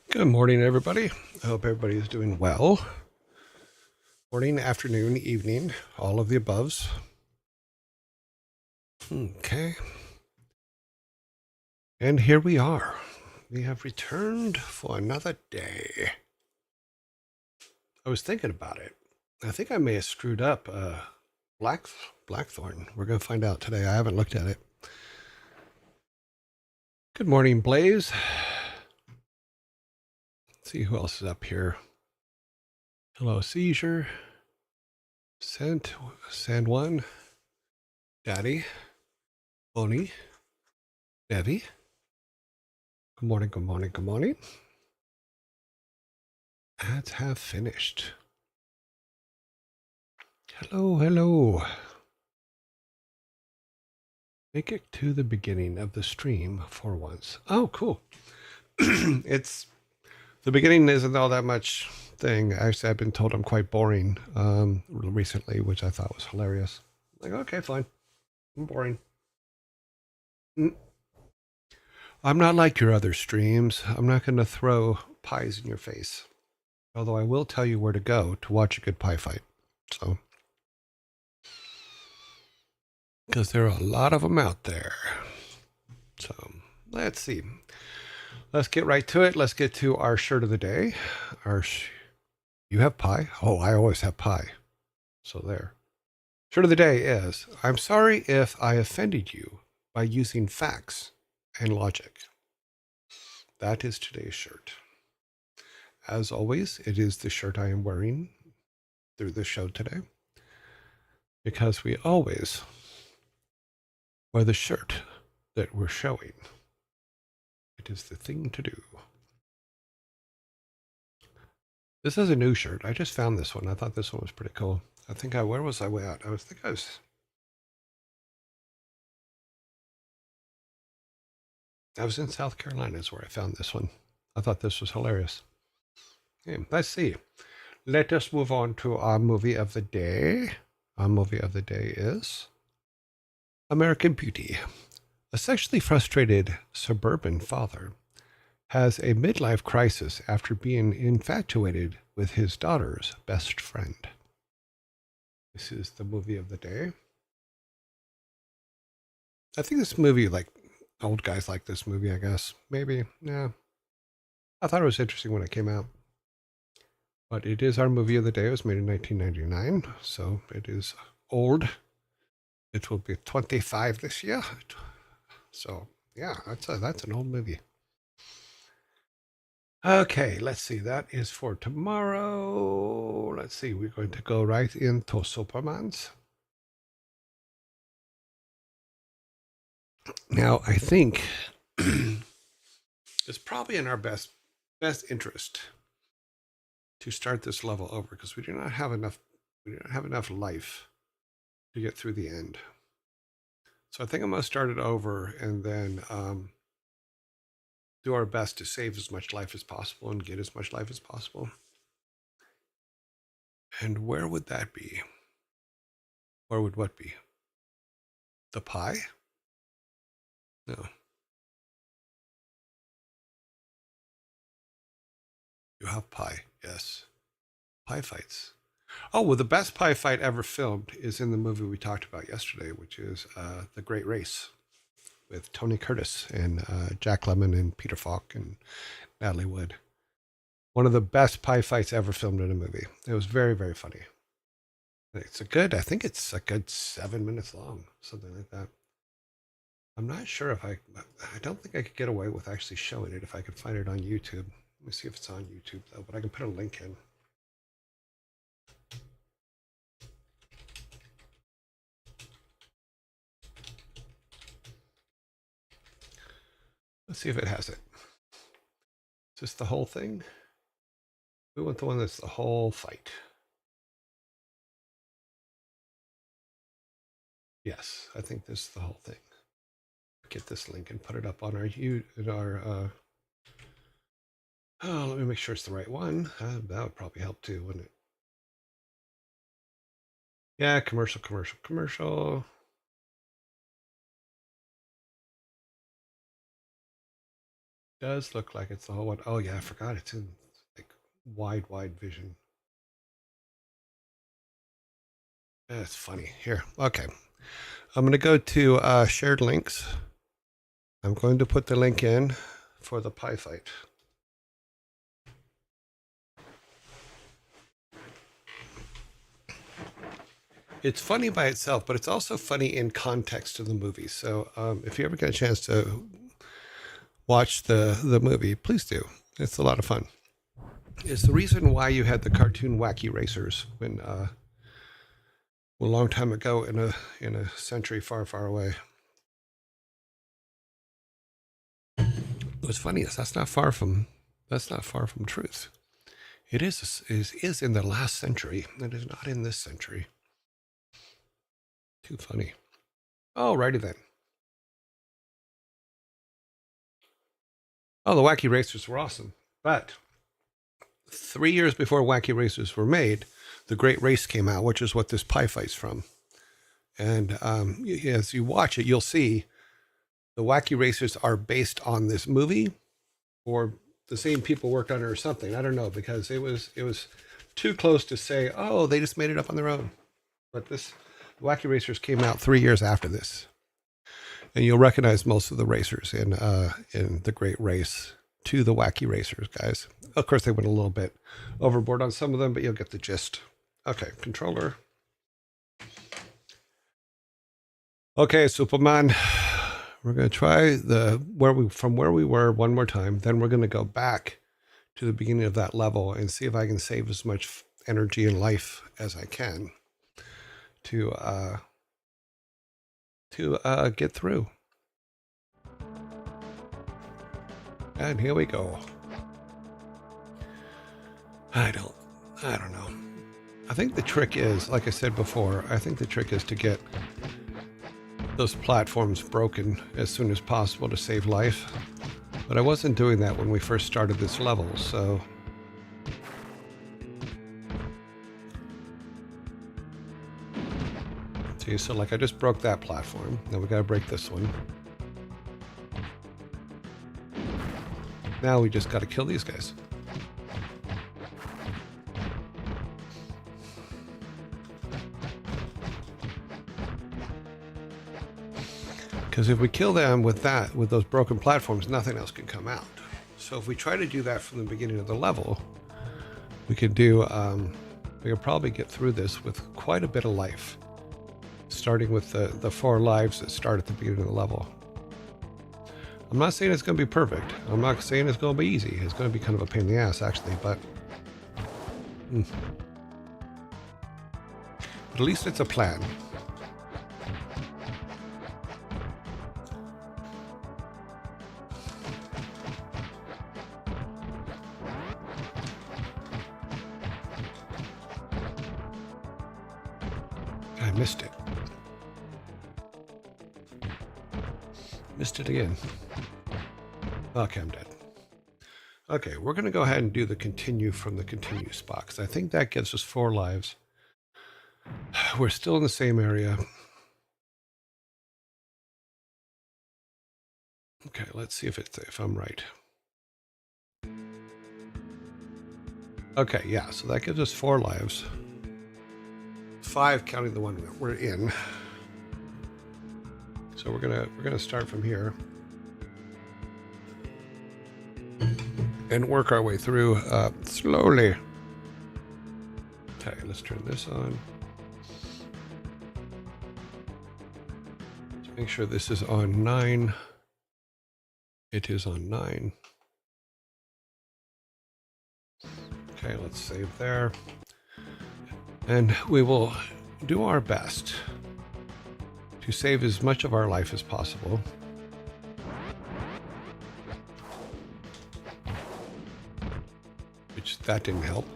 Good morning, everybody. I hope everybody is doing well. Morning, afternoon, evening, all of the aboves. Okay. And here we are. We have returned for another day. I was thinking about it. I think I may have screwed up Blackthorne. We're going to find out today. I haven't looked at it. Good morning, Blaze. Let's see who else is up here. Hello, Seizure. Sand One. Daddy. Bonnie. Debbie. Good morning, good morning, good morning. Ads have finished. Hello, hello. Make it to the beginning of the stream for once. Oh, cool. It's the beginning isn't all that much thing. Actually, I've been told I'm quite boring recently, which I thought was hilarious. Like, okay, fine. I'm boring. I'm not like your other streams. I'm not going to throw pies in your face. Although I will tell you where to go to watch a good pie fight. So, because there are a lot of them out there. So, let's see. Let's get right to it. Let's get to our shirt of the day. You have pie? Oh, I always have pie. So there. Shirt of the day is, I'm sorry if I offended you by using facts and logic. That is today's shirt. As always, it is the shirt I am wearing through the show today, because we always wear the shirt that we're showing. It is the thing to do. This is a new shirt. I just found this one. I thought this one was pretty cool. Where was I at? I was in South Carolina is where I found this one. I thought this was hilarious. Okay, let's see. Let us move on to our movie of the day. Our movie of the day is American Beauty. A sexually frustrated suburban father has a midlife crisis after being infatuated with his daughter's best friend. This is the movie of the day. I think this movie, like, old guys like this movie, I guess. Maybe. Yeah. I thought it was interesting when it came out. But it is our movie of the day. It was made in 1999, so it is old. It will be 25 this year. So, yeah, that's an old movie. Okay, let's see. That is for tomorrow. Let's see. We're going to go right into Supermans. Now, I think it's probably in our best interest to start this level over because we do not have enough life to get through the end. So I think I'm going to start it over and then do our best to save as much life as possible and get as much life as possible. And where would that be? Where would what be? The pie? No. You have pie. Yes. Pie fights. Oh, well, the best pie fight ever filmed is in the movie we talked about yesterday, which is The Great Race with Tony Curtis and Jack Lemmon and Peter Falk and Natalie Wood. One of the best pie fights ever filmed in a movie. It was very, very funny. I think it's a good 7 minutes long, something like that. I'm not sure I don't think I could get away with actually showing it if I could find it on YouTube. Let me see if it's on YouTube though, but I can put a link in. Let's see if it has it. Is this the whole thing? We want the one that's the whole fight. Yes, I think this is the whole thing. Get this link and put it up on oh, let me make sure it's the right one. That would probably help too, wouldn't it? Yeah, commercial. Does look like it's the whole one. Oh yeah, I forgot it's in like wide vision. That's funny. Here, okay. I'm going to go to shared links. I'm going to put the link in for the pie fight. It's funny by itself, but it's also funny in context of the movie. So if you ever get a chance to watch the movie, please do. It's a lot of fun. It's the reason why you had the cartoon Wacky Racers when a long time ago in a century far away. What's funny is that's not far from truth. It is in the last century. It is not in this century. Too funny. Alrighty then. Oh, the Wacky Racers were awesome. But 3 years before Wacky Racers were made, The Great Race came out, which is what this pie fight's from. And as you watch it, you'll see the Wacky Racers are based on this movie, or the same people worked on it or something. I don't know, because it was too close to say, oh, they just made it up on their own. But this Wacky Racers came out 3 years after this. And you'll recognize most of the racers in The Great Race to the Wacky Racers, guys. Of course, they went a little bit overboard on some of them, but you'll get the gist. Okay, controller. Okay, Superman. We're going to try from where we were one more time. Then we're going to go back to the beginning of that level and see if I can save as much energy and life as I can to get through. And here we go. I don't know. I think the trick is, like I said before, I think the trick is to get those platforms broken as soon as possible to save life. But I wasn't doing that when we first started this level, so... See, so like I just broke that platform. Now we gotta break this one. Now we just gotta kill these guys. Because if we kill them with those broken platforms, nothing else can come out. So if we try to do that from the beginning of the level, we could probably get through this with quite a bit of life. Starting with the 4 lives that start at the beginning of the level. I'm not saying it's going to be perfect. I'm not saying it's going to be easy. It's going to be kind of a pain in the ass, actually, but at least it's a plan. I missed it. Missed it again. Okay, I'm dead. Okay, we're going to go ahead and do the continue from the continue spot, because I think that gives us 4 lives. We're still in the same area. Okay, let's see if I'm right. Okay, yeah, so that gives us 4 lives. 5 counting the one that we're in. So we're gonna start from here and work our way through slowly. Okay, let's turn this on. Let's make sure this is on 9. It is on 9. Okay, let's save there. And we will do our best to save as much of our life as possible. Which that didn't help.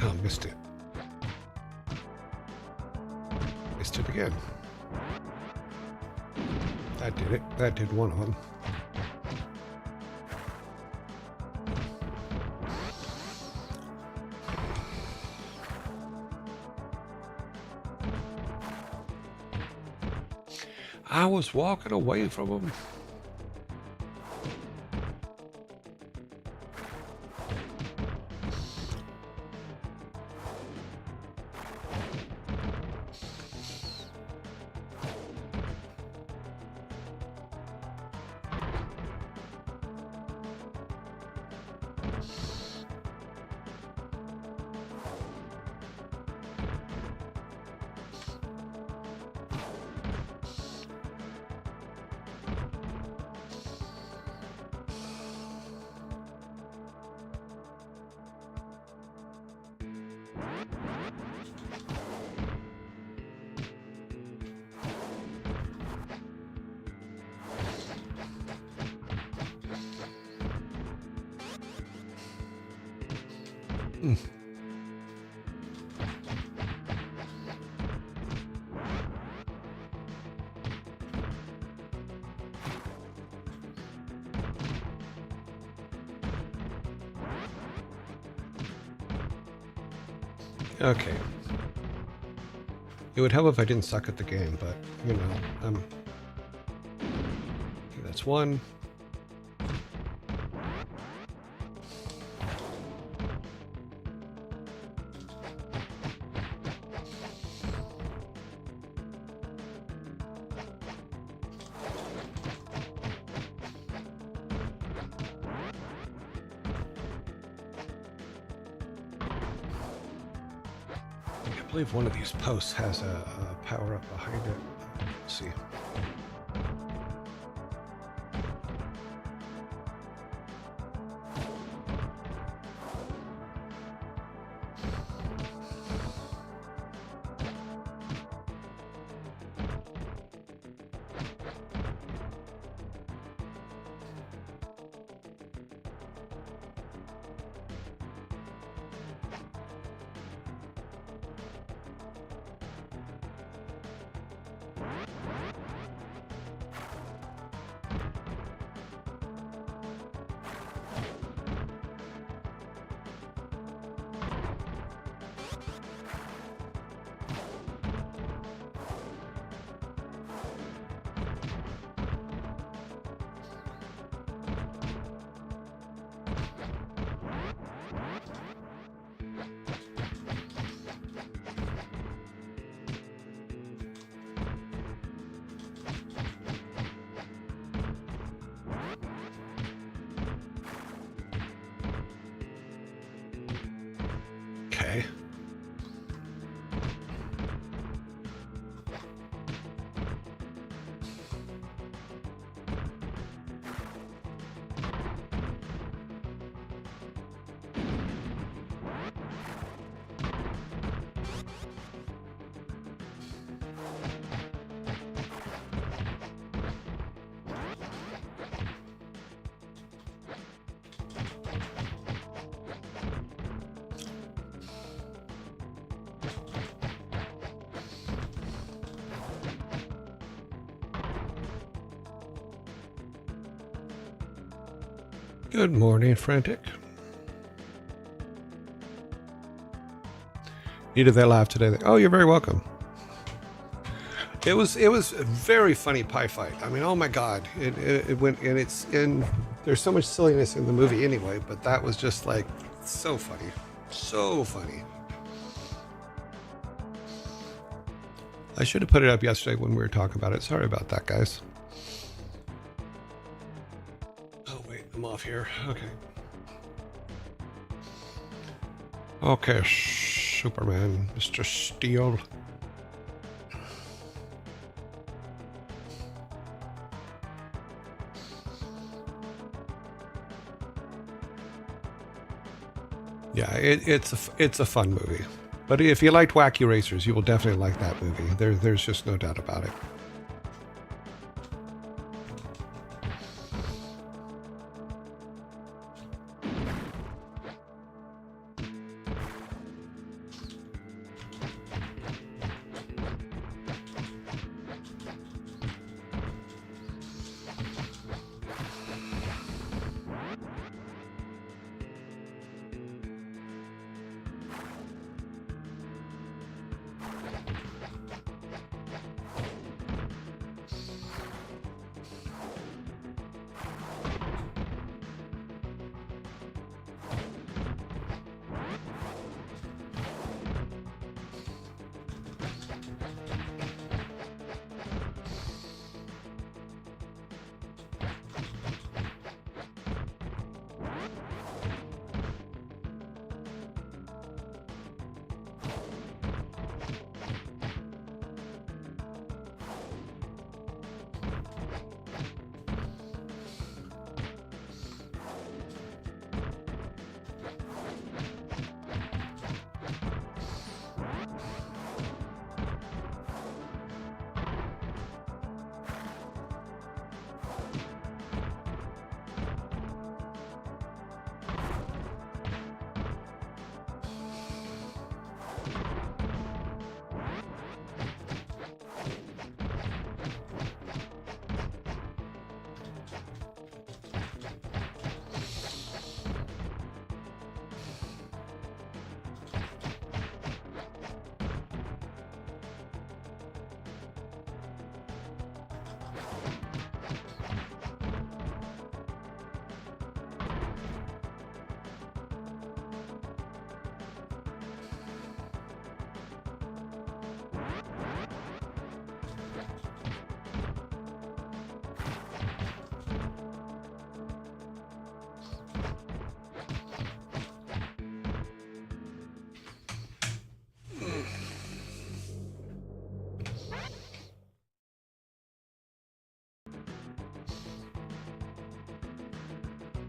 Oh, missed it. Missed it again. That did it. That did one of them. I was walking away from him. Okay. It would help if I didn't suck at the game, but, you know, okay, that's one. I believe one of these posts has a power up behind it. Let's see. Okay. Good morning, Frantic. Needed that laugh today. Oh, you're very welcome. It was a very funny pie fight. I mean, oh my God, it went, and it's in. There's so much silliness in the movie anyway, but that was just like so funny, so funny. I should have put it up yesterday when we were talking about it. Sorry about that, guys. Oh wait, I'm off here. Okay. Okay, Superman, Mr. Steel. Yeah, it's a fun movie. But if you liked Wacky Racers, you will definitely like that movie. There's just no doubt about it.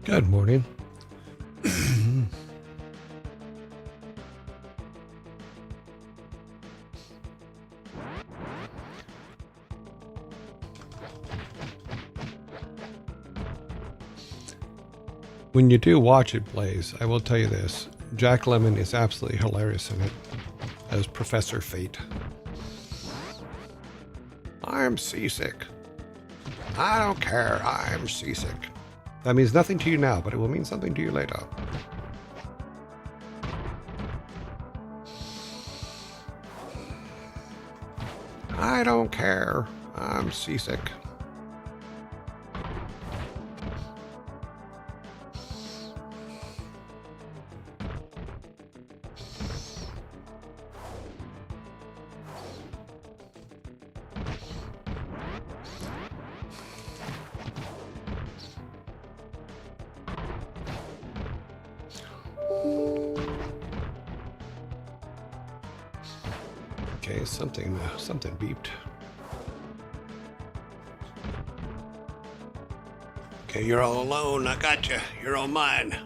Good morning. When you do watch it, Blaze, I will tell you this. Jack Lemmon is absolutely hilarious in it as Professor Fate. I'm seasick. I don't care. I'm seasick. That means nothing to you now, but it will mean something to you later. I don't care. I'm seasick. Okay, something beeped. Okay, you're all alone. I got you. You're all mine.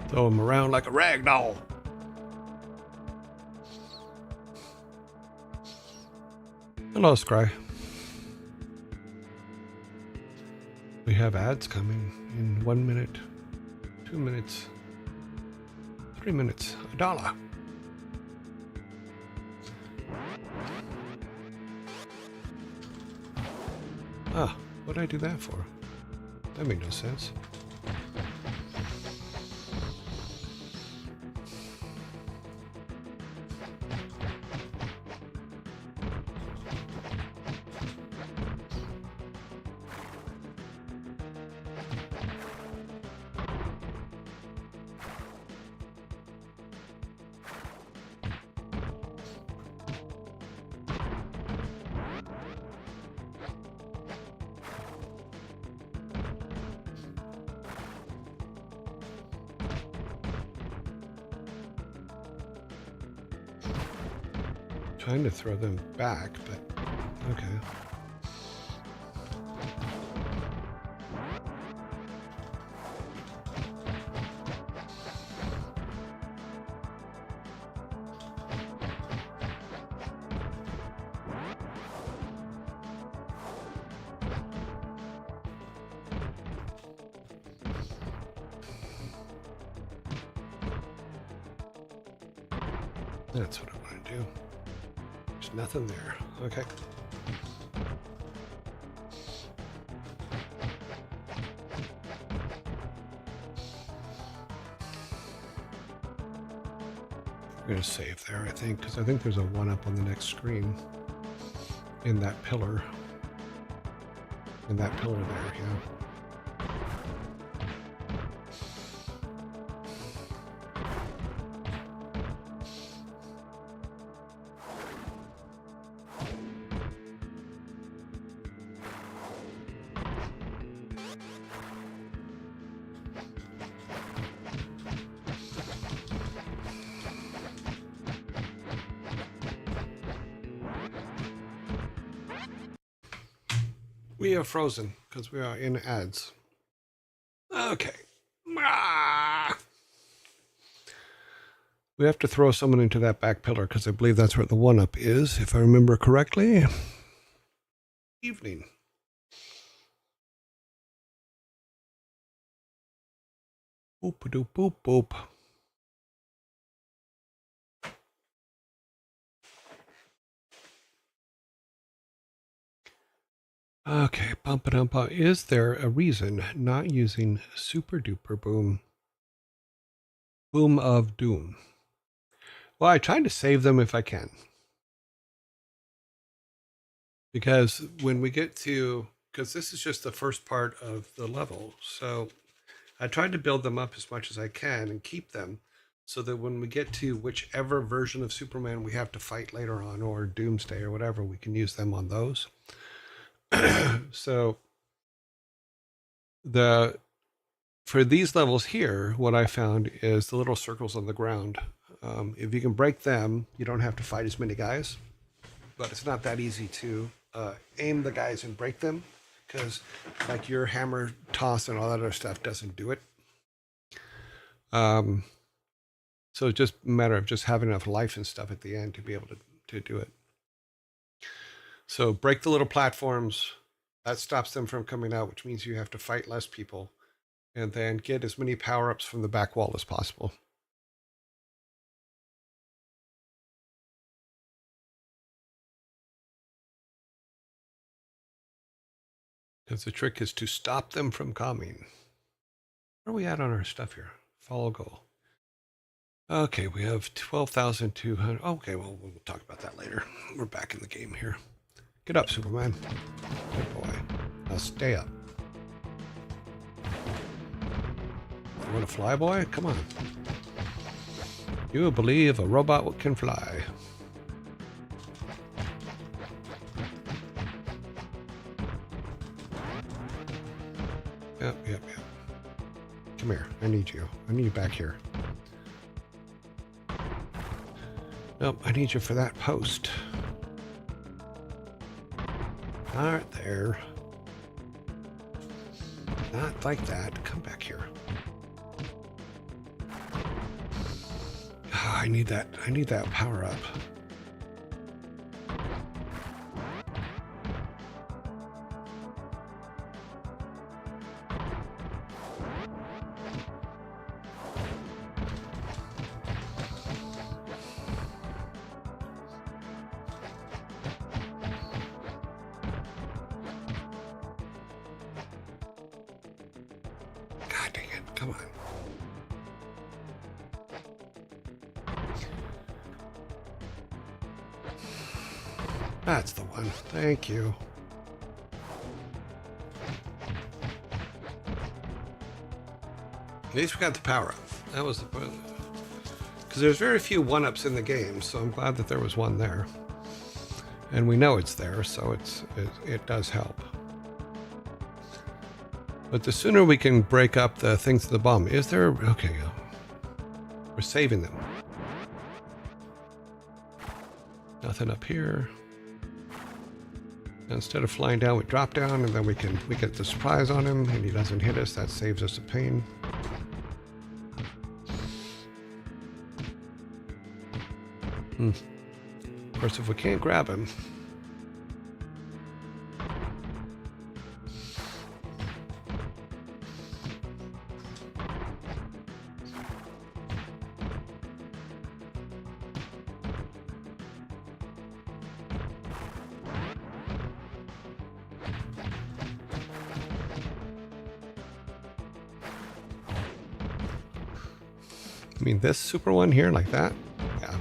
Throw him around like a rag doll. Hello, Scry. We have ads coming in 1 minute, 2 minutes, 3 minutes, $1. Ah, what did I do that for? That made no sense. Trying to throw them back, but okay. That's what I want to do. There's nothing there. Okay. We're going to save there, I think, because I think there's a 1-up on the next screen in that pillar. In that pillar there, yeah. We are frozen because we are in ads. Okay. We have to throw someone into that back pillar because I believe that's where the 1-up is, if I remember correctly. Evening. Boop-a-doop, boop, boop. Okay, bumpa-dumpa. Is there a reason not using Super Duper Boom? Boom of Doom. Well, I try to save them if I can. Because when we get to, because this is just the first part of the level, so I tried to build them up as much as I can and keep them so that when we get to whichever version of Superman we have to fight later on, or Doomsday or whatever, we can use them on those. So for these levels here, what I found is the little circles on the ground. If you can break them, you don't have to fight as many guys, but it's not that easy to aim the guys and break them because like your hammer toss and all that other stuff doesn't do it. So it's just a matter of just having enough life and stuff at the end to be able to do it. So break the little platforms. That stops them from coming out, which means you have to fight less people. And then get as many power-ups from the back wall as possible. Because the trick is to stop them from coming. Where are we at on our stuff here? Follow goal. Okay, we have 12,200. Okay, well, we'll talk about that later. We're back in the game here. Get up, Superman. Good boy. Now stay up. You want to fly, boy? Come on. You believe a robot can fly. Yep. Come here. I need you. I need you back here. Nope, I need you for that post. Not there. Not like that. Come back here. I need that. I need that power up. God dang it. Come on. That's the one. Thank you. At least we got the power up. That was the point. Because there's very few one-ups in the game, so I'm glad that there was one there. And we know it's there, so it does help. But the sooner we can break up the things to the bomb, is there... Okay, we're saving them. Nothing up here. Instead of flying down, we drop down, and then we get the surprise on him, and he doesn't hit us. That saves us a pain. Of course, if we can't grab him... I mean, this super one here, like that? Yeah.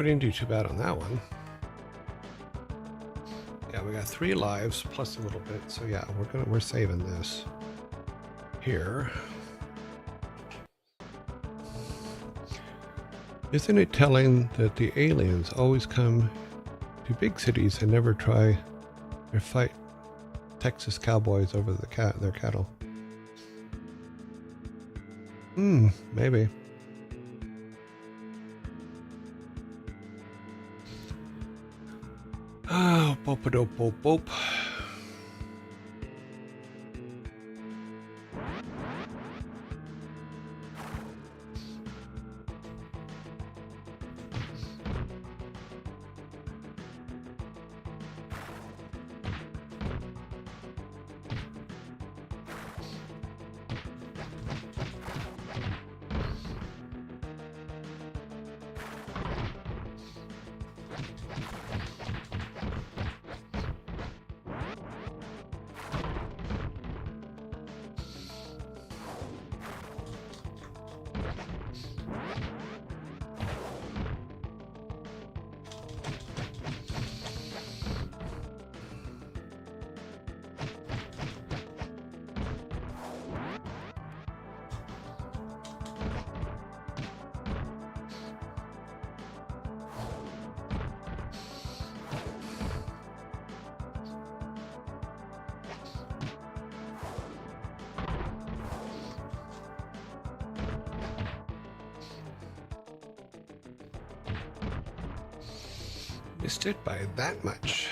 We didn't do too bad on that one. Yeah, we got 3 lives plus a little bit. So yeah, we're saving this here. Isn't it telling that the aliens always come to big cities and never try or fight Texas cowboys over their cattle? Maybe. Oh, boop-a-doop-boop-boop. Missed it by that much.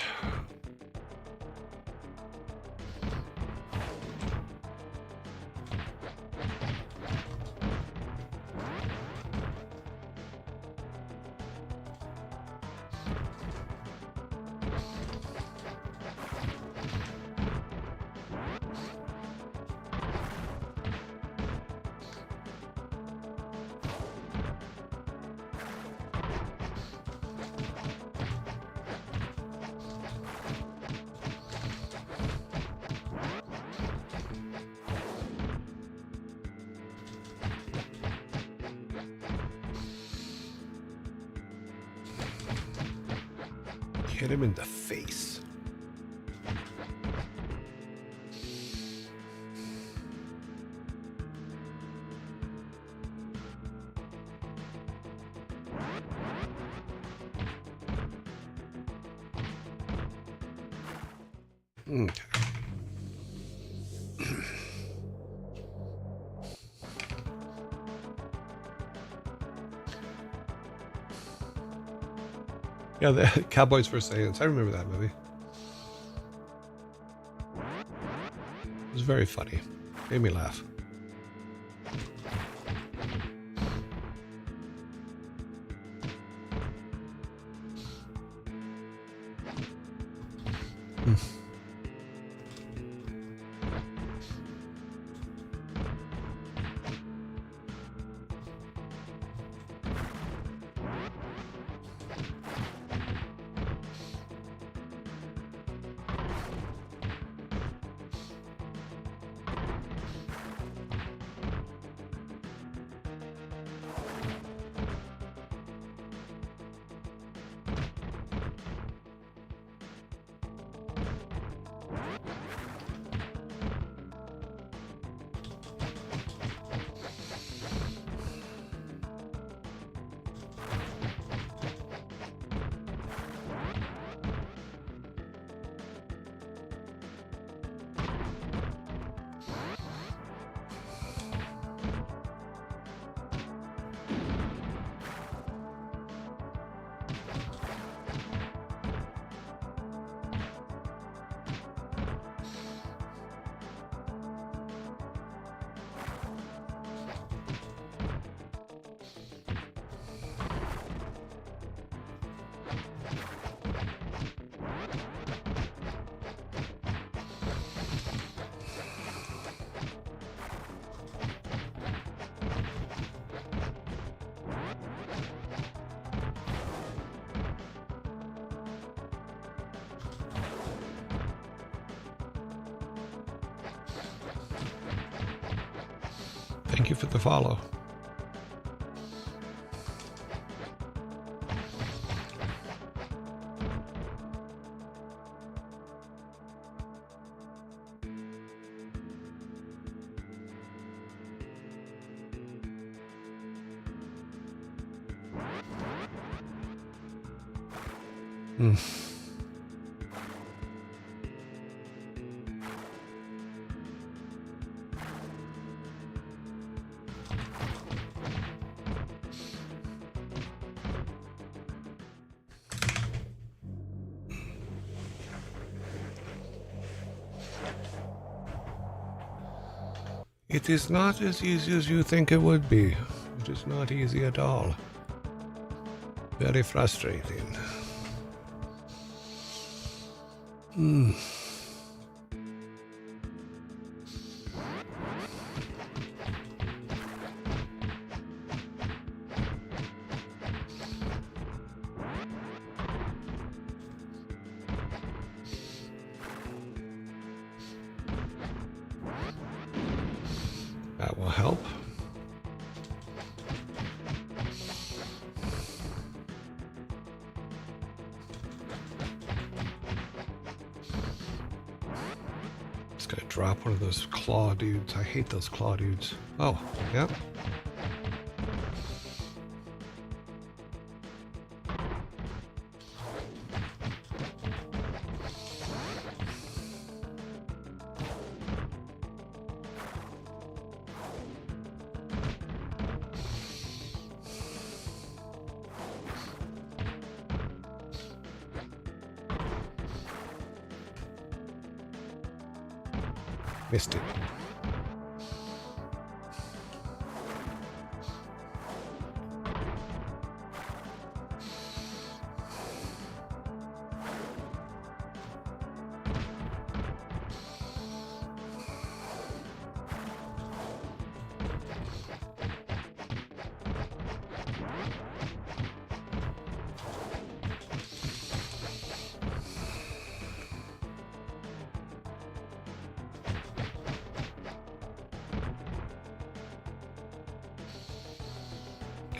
Hit him in the face. Okay. Yeah, the Cowboys vs. Aliens. I remember that movie. It was very funny. Made me laugh. Thank you for the follow. It is not as easy as you think it would be. It is not easy at all. Very frustrating. That will help. Just gonna drop one of those claw dudes. I hate those claw dudes. Oh, yep. Missed it.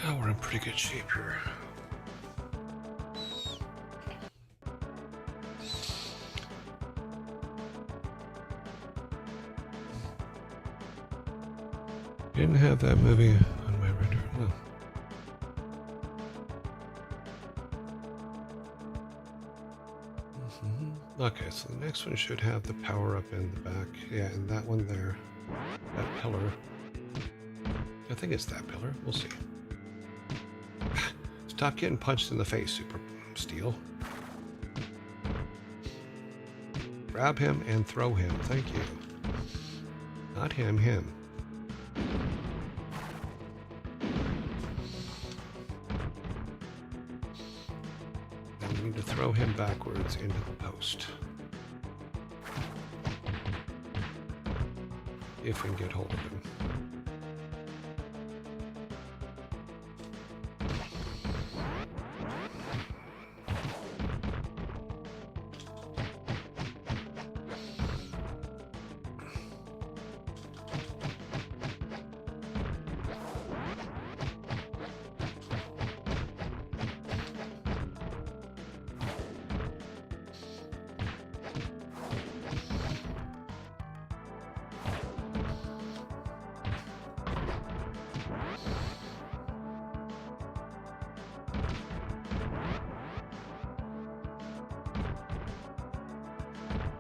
Oh, we're in pretty good shape here. Didn't have that movie on my radar. No. Okay, so the next one should have the power up in the back. Yeah, and that one there. That pillar. I think it's that pillar. We'll see. Stop getting punched in the face, Super Steel. Grab him and throw him. Thank you. Not him, him. And we need to throw him backwards into the post. If we can get hold of him.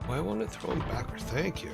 Why won't it throw him backwards? Thank you.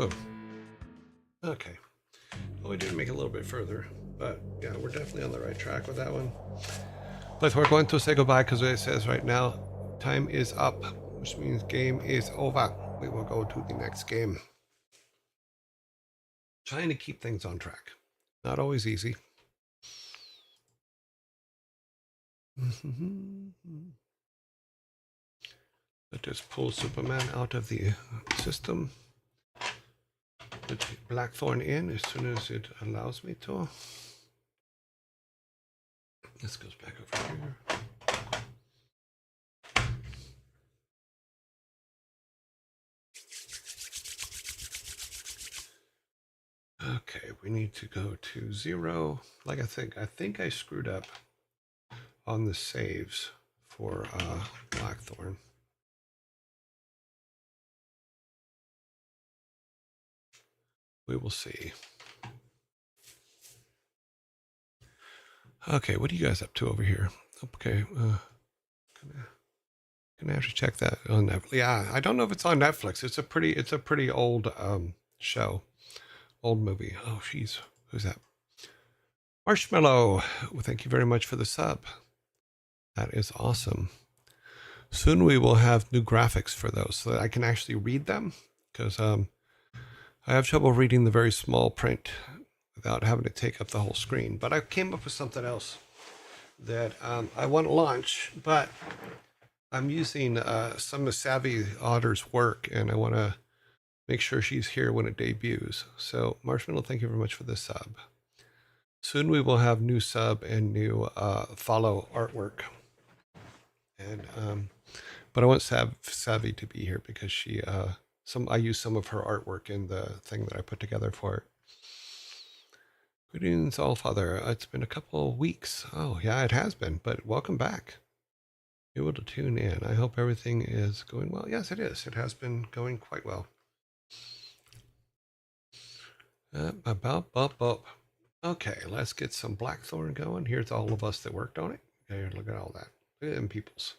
Oh, okay. Well, we did make it a little bit further, but yeah, we're definitely on the right track with that one. But we're going to say goodbye because it says right now, time is up, which means game is over. We will go to the next game. Trying to keep things on track. Not always easy. Let's just pull Superman out of the system. Put Blackthorne in as soon as it allows me to. This goes back over here. Okay, we need to go to 0. Like I think I screwed up on the saves for Blackthorne. We will see. Okay, what are you guys up to over here? Okay, gonna have to check that on Netflix. Yeah, I don't know if it's on Netflix. It's a pretty old show, old movie. Oh, jeez, who's that? Marshmallow. Well, thank you very much for the sub. That is awesome. Soon we will have new graphics for those so that I can actually read them, because I have trouble reading the very small print without having to take up the whole screen. But I came up with something else that I want to launch, but I'm using some of Savvy Otter's work, and I want to make sure she's here when it debuts. So Marshmallow, thank you very much for this sub. Soon we will have new sub and new follow artwork. And but I want Savvy to be here because she I use some of her artwork in the thing that I put together for it. Greetings, Allfather. It's been a couple of weeks. Oh yeah, it has been, but welcome back. Able to tune in. I hope everything is going well. Yes, it is. It has been going quite well. Okay, let's get some Blackthorne going. Here's all of us that worked on it. Here, look at all that. Look at them peoples.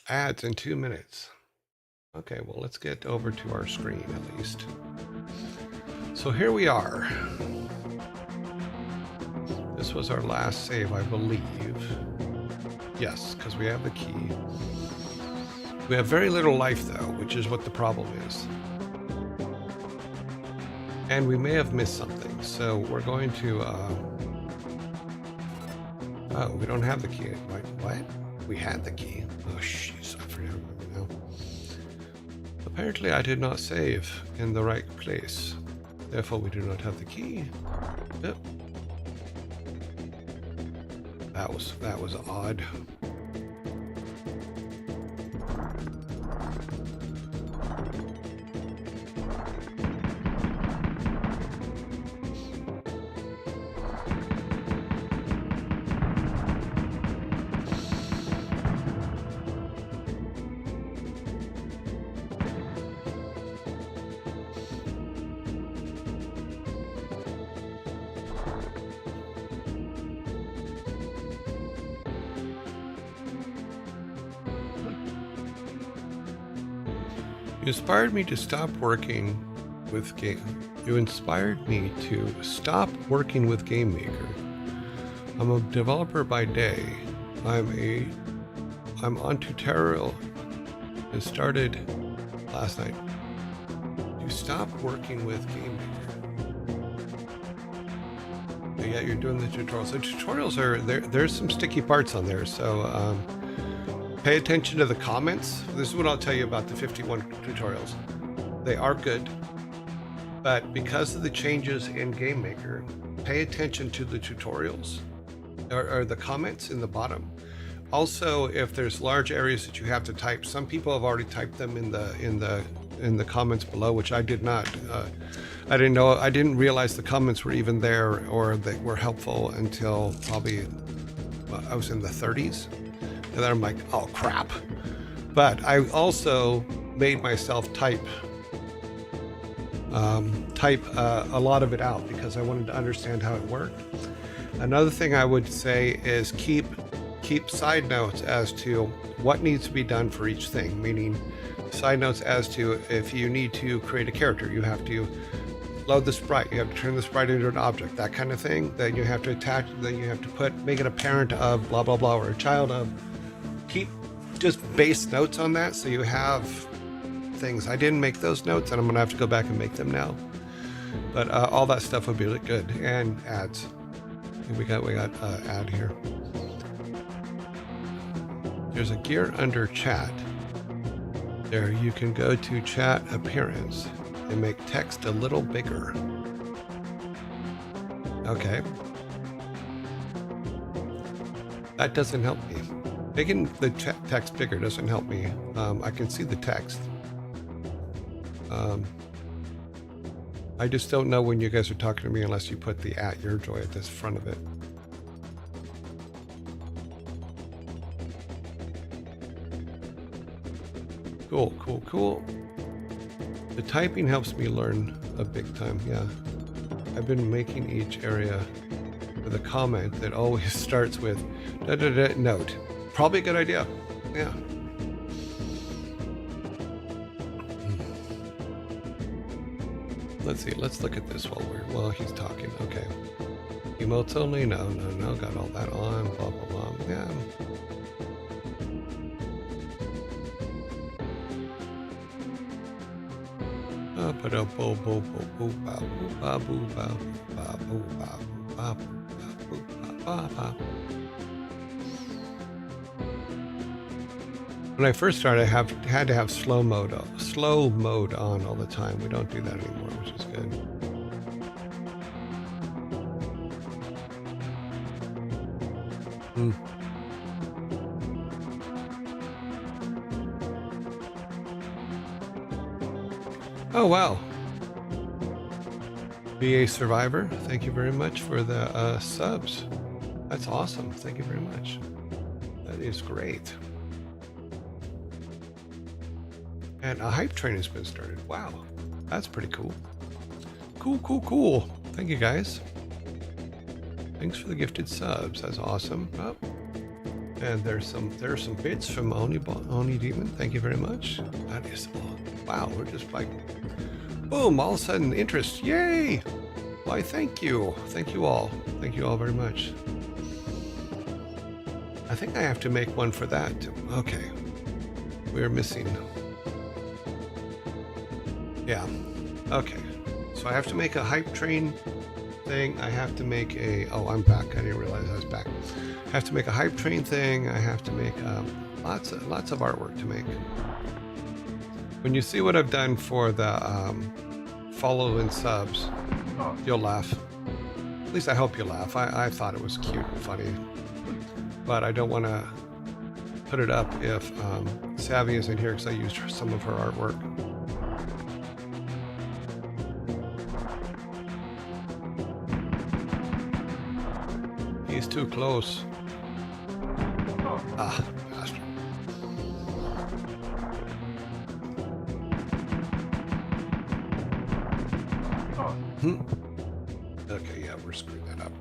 Ads in 2 minutes. Okay, well, let's get over to our screen at least. So here we are. This was our last save, I believe. Yes, because we have the key. We have very little life, though, which is what the problem is. And we may have missed something, so we're going to... Oh, we don't have the key. What? We had the key. Oh, jeez, I forget now. Apparently, I did not save in the right place. Therefore, we do not have the key. Yep. That was odd. You inspired me to stop working with Game Maker. I'm a developer by day. I'm on tutorial and started last night. You stopped working with Game Maker. But yeah, you're doing the tutorials. The tutorials are there's some sticky parts on there, so pay attention to the comments. This is what I'll tell you about the 51 tutorials. They are good, but because of the changes in Game Maker, pay attention to the tutorials or the comments in the bottom. Also, if there's large areas that you have to type, some people have already typed them in the comments below, which I did not. I didn't know. I didn't realize the comments were even there or they were helpful until probably I was in the 30s. And then I'm like, oh crap. But I also made myself type a lot of it out because I wanted to understand how it worked. Another thing I would say is keep side notes as to what needs to be done for each thing, meaning side notes as to if you need to create a character, you have to load the sprite, you have to turn the sprite into an object, that kind of thing. Then you have to attach, then you have to make it a parent of blah blah blah or a child of. Keep just base notes on that so you have things. I didn't make those notes and I'm gonna have to go back and make them now, but all that stuff would be really good. And ads, we got ad here. There's a gear under chat. There you can go to chat appearance and make text a little bigger. Okay. That doesn't help me. Making the text bigger doesn't help me. I can see the text. I just don't know when you guys are talking to me unless you put the @YourJoy at this front of it. Cool, cool, cool. The typing helps me learn a big time, yeah. I've been making each area with a comment that always starts with note. Probably a good idea, yeah. Let's see, let's look at this while he's talking, okay. Emotes only, no, got all that on, blah, blah, blah, yeah. When I first started, I had to have slow mode on all the time. We don't do that anymore, which is good. Oh, wow. BA Survivor, thank you very much for the subs. That's awesome. Thank you very much. That is great. And a hype train has been started. Wow. That's pretty cool. Cool. Thank you, guys. Thanks for the gifted subs. That's awesome. Oh. And there's some bits from Oni Demon. Thank you very much. That is wow. We're just like boom, all of a sudden interest. Yay! Why, thank you. Thank you all. Thank you all very much. I think I have to make one for that too. Okay. We're missing. Yeah. Okay. So I have to make a hype train thing. I have to make a, oh, I'm back. I didn't realize I was back. I have to make a hype train thing. I have to make lots of artwork to make. When you see what I've done for the follow and subs, you'll laugh. At least I hope you laugh. I thought it was cute and funny, but I don't want to put it up if Savvy isn't here because I used some of her artwork. He's too close. Ah, bastard. Okay, yeah, we're screwing that up.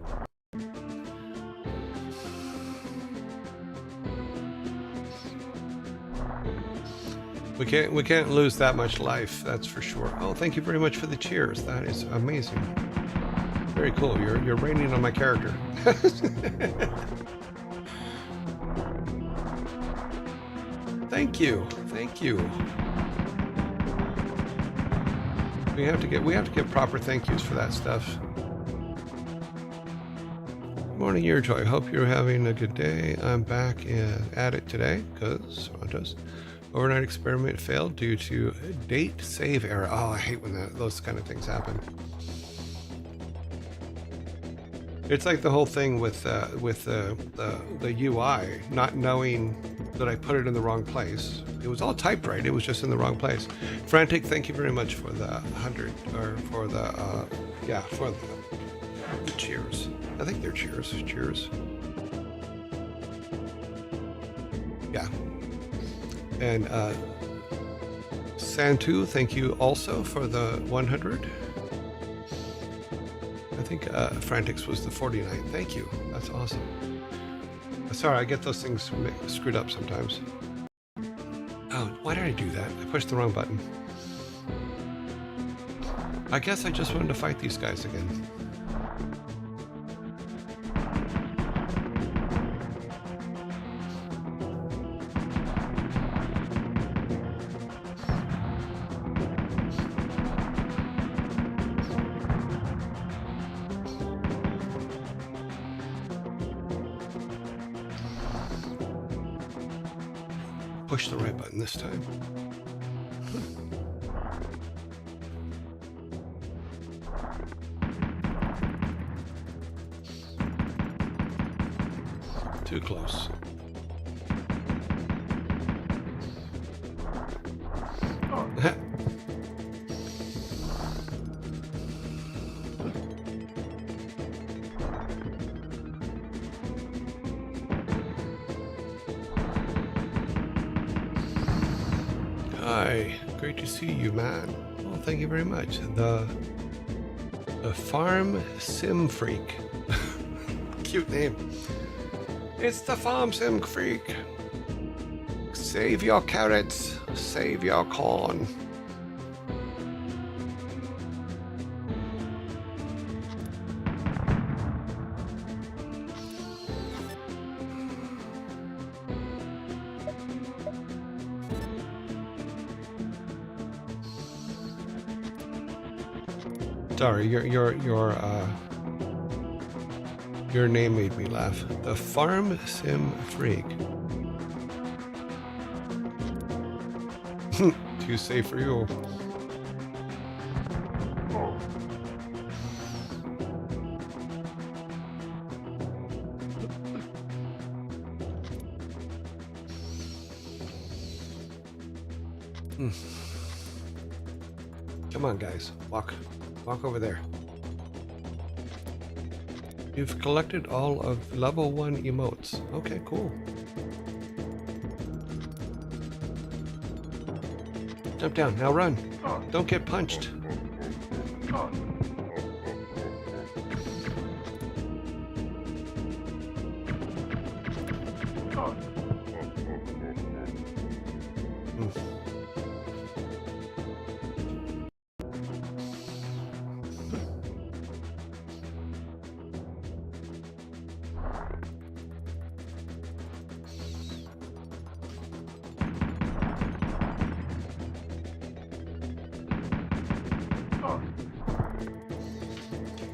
We can't lose that much life, that's for sure. Oh, thank you very much for the cheers. That is amazing. Very cool. You're raining on my character. Thank you. We have to get proper thank yous for that stuff. Good morning, Yearjoy. Hope you're having a good day. I'm back at it today because overnight experiment failed due to date save error. Oh, I hate when those kind of things happen. It's like the whole thing with the UI, not knowing that I put it in the wrong place. It was all typed right. It was just in the wrong place. Frantic, thank you very much for the 100, or for the for the cheers. I think they're cheers. Cheers. Yeah. And Santu, thank you also for the 100. I think Frantics was the 49. Thank you. That's awesome. Sorry, I get those things screwed up sometimes. Oh, why did I do that? I pushed the wrong button. I guess I just wanted to fight these guys again. Push the right button this time. Too close. Hi, great to see you, man. Well, thank you very much. The Farm Sim Freak. Cute name. It's the Farm Sim Freak. Save your carrots, save your corn. Sorry, your name made me laugh. The Farm Sim Freak. Too safe for you. Come on, guys. Walk over there. You've collected all of level 1 emotes. Okay, cool. Jump down. Now run. Don't get punched.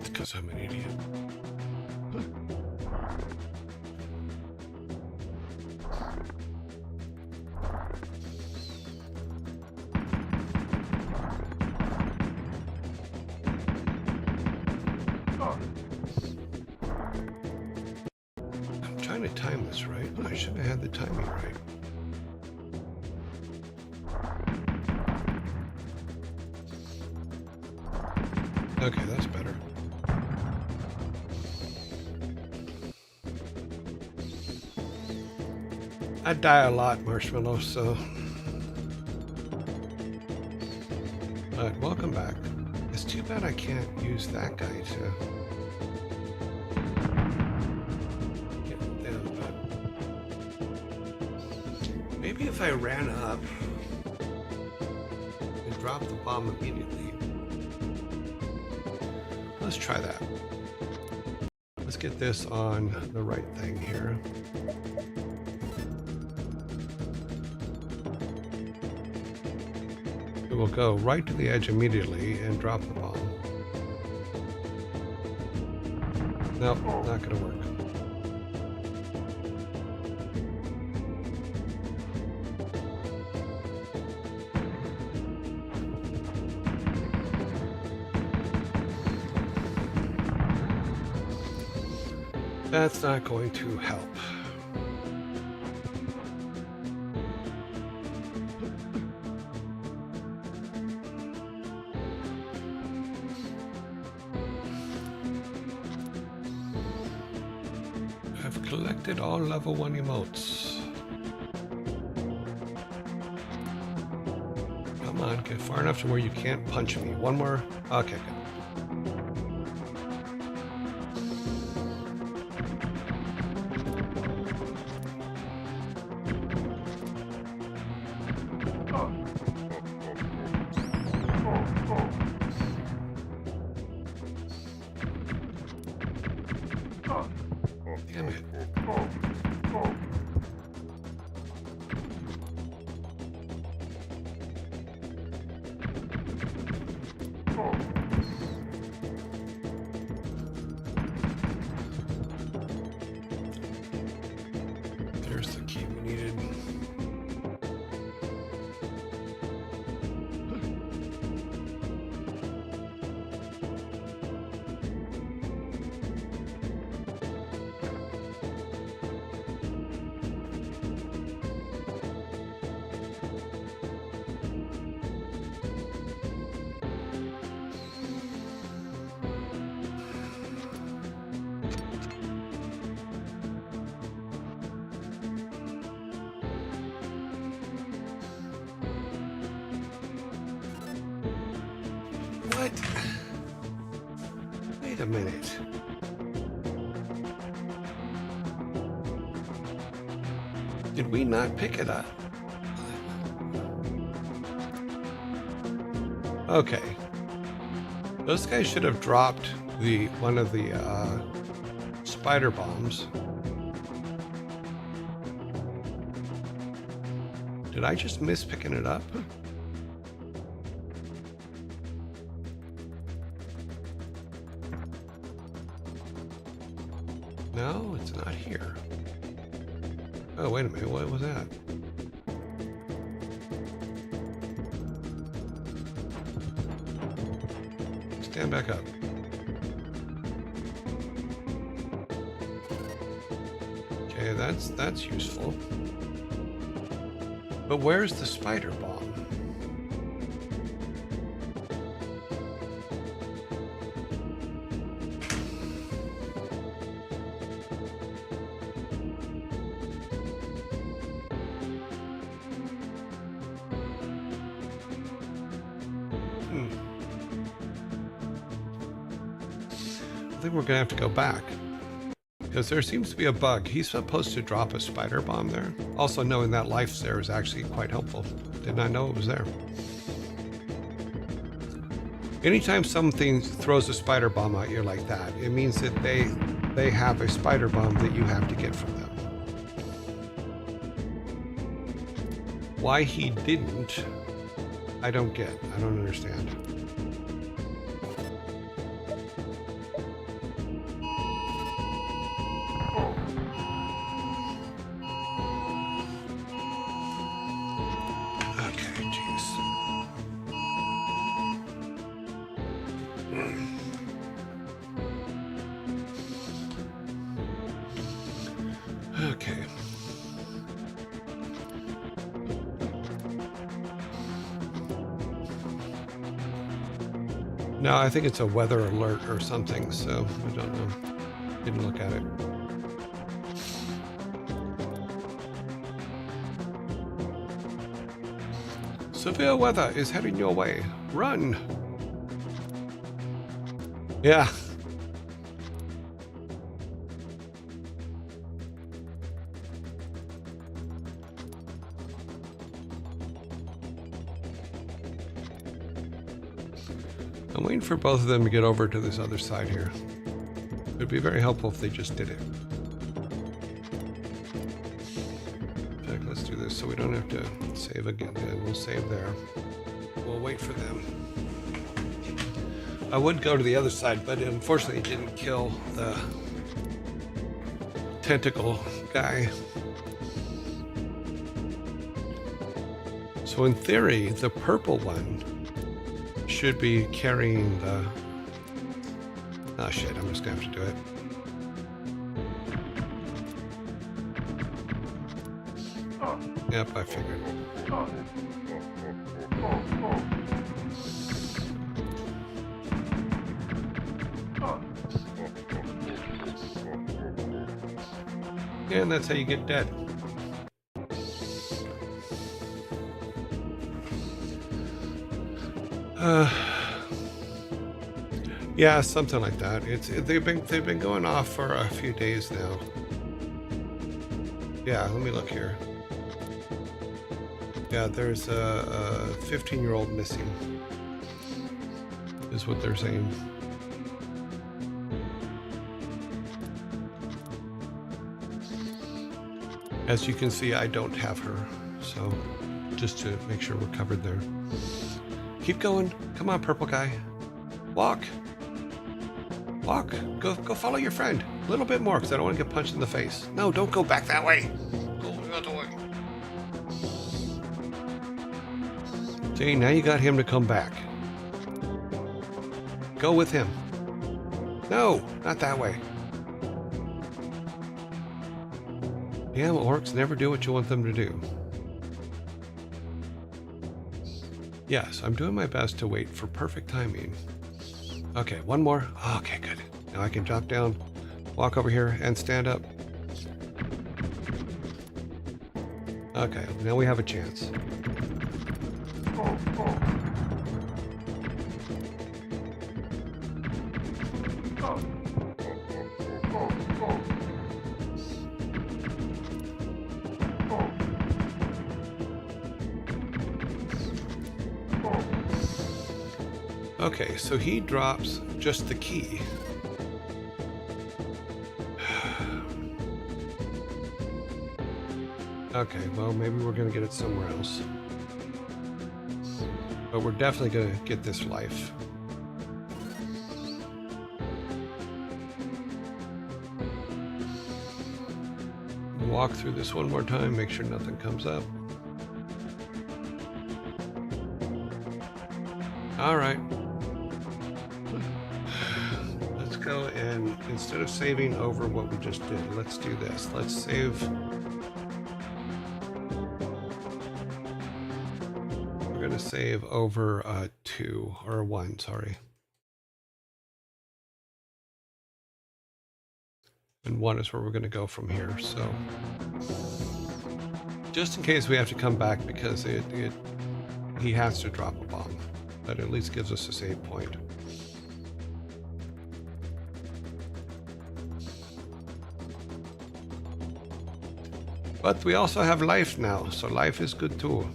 Because I'm an idiot. I'm trying to time this right. I should have had the timing right. Okay, that's better. I die a lot, Marshmallow, so... Alright, welcome back. It's too bad I can't use that guy to... get them, but... Maybe if I ran up and dropped the bomb immediately. Let's try that. Let's get this on the right thing here. It will go right to the edge immediately and drop the bomb. Nope, not gonna work. That's not going to help. I've collected all level 1 emotes. on, get far enough to where you can't punch me. One more. Okay, good. Damn it. There's the key we needed. What? Wait a minute. Did we not pick it up? Okay. Those guys should have dropped one of the spider bombs. Did I just miss picking it up? No, it's not here. Oh, wait a minute. What was that? Stand back up. Okay, that's useful. But where's the spider bomb? I think we're gonna have to go back because there seems to be a bug. He's supposed to drop a spider bomb there. Also, knowing that life's there is actually quite helpful. Did not know it was there. Anytime something throws a spider bomb at you like that, it means that they have a spider bomb that you have to get from them. Why he didn't, I don't get. I don't understand. Okay. No, I think it's a weather alert or something, so I don't know. Didn't look at it. Severe weather is heading your way. Run! Yeah. I'm waiting for both of them to get over to this other side here. It would be very helpful if they just did it. In fact, let's do this so we don't have to save again. We'll save there. We'll wait for them. I would go to the other side, but unfortunately it didn't kill the tentacle guy. So in theory, the purple one should be carrying the... Oh shit, I'm just gonna have to do it. Yep, I figured. And that's how you get dead. Yeah, something like that. They've been going off for a few days now. Yeah, let me look here. Yeah, there's a 15-year-old missing, is what they're saying. As you can see, I don't have her, so just to make sure we're covered there. Keep going. Come on, purple guy. Walk. Walk. Go follow your friend. A little bit more, because I don't want to get punched in the face. No, don't go back that way. Go the other way. See, now you got him to come back. Go with him. No, not that way. Damn, orcs never do what you want them to do. Yes, I'm doing my best to wait for perfect timing. Okay, one more. Okay, good. Now I can drop down, walk over here, and stand up. Okay, now we have a chance. Okay, so he drops just the key. Okay, well, maybe we're going to get it somewhere else. But we're definitely going to get this life. Walk through this one more time, make sure nothing comes up. All right. Let's go and instead of saving over what we just did, let's do this. Let's save. We're going to save over 2 or 1, sorry. And 1 is where we're going to go from here. So just in case we have to come back because he has to drop a bomb. That at least gives us a save point. But we also have life now, so life is good too.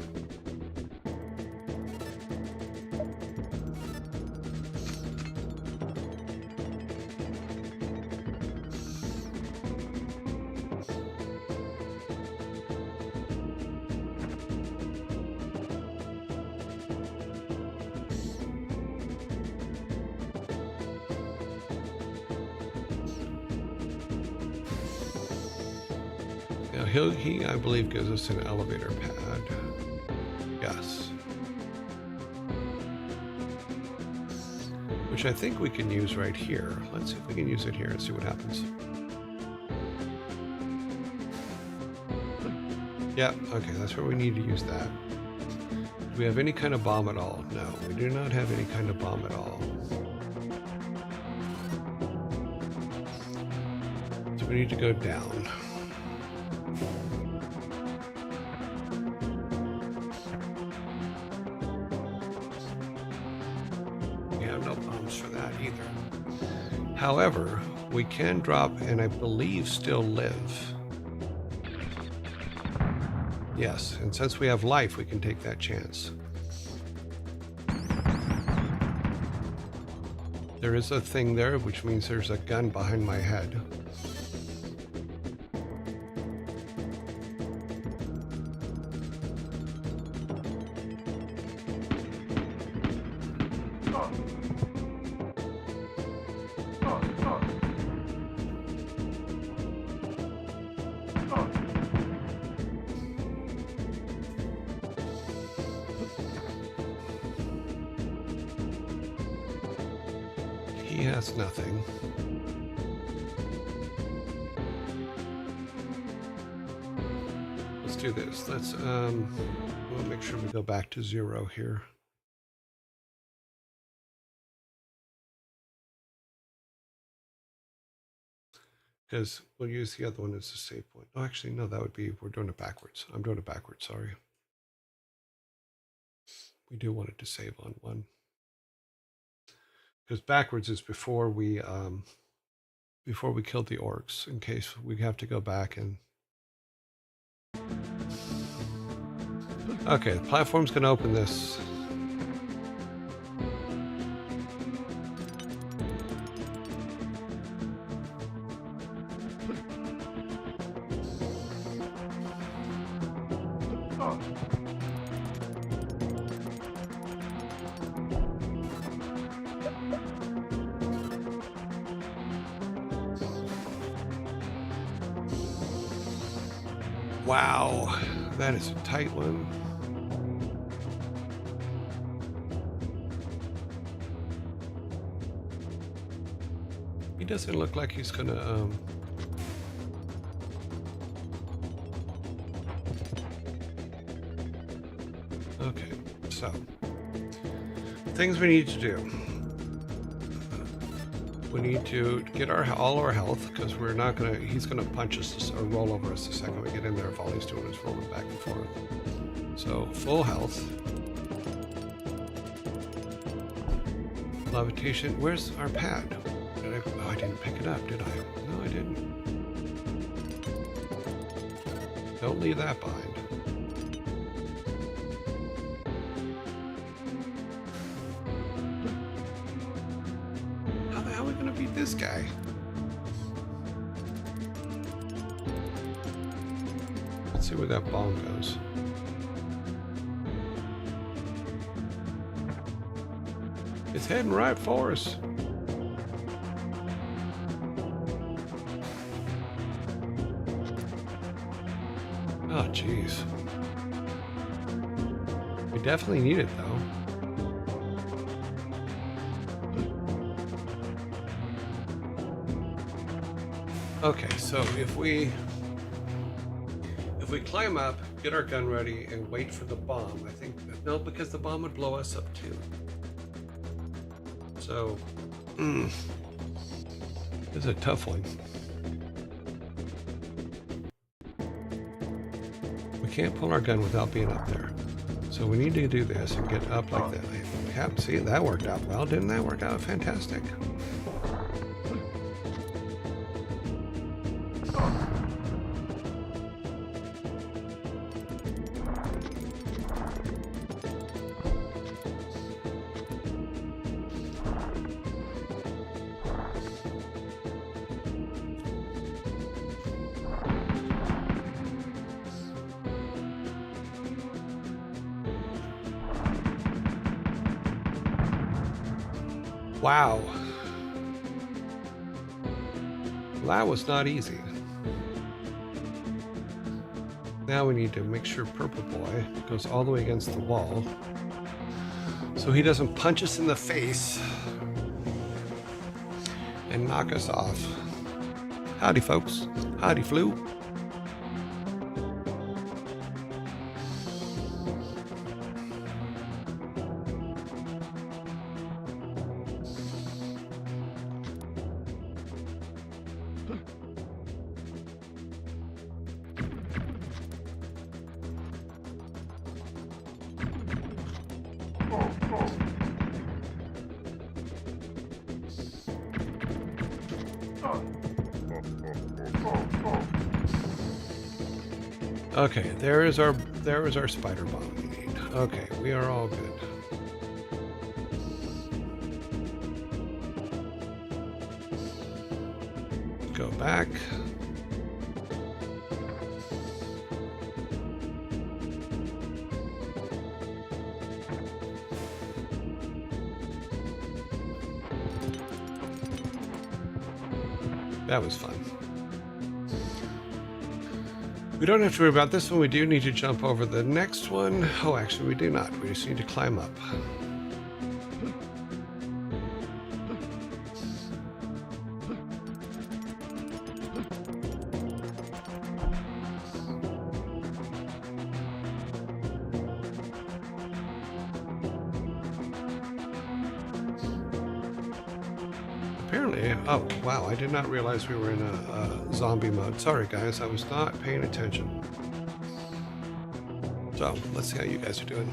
Now he, I believe, gives us an elevator pad. Yes. Which I think we can use right here. Let's see if we can use it here and see what happens. Yeah, okay, that's where we need to use that. Do we have any kind of bomb at all? No, we do not have any kind of bomb at all. So we need to go down. We have no bombs for that either. However, we can drop and I believe still live. Yes, and since we have life, we can take that chance. There is a thing there, which means there's a gun behind my head. He has nothing. Let's do this. Let's we'll make sure we go back to 0 here. Because we'll use the other one as a save point. Oh, actually, no, that would be, we're doing it backwards. I'm doing it backwards, sorry. We do want it to save on 1. because backwards is before we killed the orcs, in case we have to go back and. Okay, the platform's gonna open this. Wow, that is a tight one. He doesn't look like he's gonna Okay, so things we need to do. We need to get all our health, because we're not gonna. He's gonna punch us or roll over us the second we get in there. If all he's doing is rolling back and forth. So full health. Levitation. Where's our pad? I didn't pick it up, did I? No, I didn't. Don't leave that behind. How are we gonna beat this guy? Let's see where that bomb goes. It's heading right for us. Oh, jeez. We definitely need it, though. Okay, so if we climb up, get our gun ready, and wait for the bomb, I think... No, because the bomb would blow us up, too. So... This is a tough one. We can't pull our gun without being up there. So we need to do this and get up like that. Yeah, see, that worked out well. Didn't that work out fantastic? Wow. That was not easy. Now we need to make sure Purple Boy goes all the way against the wall so he doesn't punch us in the face and knock us off. Howdy, folks. Howdy, Flu. Okay, there is our spider bomb we need. Okay, we are all good. Go back. That was fun. We don't have to worry about this one. We do need to jump over the next one. Oh, actually, we do not. We just need to climb up. Apparently, oh wow, I did not realize we were in a zombie mode. Sorry guys, I was not paying attention. So, let's see how you guys are doing.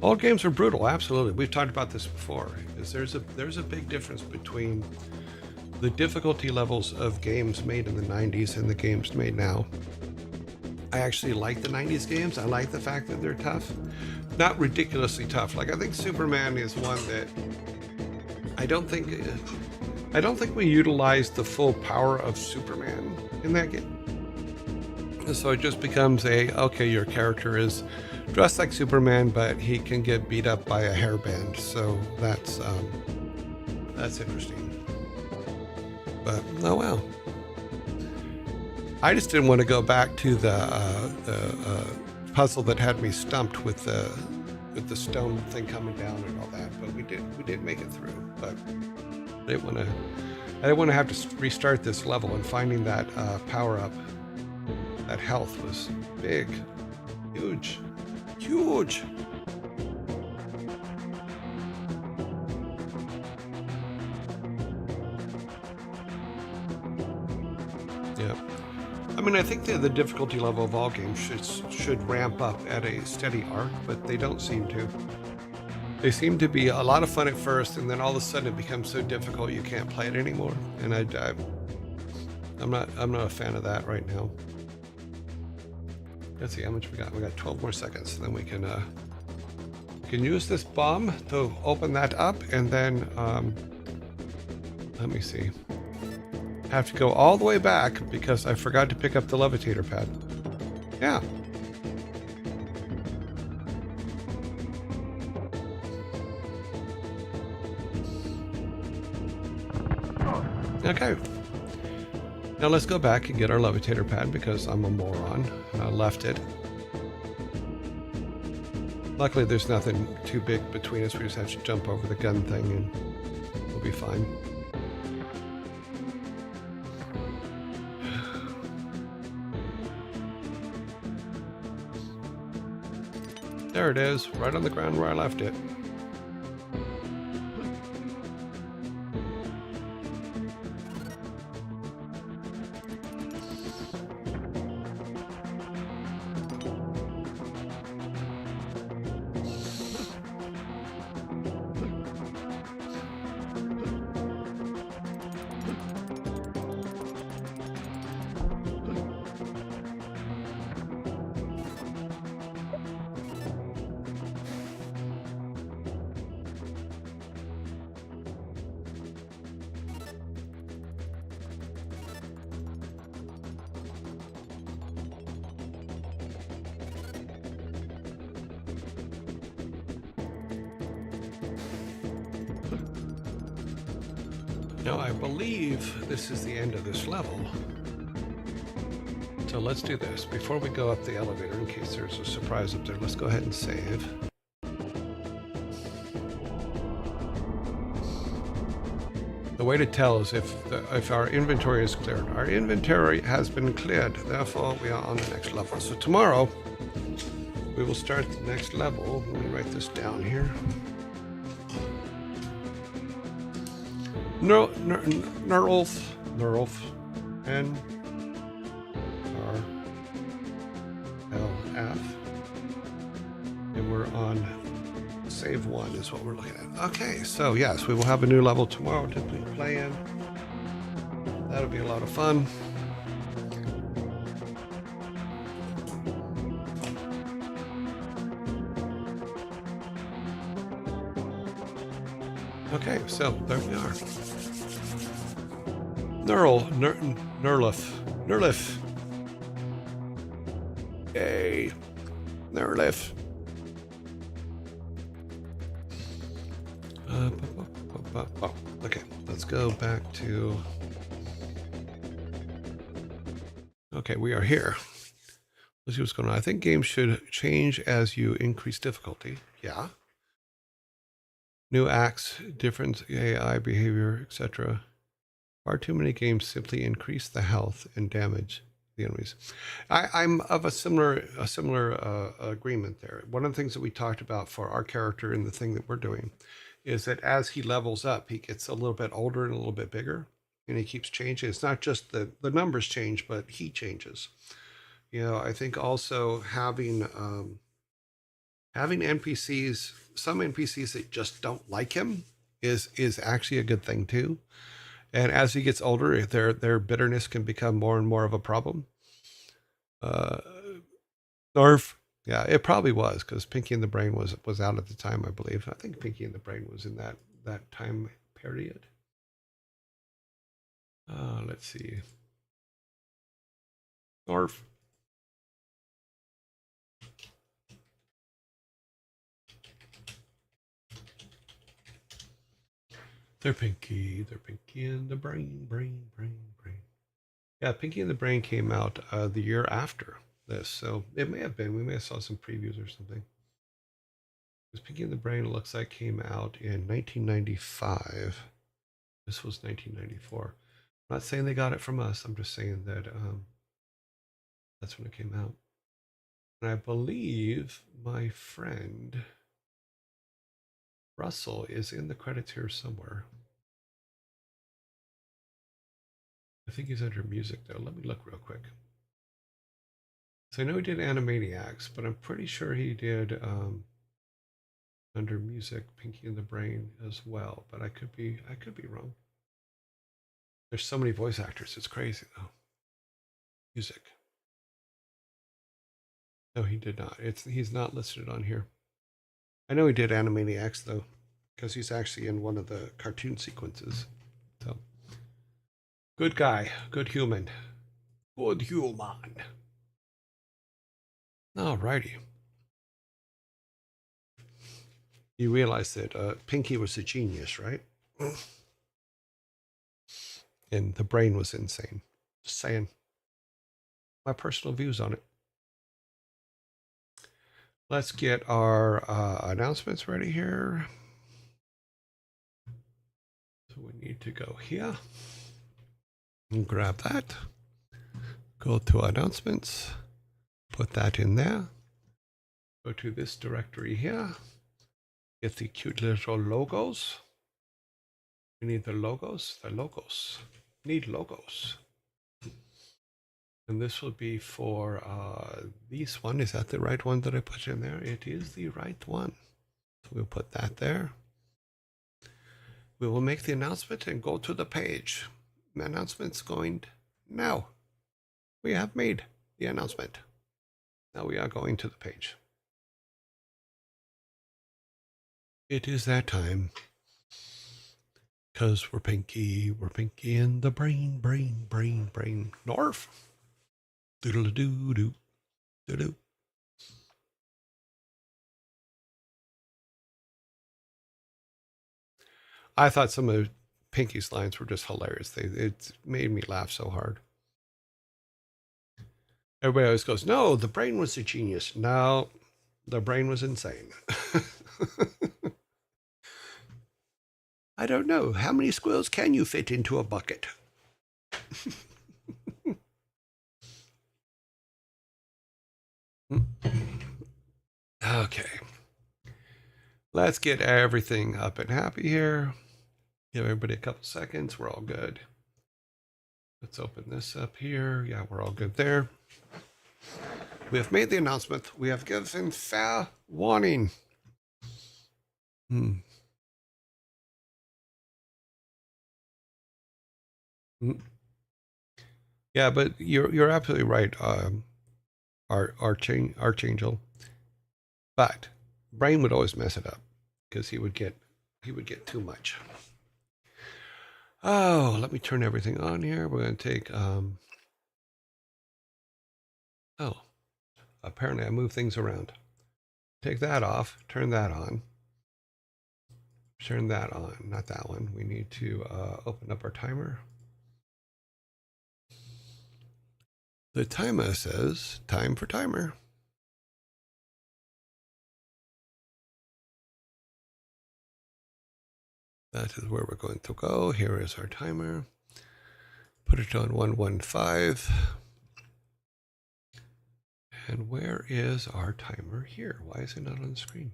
Old games are brutal, absolutely. We've talked about this before. Is there's a big difference between the difficulty levels of games made in the 90s and the games made now. I actually like the 90s games. I like the fact that they're tough. Not ridiculously tough. Like, I think Superman is one that I don't think we utilized the full power of Superman in that game. So it just becomes okay, your character is dressed like Superman, but he can get beat up by a hairband. So that's interesting. But oh well. I just didn't want to go back to the puzzle that had me stumped with the stone thing coming down and all that. But we did make it through. But I didn't want to have to restart this level, and finding that power up, that health was big, huge. Yeah. I mean, I think the difficulty level of all games should ramp up at a steady arc, but they don't seem to. They seem to be a lot of fun at first, and then all of a sudden it becomes so difficult you can't play it anymore. And I'm not a fan of that right now. Let's see how much we got. We got 12 more seconds, and then we can use this bomb to open that up, and then let me see. I have to go all the way back because I forgot to pick up the levitator pad. Yeah. Okay. Now let's go back and get our levitator pad because I'm a moron and I left it. Luckily there's nothing too big between us. We just have to jump over the gun thing and we'll be fine. There it is, right on the ground where I left it. Now I believe this is the end of this level. So let's do this. Before we go up the elevator, in case there's a surprise up there, let's go ahead and save. The way to tell is if our inventory is cleared. Our inventory has been cleared, therefore we are on the next level. So tomorrow, we will start the next level. Let me write this down here. Nerulf, N-R-L-F, and we're on save 1 is what we're looking at. Okay, so yes, we will have a new level tomorrow to play in. That'll be a lot of fun. Okay, so there we are. Nerlif. Yay. Nerlif. Okay, let's go back to... Okay, we are here. Let's see what's going on. I think games should change as you increase difficulty. Yeah. New acts, different AI behavior, etc. Far too many games simply increase the health and damage the enemies. I'm of a similar agreement there. One of the things that we talked about for our character in the thing that we're doing is that as he levels up, he gets a little bit older and a little bit bigger, and he keeps changing. It's not just the numbers change, but he changes. You know, I think also having having NPCs, some NPCs that just don't like him is actually a good thing too. And as he gets older, their bitterness can become more and more of a problem. Uh, Norf, yeah, it probably was because Pinky and the Brain was out at the time, I believe. I think Pinky and the Brain was in that time period. Let's see. Norf. They're Pinky and the Brain. Yeah, Pinky and the Brain came out the year after this, so it may have been. We may have saw some previews or something. Because Pinky and the Brain looks like came out in 1995. This was 1994. I'm not saying they got it from us. I'm just saying that that's when it came out. And I believe my friend Russell is in the credits here somewhere. I think he's under music though. Let me look real quick. So I know he did Animaniacs, but I'm pretty sure he did under music Pinky and the Brain as well. But I could be wrong. There's so many voice actors. It's crazy though. Music. No, he did not. He's not listed on here. I know he did Animaniacs though, because he's actually in one of the cartoon sequences. So, good guy, good human, good human. Alrighty. You realize that Pinky was a genius, right? And the Brain was insane. Just saying. My personal views on it. Let's get our announcements ready here. So we need to go here and grab that. Go to announcements. Put that in there. Go to this directory here. Get the cute little logos. We need the logos. Need logos. And this will be for this one. Is that the right one that I put in there? It is the right one. So we'll put that there. We will make the announcement and go to the page. The announcement's going now. We have made the announcement. Now we are going to the page. It is that time. Because we're Pinky in the brain. Norf. Doodle-doo-doo. Doo-doo. I thought some of Pinky's lines were just hilarious. It made me laugh so hard. Everybody always goes, no, the Brain was a genius. No, the Brain was insane. I don't know. How many squirrels can you fit into a bucket? Okay. Let's get everything up and happy here. Give everybody a couple seconds. We're all good. Let's open this up here. Yeah, we're all good there. We have made the announcement. We have given fair warning. Yeah, but you're absolutely right, Archangel. But Brain would always mess it up because he would get too much. Oh, let me turn everything on here. We're going to take oh, apparently I moved things around. Take that off, turn that on. Turn that on, not that one. We need to open up our timer. The timer says time for timer. That is where we're going to go. Here is our timer. Put it on 115. And where is our timer here? Why is it not on the screen?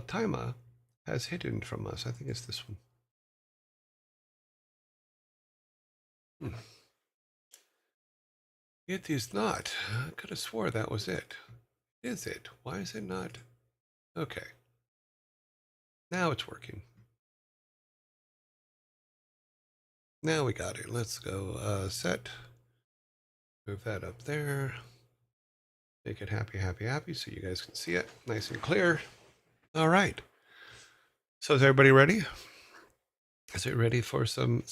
Timer has hidden from us. I think it's this one. It is not. I could have swore that was it. Is it? Why is it not? Okay. Now it's working. Now we got it. Let's go set. Move that up there. Make it happy, happy, happy so you guys can see it nice and clear. All right. So is everybody ready? Is it ready for some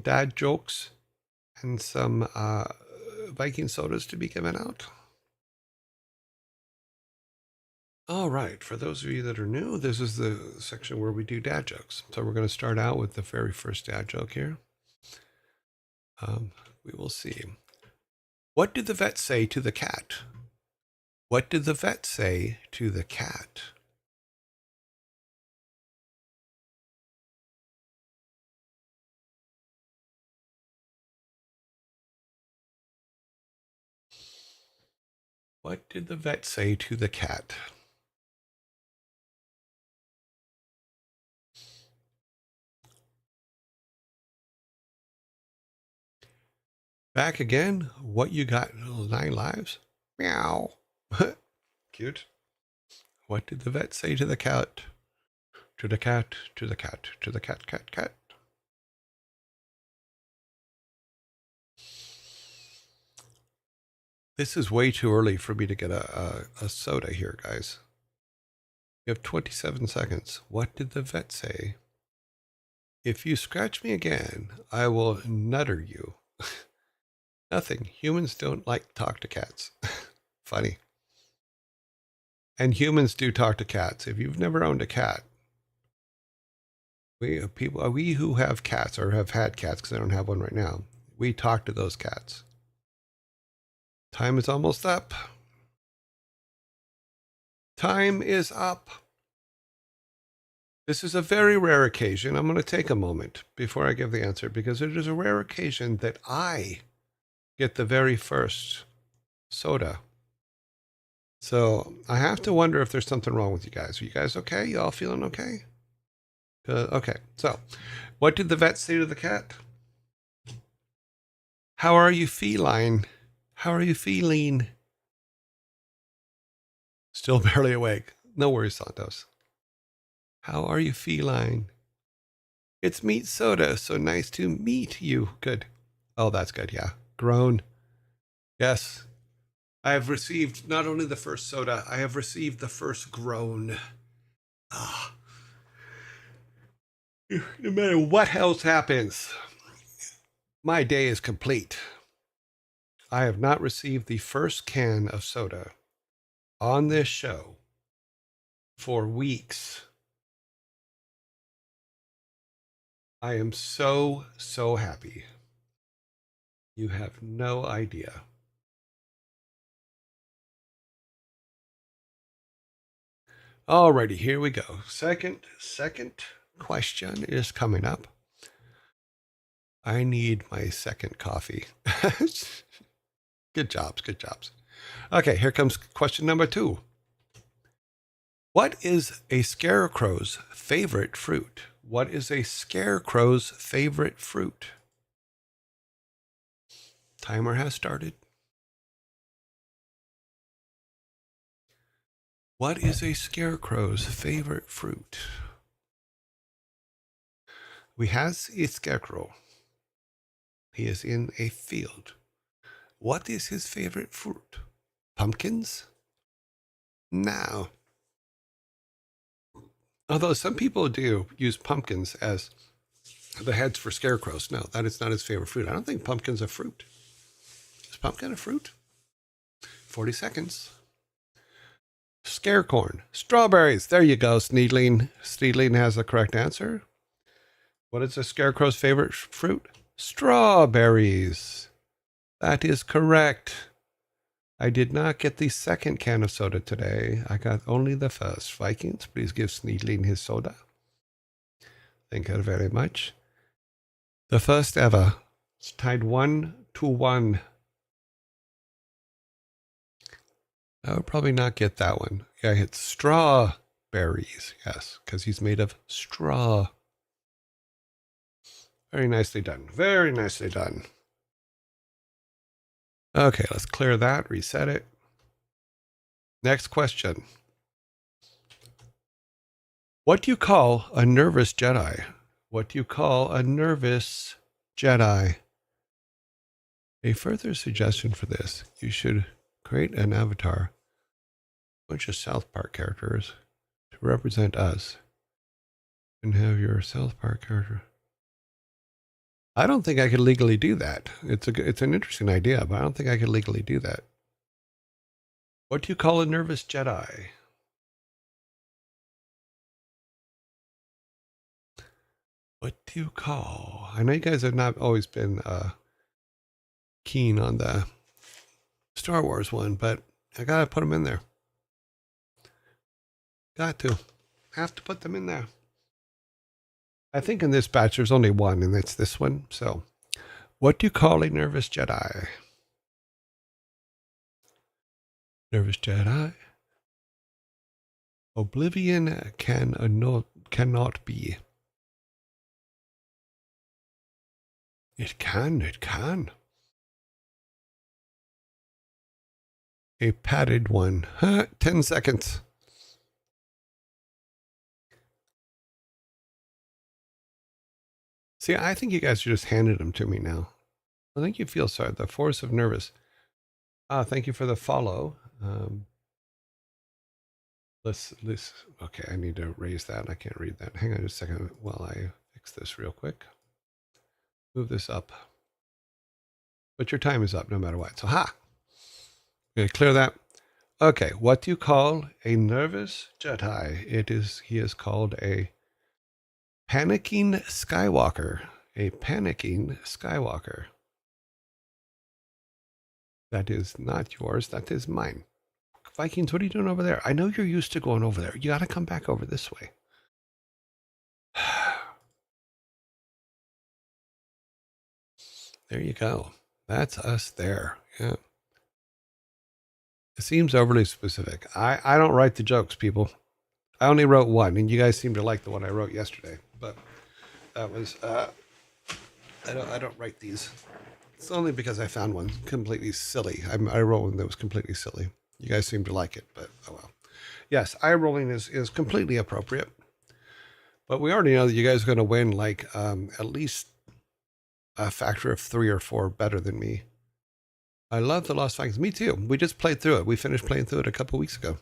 dad jokes and some Viking sodas to be given out? All right. For those of you that are new, this is the section where we do dad jokes. So we're going to start out with the very first dad joke here. We will see. What did the vet say to the cat? What did the vet say to the cat? What did the vet say to the cat? Back again? What you got? 9 lives? Meow. Cute. What did the vet say to the cat? To the cat, to the cat, to the cat, cat, cat. This is way too early for me to get a soda here, guys. You have 27 seconds. What did the vet say? If you scratch me again, I will nutter you. Nothing. Humans don't like to talk to cats. Funny. And humans do talk to cats. If you've never owned a cat, we who have cats or have had cats, because I don't have one right now, we talk to those cats. Time is almost up. Time is up. This is a very rare occasion. I'm going to take a moment before I give the answer because it is a rare occasion that I get the very first soda. So I have to wonder if there's something wrong with you guys. Are you guys okay? You all feeling okay? Okay. So what did the vet say to the cat? How are you feline? How are you feeling? Still barely awake. No worries, Santos. How are you feline? It's meat soda. So nice to meet you. Good. Oh, that's good. Yeah. Groan. Yes. I have received not only the first soda, I have received the first groan. Ah. No matter what else happens, my day is complete. I have not received the first can of soda on this show for weeks. I am so happy. You have no idea. Alrighty, here we go. Second question is coming up. I need my second coffee. Good jobs, good jobs. Okay, here comes question number 2. What is a scarecrow's favorite fruit? What is a scarecrow's favorite fruit? Timer has started. What is a scarecrow's favorite fruit? We have a scarecrow. He is in a field. What is his favorite fruit? Pumpkins? No. Although some people do use pumpkins as the heads for scarecrows. No, that is not his favorite fruit. I don't think pumpkin's a fruit. Is pumpkin a fruit? 40 seconds. Scarecorn. Strawberries. There you go, Sneedling. Sneedling has the correct answer. What is a scarecrow's favorite fruit? Strawberries. That is correct. I did not get the second can of soda today. I got only the first. Vikings, please give Sneedling his soda. Thank you very much. The first ever. It's tied 1-1. I would probably not get that one. Yeah, I hit strawberries. Yes, because he's made of straw. Very nicely done. Very nicely done. Okay, let's clear that, reset it. Next question. What do you call a nervous Jedi? What do you call a nervous Jedi? A further suggestion for this, you should create an avatar, a bunch of South Park characters to represent us, and have your South Park character. I don't think I could legally do that. It's an interesting idea, but I don't think I could legally do that. What do you call a nervous Jedi? What do you call? I know you guys have not always been keen on the Star Wars one, but I gotta put them in there. Got to. Have to put them in there. I think in this batch there's only one, and it's this one. So, what do you call a nervous Jedi? Nervous Jedi. Oblivion cannot be. It can. A padded one. 10 seconds. See, I think you guys are just handing them to me now. I think you feel sorry. The force of nervous. Thank you for the follow. Let's. Okay, I need to raise that. I can't read that. Hang on just a second while I fix this real quick. Move this up. But your time is up no matter what. So, going to clear that. Okay, what do you call a nervous Jedi? He is called a panicking Skywalker. A panicking Skywalker. That is not yours. That is mine. Vikings, what are you doing over there? I know you're used to going over there. You got to come back over this way. There you go. That's us there. Yeah. It seems overly specific. I don't write the jokes, people. I only wrote one, and you guys seem to like the one I wrote yesterday. But that was I don't write these. It's only because I found one completely silly. I wrote one that was completely silly. You guys seem to like it, but oh well. Yes, eye rolling is completely appropriate. But we already know that you guys are going to win like at least a factor of 3 or 4 better than me. I love the Lost Vikings. Me too. We just played through it. We finished playing through it a couple weeks ago.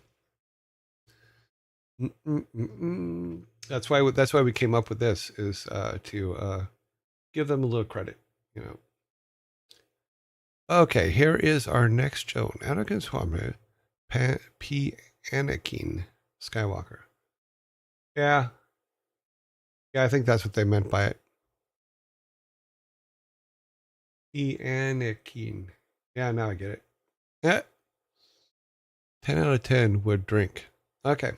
That's why we came up with this is to give them a little credit, you know. Okay, here is our next show. Anakin Swami, Anakin Skywalker. Yeah, I think that's what they meant by it. Anakin. Yeah, now I get it. Yeah. 10 out of 10 would drink. Okay.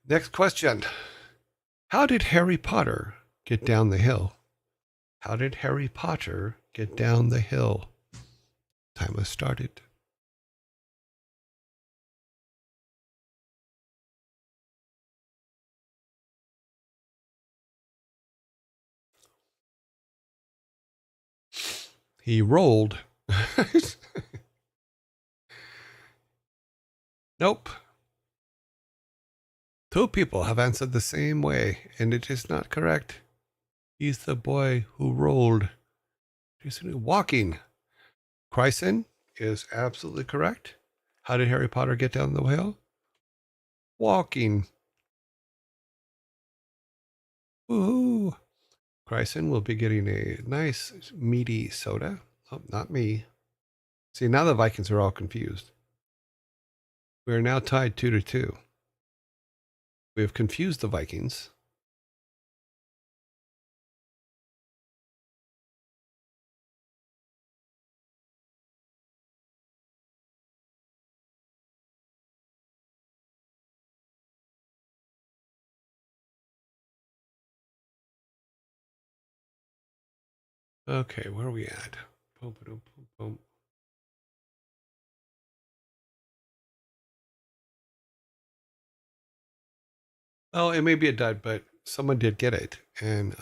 Next question. How did Harry Potter get down the hill? How did Harry Potter get down the hill? Time has started. He rolled. Nope. 2 people have answered the same way, and it is not correct. He's the boy who rolled. He's walking. Chryson is absolutely correct. How did Harry Potter get down the hill? Walking. Woohoo. Chryson will be getting a nice meaty soda. Oh, not me. See, now the Vikings are all confused. We are now tied 2-2. We have confused the Vikings. Okay, where are we at? Boom, boom, boom, boom. Oh, it may be a dud, but someone did get it, and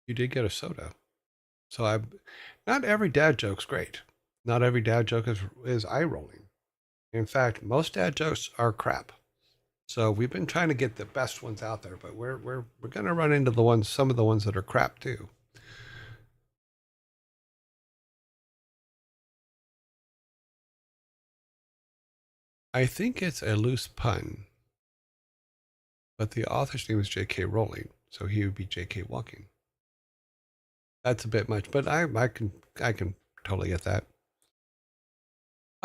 you did get a soda. So not every dad joke's great. Not every dad joke is eye rolling. In fact, most dad jokes are crap. So we've been trying to get the best ones out there, but we're going to run into some of the ones that are crap too. I think it's a loose pun, but the author's name is J.K. Rowling, so he would be J.K. Walking. That's a bit much, but I can totally get that.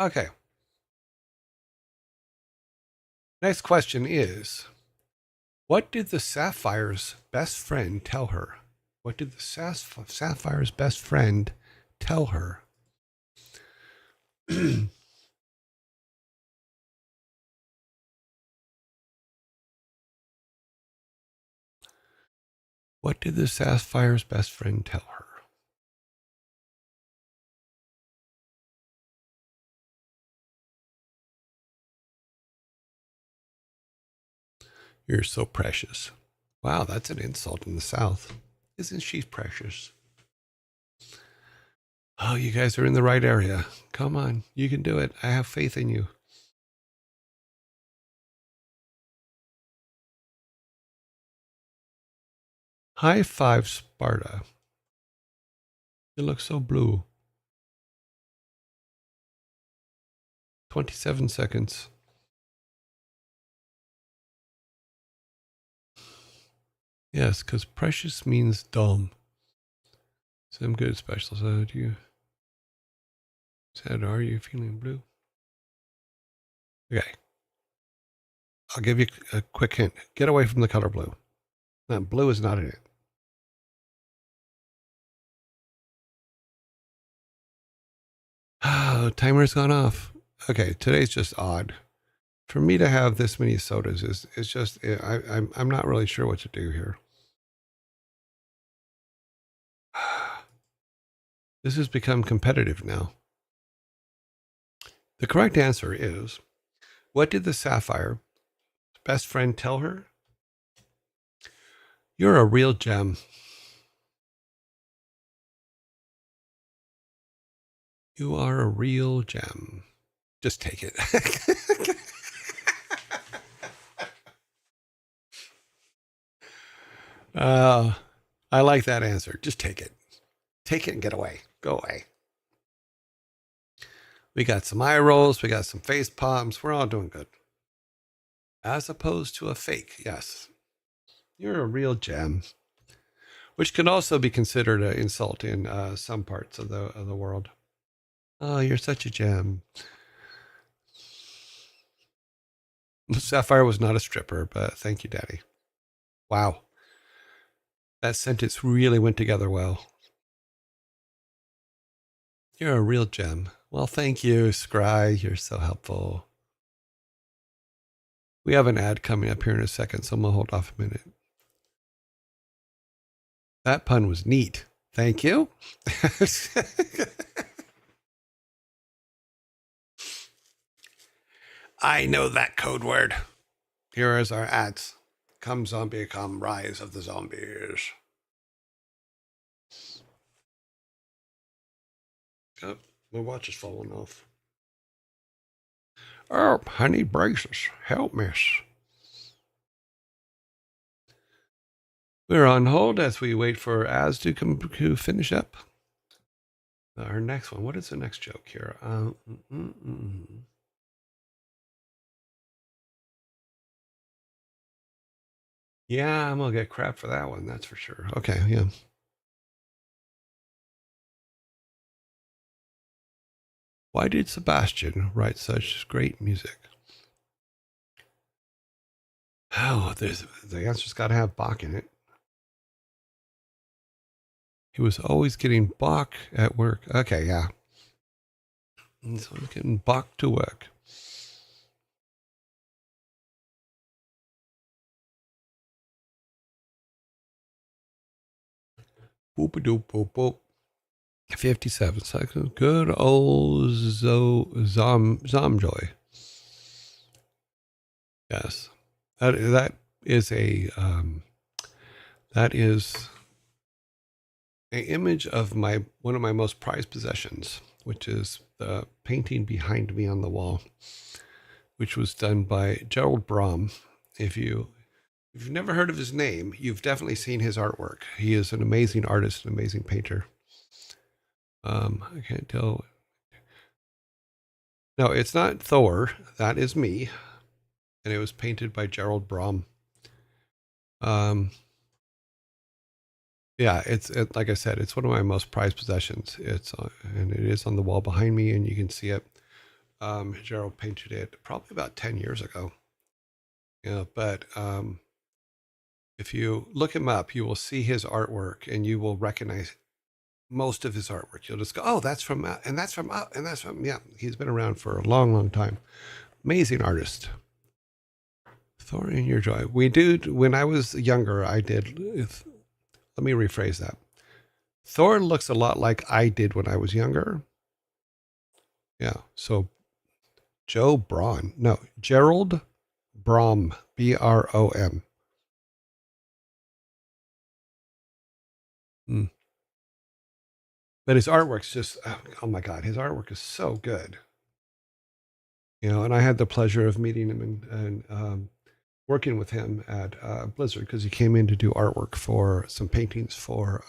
Okay. Next question is, what did the Sapphire's best friend tell her? What did the Sapphire's best friend tell her? What did the Sapphire's best friend tell her? You're so precious. Wow, that's an insult in the South. Isn't she precious? Oh, you guys are in the right area. Come on, you can do it. I have faith in you. High five, Sparta. You look so blue. 27 seconds. Yes, because precious means dumb. So I'm good at special. So do you? Said, are you feeling blue? Okay. I'll give you a quick hint. Get away from the color blue. No, blue is not in it. Oh, timer's gone off. Okay, today's just odd. For me to have this many sodas is just I'm not really sure what to do here. This has become competitive now. The correct answer is, what did the Sapphire best friend tell her? You're a real gem. You are a real gem. Just take it. I like that answer. Just take it. Take it and get away. Go away. We got some eye rolls. We got some face palms. We're all doing good. As opposed to a fake. Yes. You're a real gem. Which can also be considered an insult in some parts of the world. Oh, you're such a gem. Sapphire was not a stripper, but thank you, Daddy. Wow. That sentence really went together well. You're a real gem. Well, thank you, Scry. You're so helpful. We have an ad coming up here in a second, so I'm going to hold off a minute. That pun was neat. Thank you. I know that code word. Here is our ads. Come zombie, come rise of the zombies. Oh, my watch is falling off. Oh, I need braces. Help, miss. We're on hold as we wait for Az to finish up. Our next one. What is the next joke here? Yeah, I'm going to get crap for that one. That's for sure. Okay, yeah. Why did Sebastian write such great music? Oh, the answer's got to have Bach in it. He was always getting Bach at work. Okay, yeah. So he's getting Bach to work. Boop a doop boop boop. 57 seconds. Good old Zomjoy. Yes. That is an image of one of my most prized possessions, which is the painting behind me on the wall, which was done by Gerald Brom. If you've never heard of his name, you've definitely seen his artwork. He is an amazing artist, an amazing painter. I can't tell. No, it's not Thor. That is me. And it was painted by Gerald Brom. Yeah, it's like I said, it's one of my most prized possessions. And it is on the wall behind me, and you can see it. Gerald painted it probably about 10 years ago. Yeah, but if you look him up, you will see his artwork, and you will recognize most of his artwork. You'll just go, "Oh, that's from," and that's from, and that's from. Yeah, he's been around for a long, long time. Amazing artist. Thor in your joy. We do. When I was younger, I did. Let me rephrase that. Thor looks a lot like I did when I was younger. Yeah. So Gerald Brom, Brom. Mm. But his artwork's just, oh my God, his artwork is so good. And I had the pleasure of meeting him and working with him at Blizzard, because he came in to do artwork for some paintings for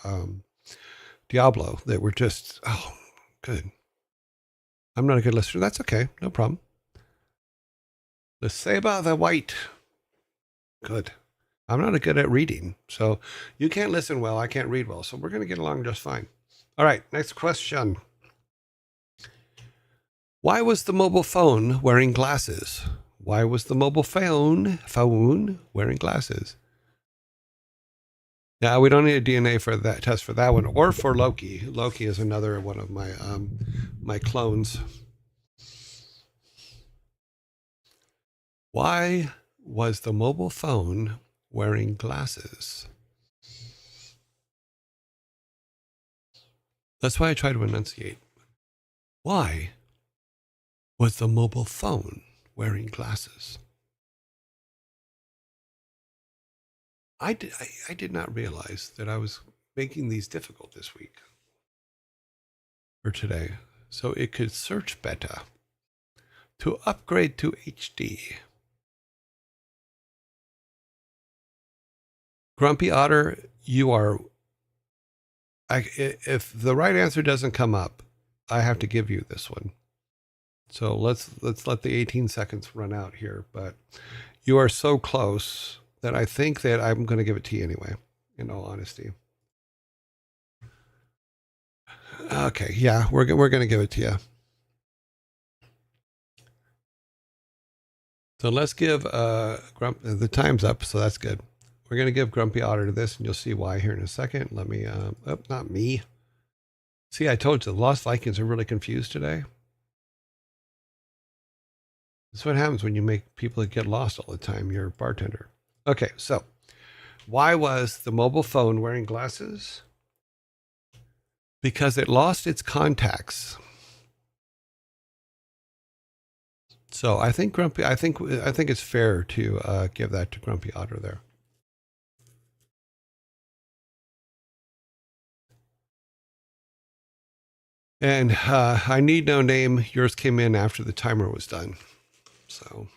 Diablo that were just, oh, good. I'm not a good listener. That's okay. No problem. The Saber the White. Good. I'm not good at reading. So you can't listen well. I can't read well. So we're going to get along just fine. All right. Next question. Why was the mobile phone wearing glasses? Why was the mobile phone wearing glasses? Now, we don't need a DNA for that test for that one, or for Loki. Loki is another one of my my clones. Why was the mobile phone wearing glasses? That's why I try to enunciate. Why was the mobile phone wearing glasses? I did not realize that I was making these difficult this week or today, so it could search better to upgrade to HD. Grumpy Otter, you are. If the right answer doesn't come up, I have to give you this one. So let's let the 18 seconds run out here. But you are so close that I think that I'm going to give it to you anyway, in all honesty. Okay, yeah, we're going to give it to you. So let's give the time's up, so that's good. We're going to give Grumpy Otter to this, and you'll see why here in a second. Let me, not me. See, I told you, the Lost Vikings are really confused today. That's what happens when you make people get lost all the time. You're a bartender. Okay, so why was the mobile phone wearing glasses? Because it lost its contacts. So I think I think it's fair to give that to Grumpy Otter there. And I need no name. Yours came in after the timer was done. So,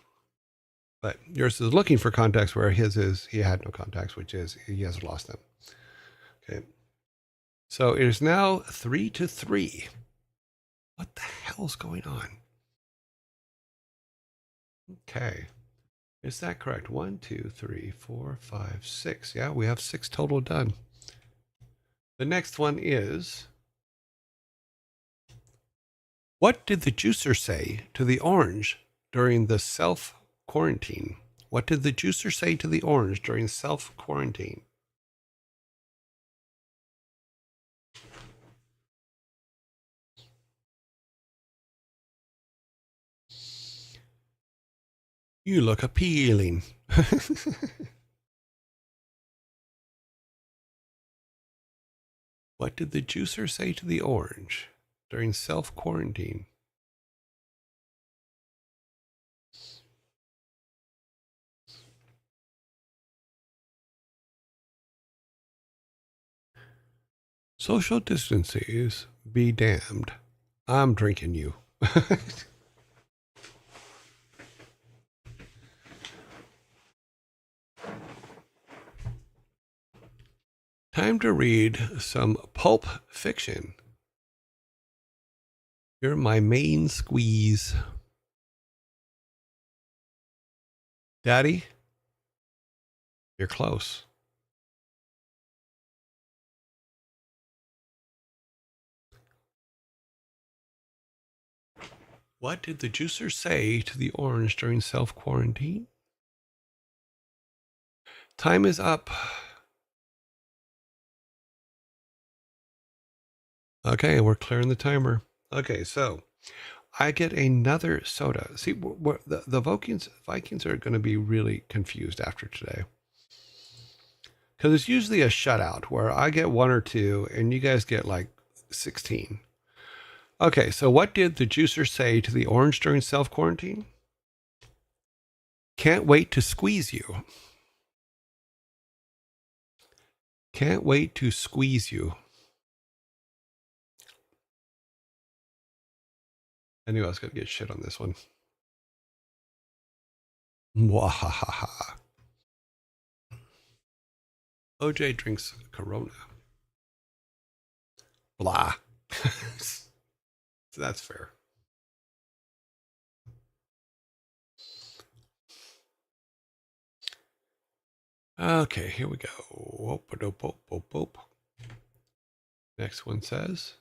but yours is looking for contacts, where his is he had no contacts, which is he has lost them. Okay. So it is now 3-3. What the hell's going on? Okay. Is that correct? 1, 2, 3, 4, 5, 6. Yeah, we have 6 total done. The next one is, what did the juicer say to the orange during the self-quarantine? What did the juicer say to the orange during self-quarantine? You look appealing. What did the juicer say to the orange during self-quarantine? Social distances be damned. I'm drinking you. Time to read some pulp fiction. You're my main squeeze. Daddy, you're close. What did the juicer say to the orange during self-quarantine? Time is up. Okay, we're clearing the timer. Okay, so I get another soda. See, the Vikings are going to be really confused after today. Because it's usually a shutout where I get one or two and you guys get like 16. Okay, so what did the juicer say to the orange during self-quarantine? Can't wait to squeeze you. Can't wait to squeeze you. I knew I was going to get shit on this one. Mwahaha. OJ drinks Corona. Blah. So that's fair. Okay, here we go. Next one says,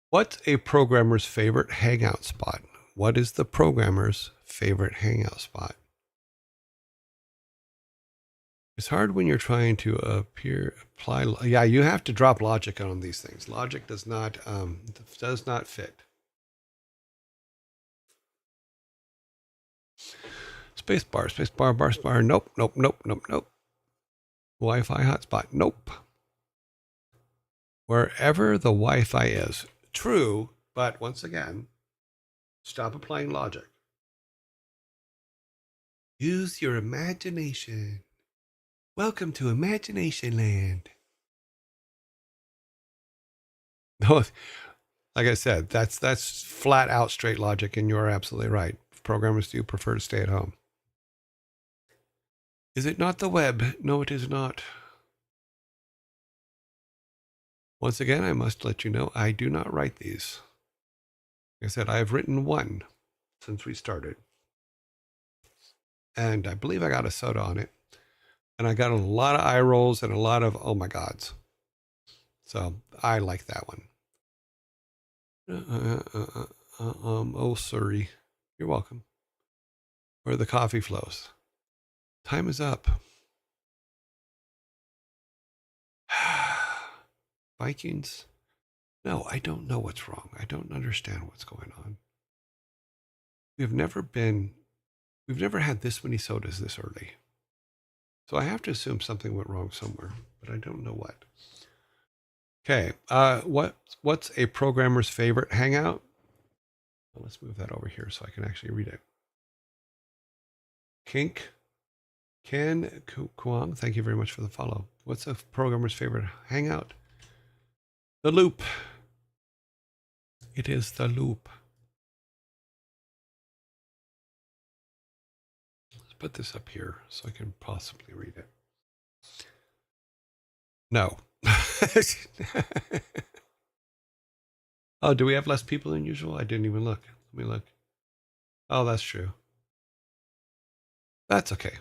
what's a programmer's favorite hangout spot? What is the programmer's favorite hangout spot? It's hard when you're trying to apply. Yeah, you have to drop logic on these things. Logic does not fit. Space bar, bar. Nope. Wi-Fi hotspot. Nope. Wherever the Wi-Fi is. True, but once again, stop applying logic. Use your imagination. Welcome to Imagination Land. No, like I said, that's flat out straight logic, and you're absolutely right. Programmers do prefer to stay at home. Is it not the web? No, it is not. Once again, I must let you know, I do not write these. Like I said, I've written one since we started. And I believe I got a soda on it. And I got a lot of eye rolls and a lot of, oh my gods. So I like that one. Oh, sorry. You're welcome. Where the coffee flows. Time is up. Vikings? No, I don't know what's wrong. I don't understand what's going on. We've never had this many sodas this early. So I have to assume something went wrong somewhere, but I don't know what. Okay, what's a programmer's favorite hangout? Well, let's move that over here so I can actually read it. Ken Kuang, thank you very much for the follow. What's a programmer's favorite hangout? The loop. It is the loop. Let's put this up here so I can possibly read it. No. Oh, do we have less people than usual? I didn't even look. Let me look. Oh, that's true. That's okay.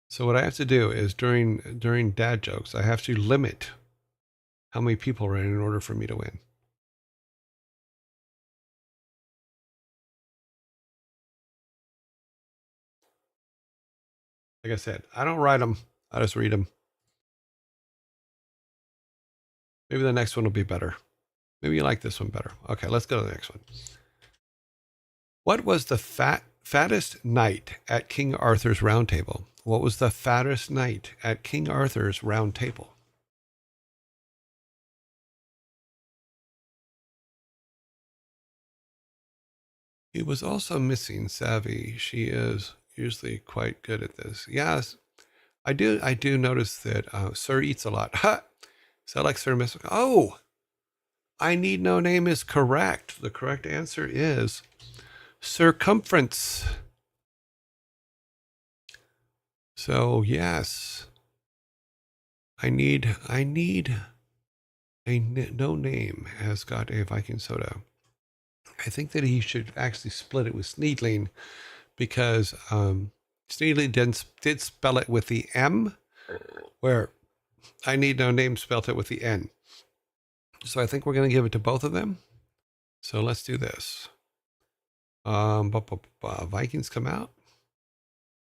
So what I have to do is during dad jokes, I have to limit how many people are in order for me to win. Like I said, I don't write them. I just read them. Maybe the next one will be better. Maybe you like this one better. Okay, let's go to the next one. What was the fattest knight at King Arthur's round table? What was the fattest knight at King Arthur's round table? He was also missing Savvy. She is usually quite good at this. Yes, I do notice that Sir eats a lot. Ha! Is that like Sir Miss? Oh! I need no name is correct. The correct answer is circumference. So yes, I need no name has got a Viking soda. I think that he should actually split it with Sneedling because Sneedling did spell it with the M, where I need no name spelled it with the N. So I think we're going to give it to both of them. So let's do this. Vikings come out.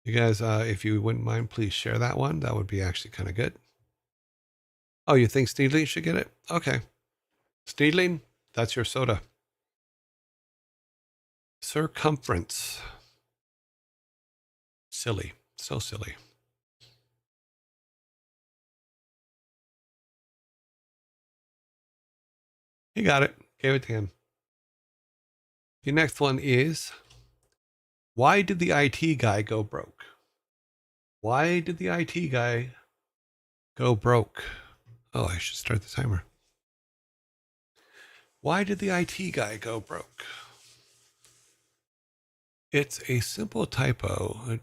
You guys, if you wouldn't mind, please share that one. That would be actually kind of good. Oh, you think Sneedling should get it? Okay. Sneedling, that's your soda. Circumference. Silly. So silly. He got it. Gave it to him. The next one is, why did the IT guy go broke? Why did the IT guy go broke? Oh, I should start the timer. Why did the IT guy go broke? It's a simple typo.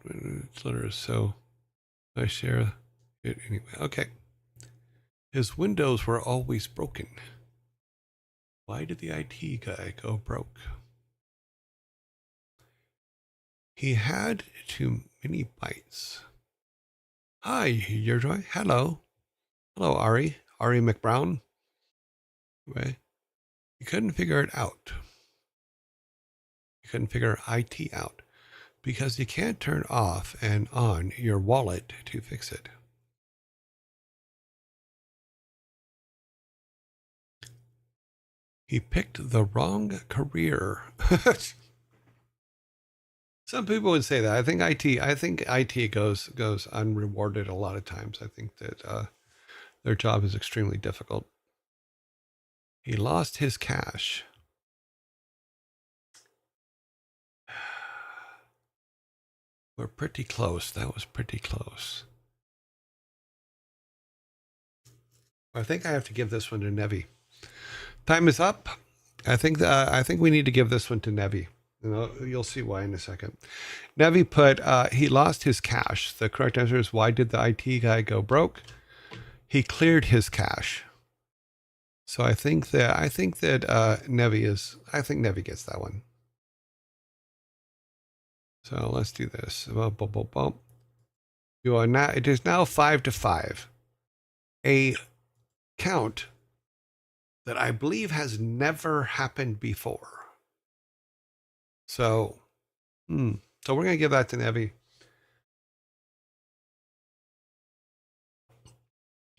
So I share it anyway. Okay. His windows were always broken. Why did the IT guy go broke? He had too many bites. Hi, Yearjoy. Hello. Hello, Ari. Ari McBrown. Anyway, he couldn't figure it out. He couldn't figure IT out because you can't turn off and on your wallet to fix it. He picked the wrong career. Some people would say that. I think IT goes unrewarded a lot of times. I think that their job is extremely difficult. He lost his cash. We're pretty close. That was pretty close. I think I have to give this one to Nevi. Time is up. I think we need to give this one to Nevi. You'll see why in a second. Nevi put he lost his cash. The correct answer is, why did the IT guy go broke? He cleared his cash. So I think that Nevi gets that one. So let's do this. You are now. It is now 5-5. A count that I believe has never happened before. So, so we're gonna give that to Nevi.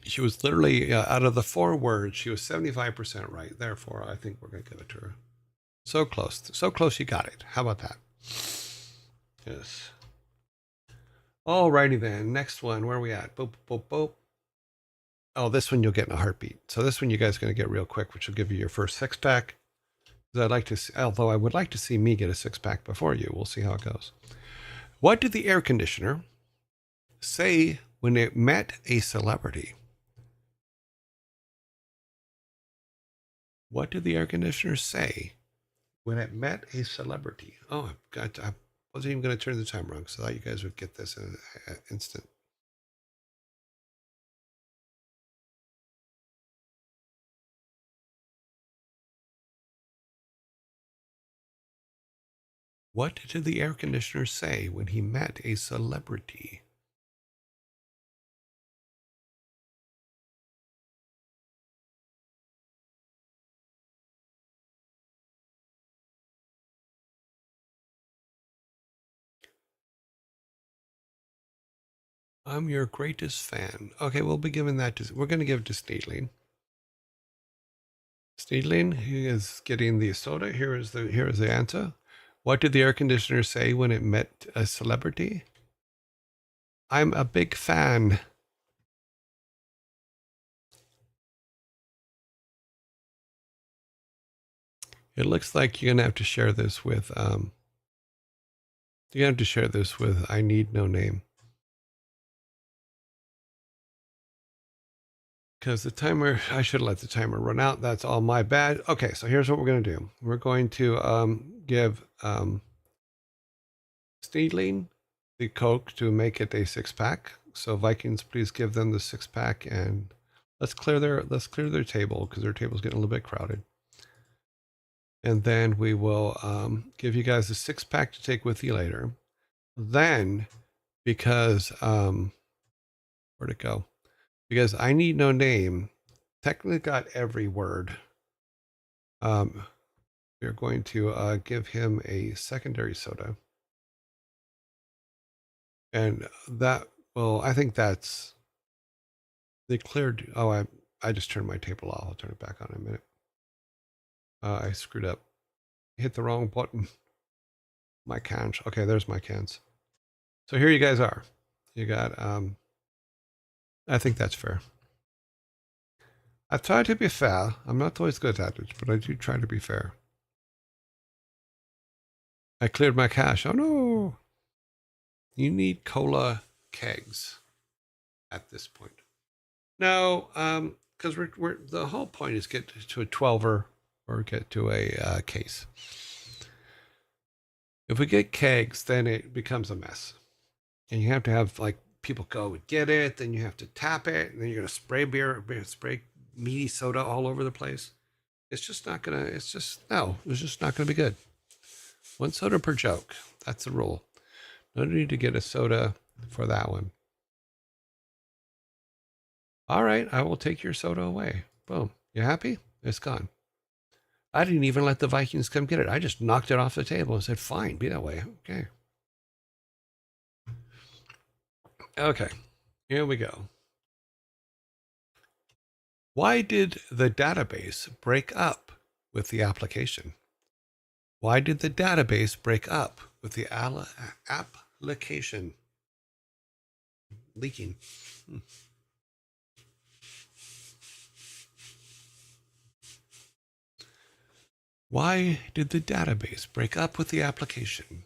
She was literally out of the 4 words, she was 75% right. Therefore, I think we're gonna give it to her. So close she got it. How about that? Yes. Alrighty then. Next one. Where are we at? Boop, boop, boop. Oh, this one you'll get in a heartbeat. So this one you guys are going to get real quick, which will give you your first 6-pack. I'd like to see, although I would like to see me get a 6-pack before you. We'll see how it goes. What did the air conditioner say when it met a celebrity? What did the air conditioner say when it met a celebrity? Oh, God, I wasn't even going to turn the timer on, so I thought you guys would get this in an instant. What did the air conditioner say when he met a celebrity? I'm your greatest fan. Okay, we'll be giving that to, we're going to give it to Sneedling. Sneedling, he is getting the soda. Here is the answer. What did the air conditioner say when it met a celebrity? I'm a big fan. It looks like you're gonna have to share this with I Need No Name. because the timer, I should let the timer run out. That's all my bad. Okay, so here's what we're going to do. We're going to give Steedling the Coke to make it a 6-pack. So Vikings, please give them the 6-pack, and let's clear their table because their table's getting a little bit crowded. And then we will give you guys a 6-pack to take with you later. Then, because where'd it go? Because I need no name. Technically got every word. We're going to give him a secondary soda. And that, well, I think that's, they cleared, oh, I just turned my table off. I'll turn it back on in a minute. I screwed up. Hit the wrong button. My cans. Okay, there's my cans. So here you guys are. You got, I think that's fair. I try to be fair. I'm not always good at it, but I do try to be fair. I cleared my cache. Oh no. You need cola kegs at this point. No, because we're the whole point is get to a 12er or get to a case. If we get kegs, then it becomes a mess, and you have to have like people go and get it. Then you have to tap it, and then you're gonna spray meaty soda all over the place. It's just not gonna. It's just not gonna be good. 1 soda per joke. That's the rule. No need to get a soda for that one. All right, I will take your soda away. Boom. You happy? It's gone. I didn't even let the Vikings come get it. I just knocked it off the table and said, fine, be that way. Okay. Okay, here we go. Why did the database break up with the application? Why did the database break up with the application? Leaking. Why did the database break up with the application?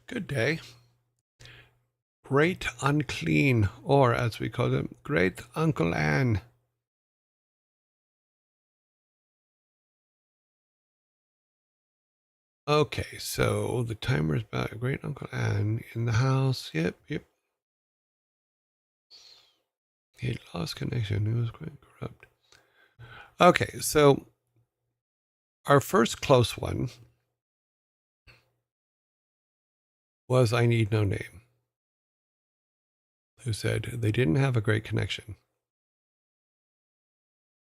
Good day. Great Unclean, or as we call him, Great Uncle Anne. Okay, so the timer is about Great Uncle Anne in the house. Yep. He lost connection. It was quite corrupt. Okay, so our first close one was I Need No Name, who said they didn't have a great connection.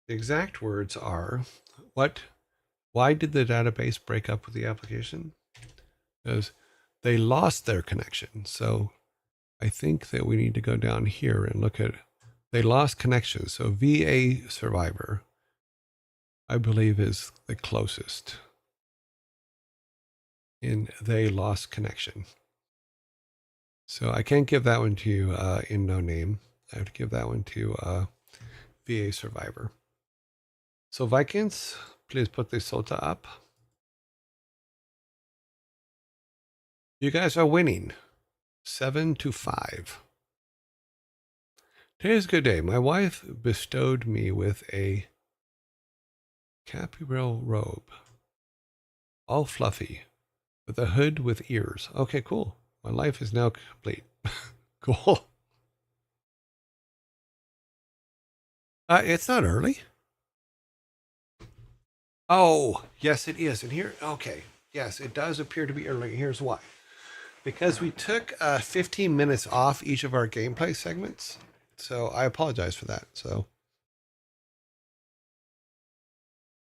The exact words are, why did the database break up with the application? Because they lost their connection. So I think that we need to go down here and look at, they lost connection. So VA survivor, I believe, is the closest in they lost connection. So I can't give that one to you in no name. I have to give that one to VA survivor. So Vikings, please put the SOTA up. You guys are winning 7-5. Today's a good day. My wife bestowed me with a capybara robe, all fluffy, with a hood with ears. Okay, cool. My life is now complete. Cool. It's not early. Oh, yes, it is. And here, okay. Yes, it does appear to be early. Here's why. Because we took 15 minutes off each of our gameplay segments. So I apologize for that. So,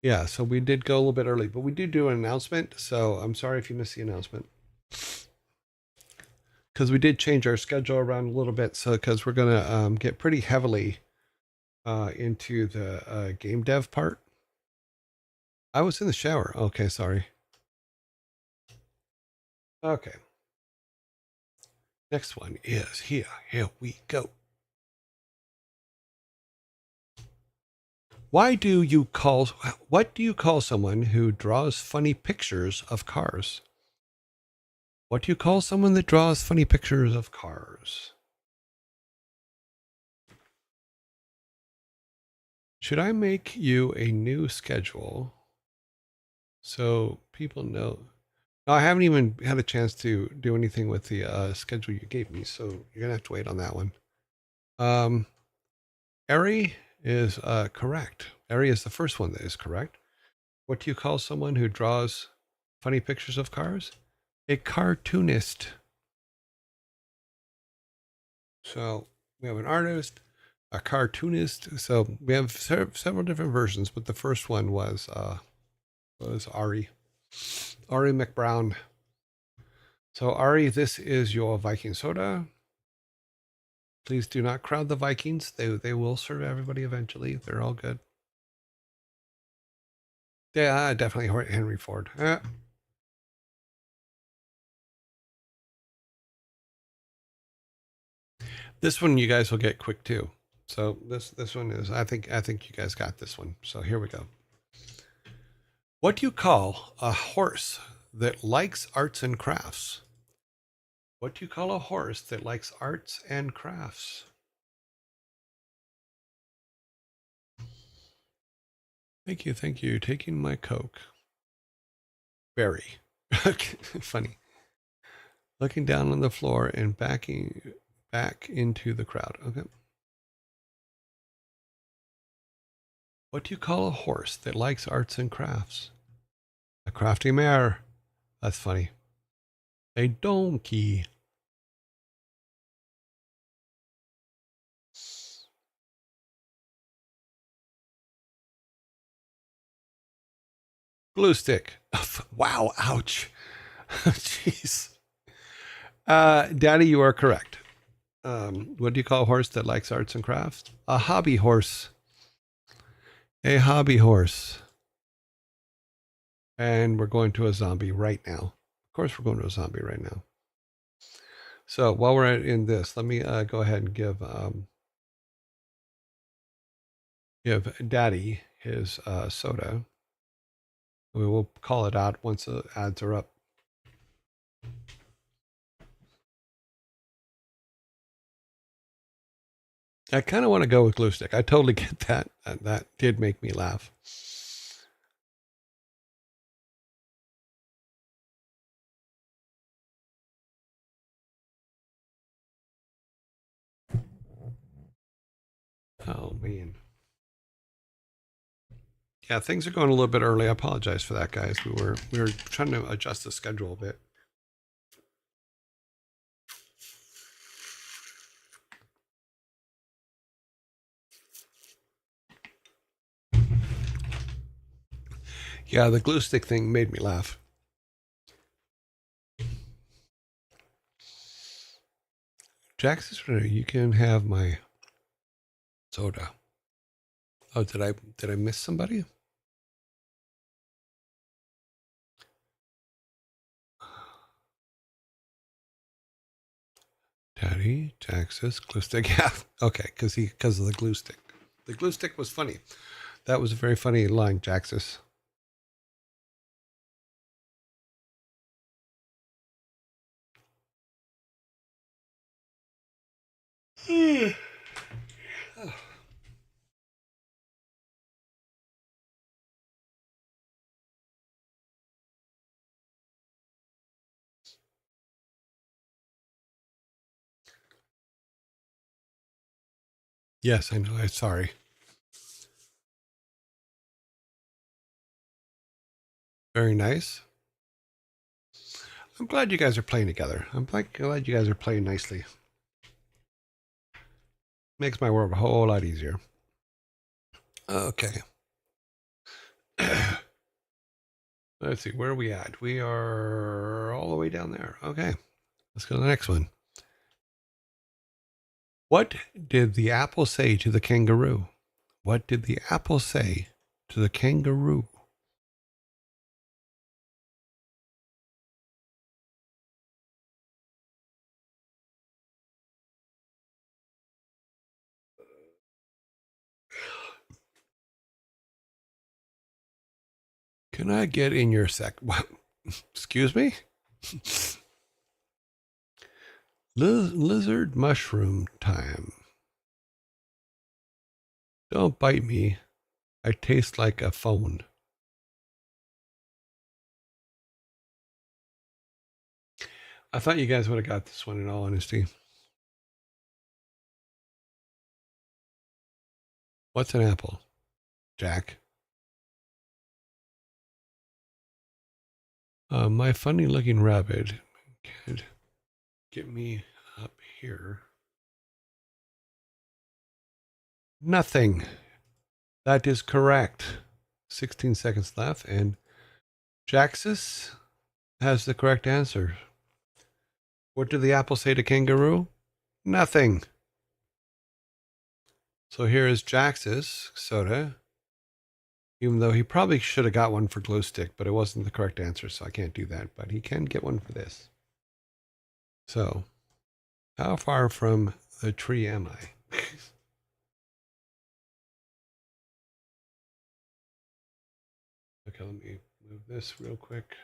yeah, so we did go a little bit early, but we did do an announcement. So I'm sorry if you missed the announcement. because we did change our schedule around a little bit. So because we're gonna get pretty heavily into the game dev part. I was in the shower. Okay, sorry. Okay. Next one is here. Here we go. What do you call someone who draws funny pictures of cars? What do you call someone that draws funny pictures of cars? Should I make you a new schedule so people know? No, I haven't even had a chance to do anything with the schedule you gave me, so you're gonna have to wait on that one. Ari is correct. Ari is the first one that is correct. What do you call someone who draws funny pictures of cars? A cartoonist. So we have an artist, a cartoonist. So we have several different versions, but the first one was Ari McBrown. So Ari, this is your Viking soda. Please do not crowd the Vikings. They will serve everybody eventually. They're all good. Yeah, definitely Henry Ford. This one you guys will get quick too. So this one is I think you guys got this one. So here we go. What do you call a horse that likes arts and crafts? What do you call a horse that likes arts and crafts? Thank you. Taking my Coke. Berry. Funny. Looking down on the floor and backing back into the crowd. Okay. What do you call a horse that likes arts and crafts? A crafty mare. That's funny. A donkey. Glue stick. Wow, ouch. Jeez. Daddy, you are correct. What do you call a horse that likes arts and crafts? A hobby horse. A hobby horse. And we're going to a zombie right now. Of course, we're going to a zombie right now. So while we're in this, let me go ahead and give Daddy his soda. We will call it out once the ads are up. I kind of want to go with glue stick. I totally get that. That did make me laugh. Oh man. Yeah, things are going a little bit early. I apologize for that, guys. We were trying to adjust the schedule a bit. Yeah, the glue stick thing made me laugh. Jack's is you can have my soda. Oh, did I miss somebody? Daddy, Jax's glue stick. Yeah, okay, because of the glue stick. The glue stick was funny. That was a very funny line, Jaxus. Yes, I know. I'm sorry. Very nice. I'm glad you guys are playing together. I'm glad you guys are playing nicely. Makes my world a whole lot easier. Okay. Let's see, where are we at? We are all the way down there. Okay. Let's go to the next one. What did the apple say to the kangaroo? What did the apple say to the kangaroo? Can I get in your what? Excuse me? Lizard mushroom time. Don't bite me. I taste like a phone. I thought you guys would have got this one in all honesty. What's an apple? Jack. My funny looking rabbit could get me up here. Nothing. That is correct. 16 seconds left, and Jaxus has the correct answer. What did the apple say to kangaroo? Nothing. So here is Jaxus soda, even though he probably should have got one for glue stick, but it wasn't the correct answer, so I can't do that. But he can get one for this. So, how far from the tree am I? Okay, let me move this real quick.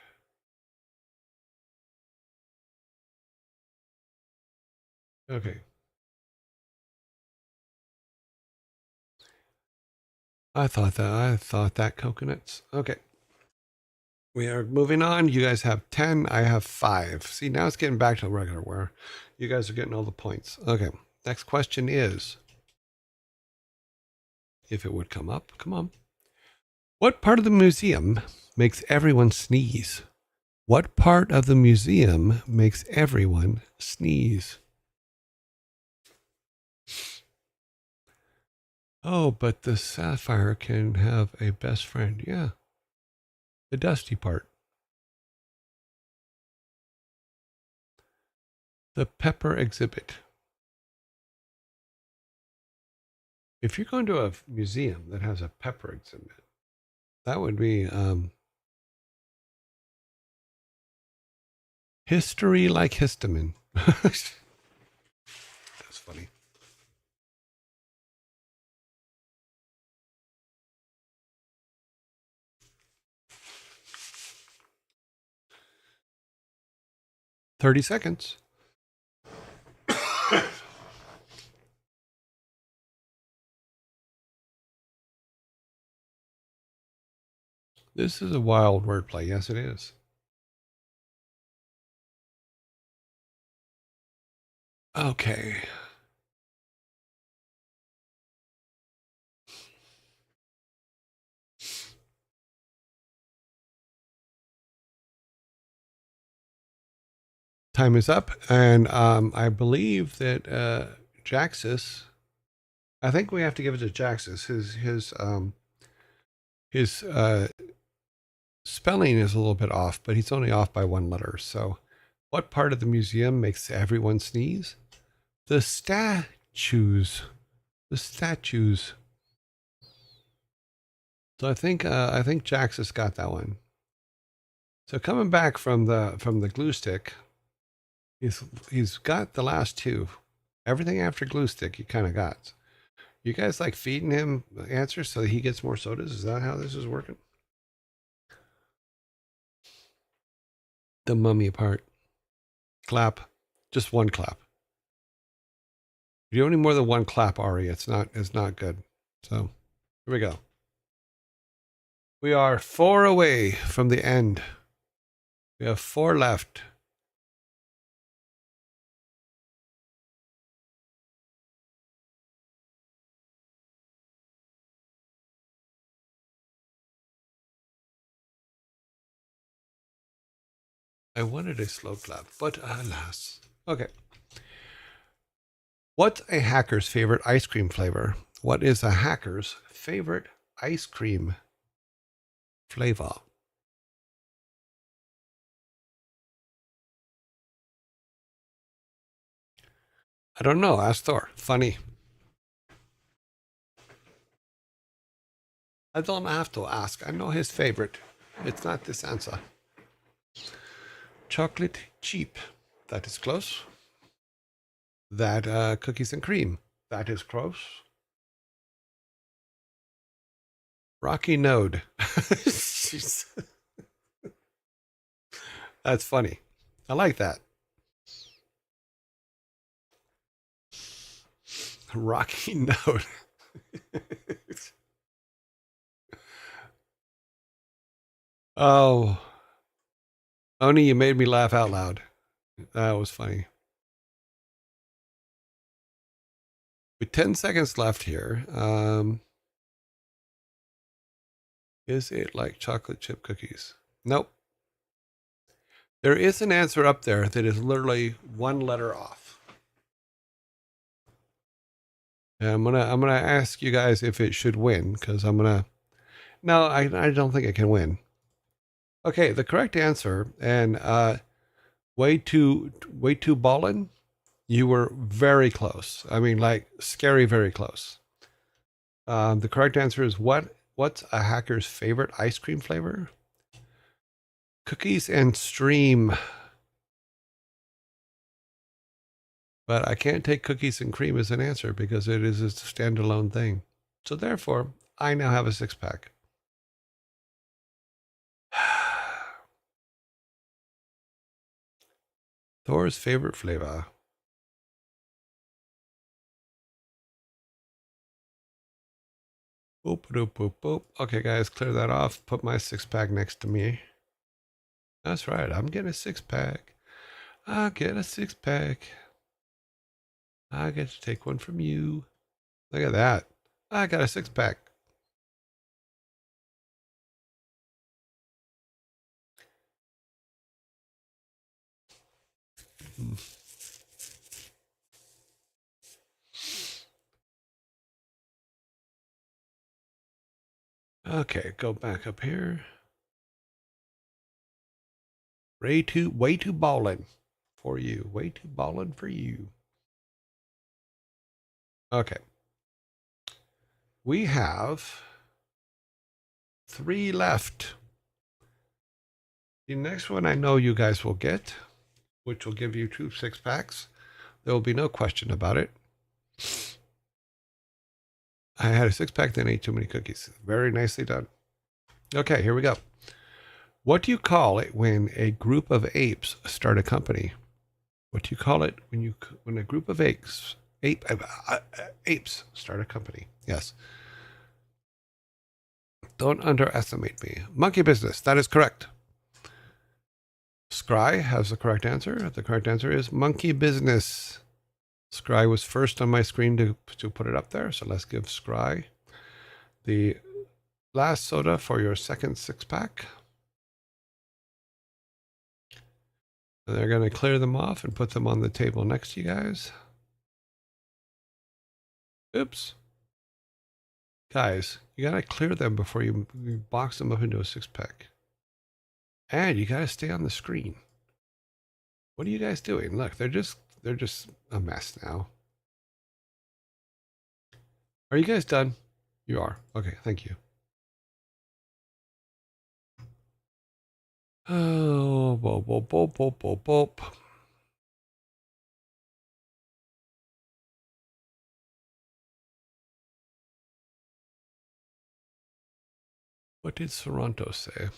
Okay. I thought that coconuts. Okay. We are moving on. You guys have 10. I have 5. See, now it's getting back to regular where you guys are getting all the points. Okay. Next question is, if it would come up, come on. What part of the museum makes everyone sneeze? What part of the museum makes everyone sneeze? Oh, but the sapphire can have a best friend. Yeah. The dusty part. The pepper exhibit. If you're going to a museum that has a pepper exhibit, that would be history like histamine. That's funny. $30. This is a wild wordplay. Yes, it is. Okay. Time is up, and I believe that Jaxus. I think we have to give it to Jaxus. His spelling is a little bit off, but he's only off by one letter. So, what part of the museum makes everyone sneeze? The statues. The statues. So I think Jaxus got that one. So coming back from the glue stick, he's got the last two. Everything after glue stick, he kind of got. You guys like feeding him answers so that he gets more sodas? Is that how this is working? The mummy part. Clap. Just one clap. If you do any more than one clap, Ari, it's not good. So here we go. We are 4 away from the end. We have 4 left. I wanted a slow clap, but alas. Okay. What's a hacker's favorite ice cream flavor? What is a hacker's favorite ice cream flavor? I don't know. Ask Thor. Funny. I don't have to ask. I know his favorite. It's not this answer. Chocolate chip. That is close. That cookies and cream. That is close. Rocky Node. That's funny. I like that. Rocky Node. Oh, Oni, you made me laugh out loud. That was funny. With 10 seconds left here, is it like chocolate chip cookies? Nope. There is an answer up there that is literally one letter off. And I'm gonna ask you guys if it should win because No, I don't think it can win. Okay, the correct answer and way too ballin'. You were very close. I mean, like scary, very close. The correct answer is what's a hacker's favorite ice cream flavor? Cookies and stream. But I can't take cookies and cream as an answer because it is a standalone thing. So therefore, I now have a 6-pack. Thor's favorite flavor. Boop, boop, boop, boop. Okay, guys, clear that off. Put my 6-pack next to me. That's right. I'm getting a 6-pack. I'll get a 6-pack. I get to take one from you. Look at that. I got a 6-pack. Okay, go back up here. Way too ballin' for you. Way too ballin' for you. Okay. We have 3 left. The next one I know you guys will get, which will give you 2 6-packs. There will be no question about it. I had a 6-pack, then ate too many cookies. Very nicely done. Okay, here we go. What do you call it when a group of apes start a company? What do you call it when a group of apes start a company? Yes. Don't underestimate me. Monkey business. That is correct. Scry has the correct answer. The correct answer is monkey business. Scry was first on my screen to put it up there. So let's give Scry the last soda for your second 6-pack. And they're going to clear them off and put them on the table next to you guys. Oops. Guys, you got to clear them before you box them up into a 6-pack. And you got to stay on the screen. What are you guys doing? Look, they're just a mess now. Are you guys done? You are. Okay, thank you. Oh, boop, boop, boop, boop, boop, boop. What did Toronto say?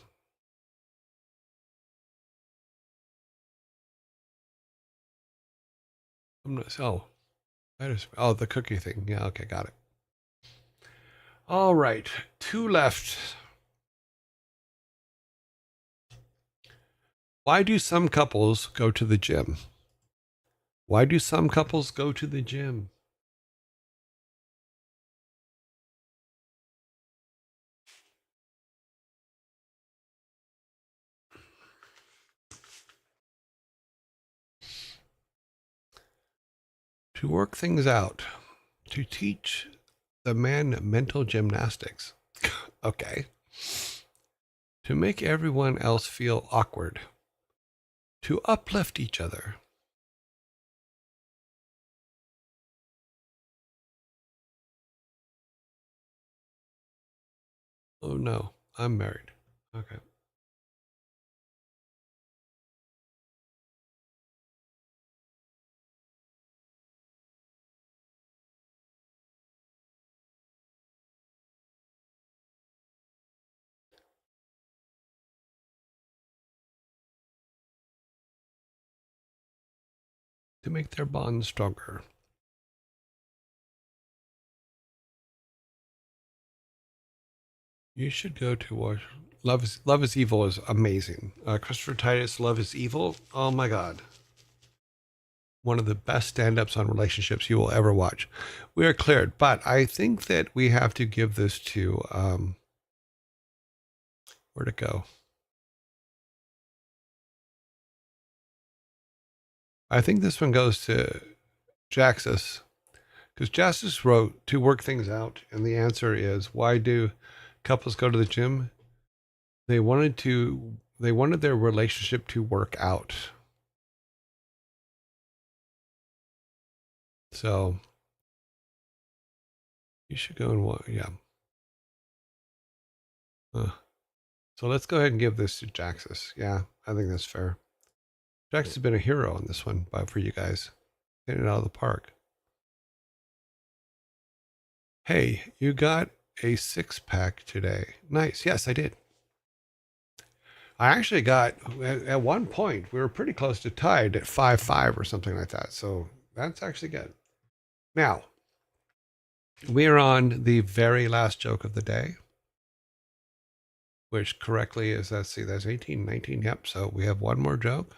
I'm not. Oh, the cookie thing. Yeah. Okay, got it. All right, 2 left. Why do some couples go to the gym? Why do some couples go to the gym? To work things out. To teach the man mental gymnastics. Okay. To make everyone else feel awkward. To uplift each other. Oh no, I'm married. Okay. To make their bond stronger. You should go to watch. Love is Evil is amazing. Christopher Titus, Love is Evil. Oh my God. One of the best stand ups on relationships you will ever watch. We are cleared, but I think that we have to give this to, where'd it go? I think this one goes to Jaxus, because Jaxus wrote to work things out. And the answer is, why do couples go to the gym? They wanted their relationship to work out. So you should go and watch. Yeah. So let's go ahead and give this to Jaxus. Yeah, I think that's fair. Jaxus has been a hero on this one, but for you guys, getting it out of the park. Hey, you got a 6-pack today. Nice. Yes, I did. I actually got, at one point, we were pretty close to tied at 5-5 or something like that. So that's actually good. Now, we are on the very last joke of the day, which correctly is, let's see, that's 18, 19. Yep. So we have one more joke.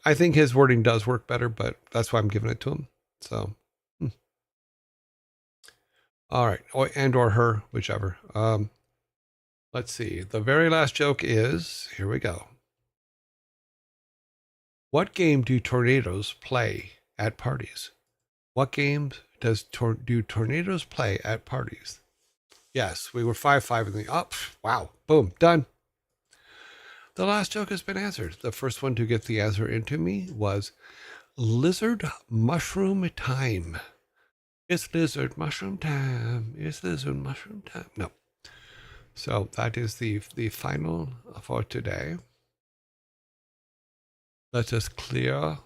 I think his wording does work better, but that's why I'm giving it to him. So, all right. Or her, whichever. Let's see. The very last joke is, here we go. What game do tornadoes play at parties? What games do tornadoes play at parties? Yes, we were 5-5 in the wow, boom, done. The last joke has been answered. The first one to get the answer into me was lizard mushroom time. It's lizard mushroom time. It's lizard mushroom time. No. So that is the final for today. Let's just clear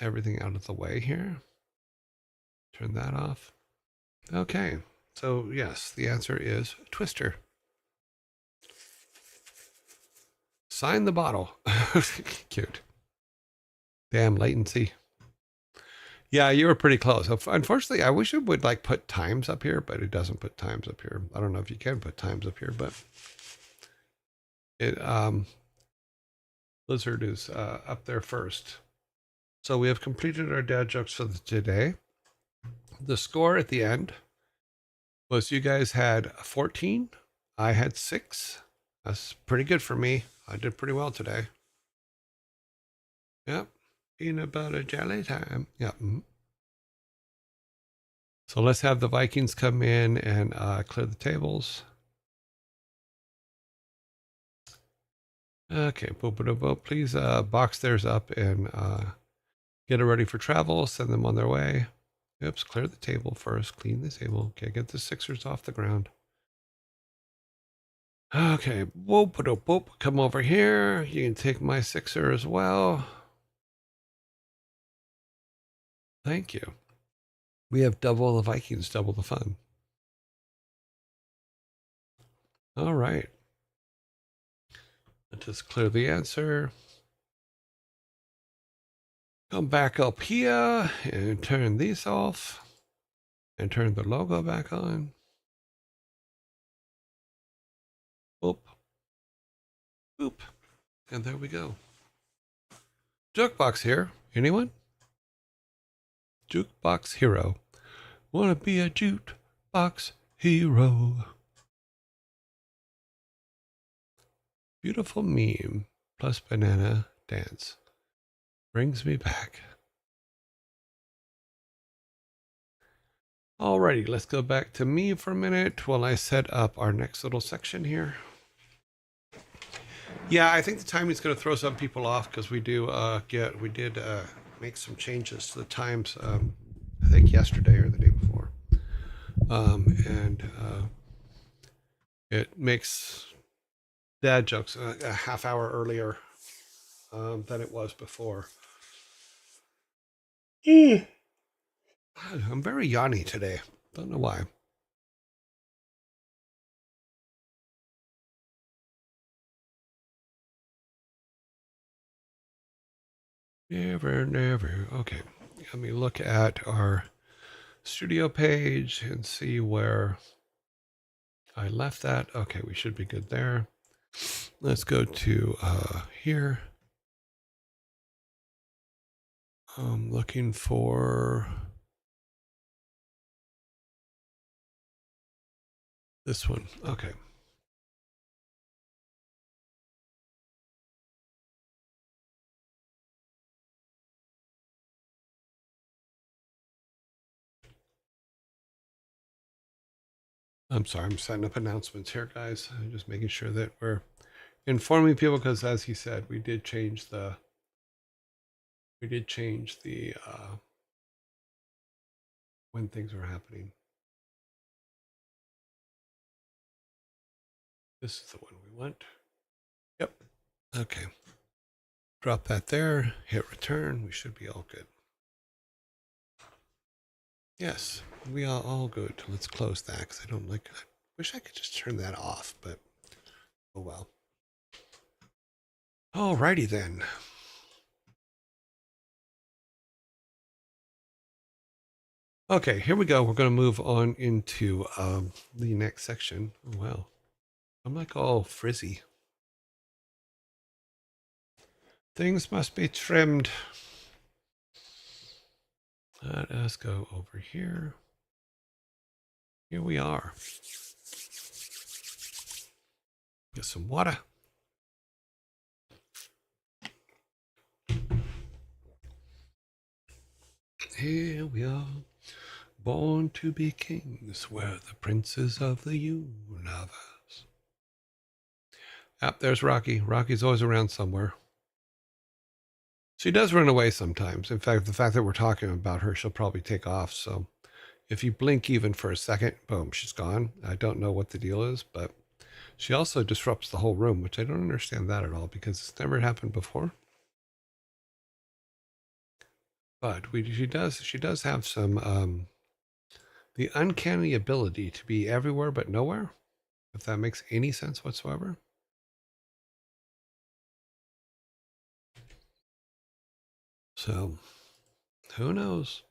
everything out of the way here. Turn that off. Okay. So yes, the answer is Twister. Sign the bottle. Cute. Damn latency. Yeah, you were pretty close. Unfortunately, I wish it would like put times up here, but it doesn't put times up here. I don't know if you can put times up here, but it Blizzard is up there first. So we have completed our dad jokes for today. The score at the end was you guys had 14. I had 6. That's pretty good for me. I did pretty well today. Yep. Peanut butter jelly time. Yep. So let's have the Vikings come in and clear the tables. Okay. Please box theirs up and get it ready for travel. Send them on their way. Oops. Clear the table first. Clean the table. Okay. Get the Sixers off the ground. Okay. Whoop. Come over here. You can take my Sixer as well. Thank you. We have double the Vikings, double the fun. All right. Let's just clear the answer. Come back up here and turn these off and turn the logo back on. Boop. Boop. And there we go. Jukebox here. Anyone? Jukebox hero. Wanna be a jukebox hero. Beautiful meme plus banana dance. Brings me back. Alrighty, let's go back to me for a minute while I set up our next little section here. Yeah, I think the timing is going to throw some people off because we did make some changes to the times. I think yesterday or the day before. and it makes dad jokes a half hour earlier than it was before. I'm very yawny today. Don't know why. Never. Okay, let me look at our studio page and see where I left that. Okay, we should be good there. Let's go to here. I'm looking for this one. Okay. I'm sorry, I'm setting up announcements here, guys. I'm just making sure that we're informing people because, as he said, we did change the when things were happening. This is the one we want. Yep. Okay. Drop that there. Hit return. We should be all good. Yes, we are all good. Let's close that because I don't like. I wish I could just turn that off, but oh well. Alrighty then. Okay, here we go. We're going to move on into the next section. Oh, wow. I'm like all frizzy. Things must be trimmed. Let us go over here. Here we are. Get some water. Here we are. Born to be kings, we're the princes of the universe. There's Rocky. Rocky's always around somewhere. She does run away sometimes. In fact, the fact that we're talking about her, she'll probably take off. So if you blink even for a second, boom, she's gone. I don't know what the deal is, but she also disrupts the whole room, which I don't understand that at all because it's never happened before. But she does have some the uncanny ability to be everywhere but nowhere, if that makes any sense whatsoever. So, who knows?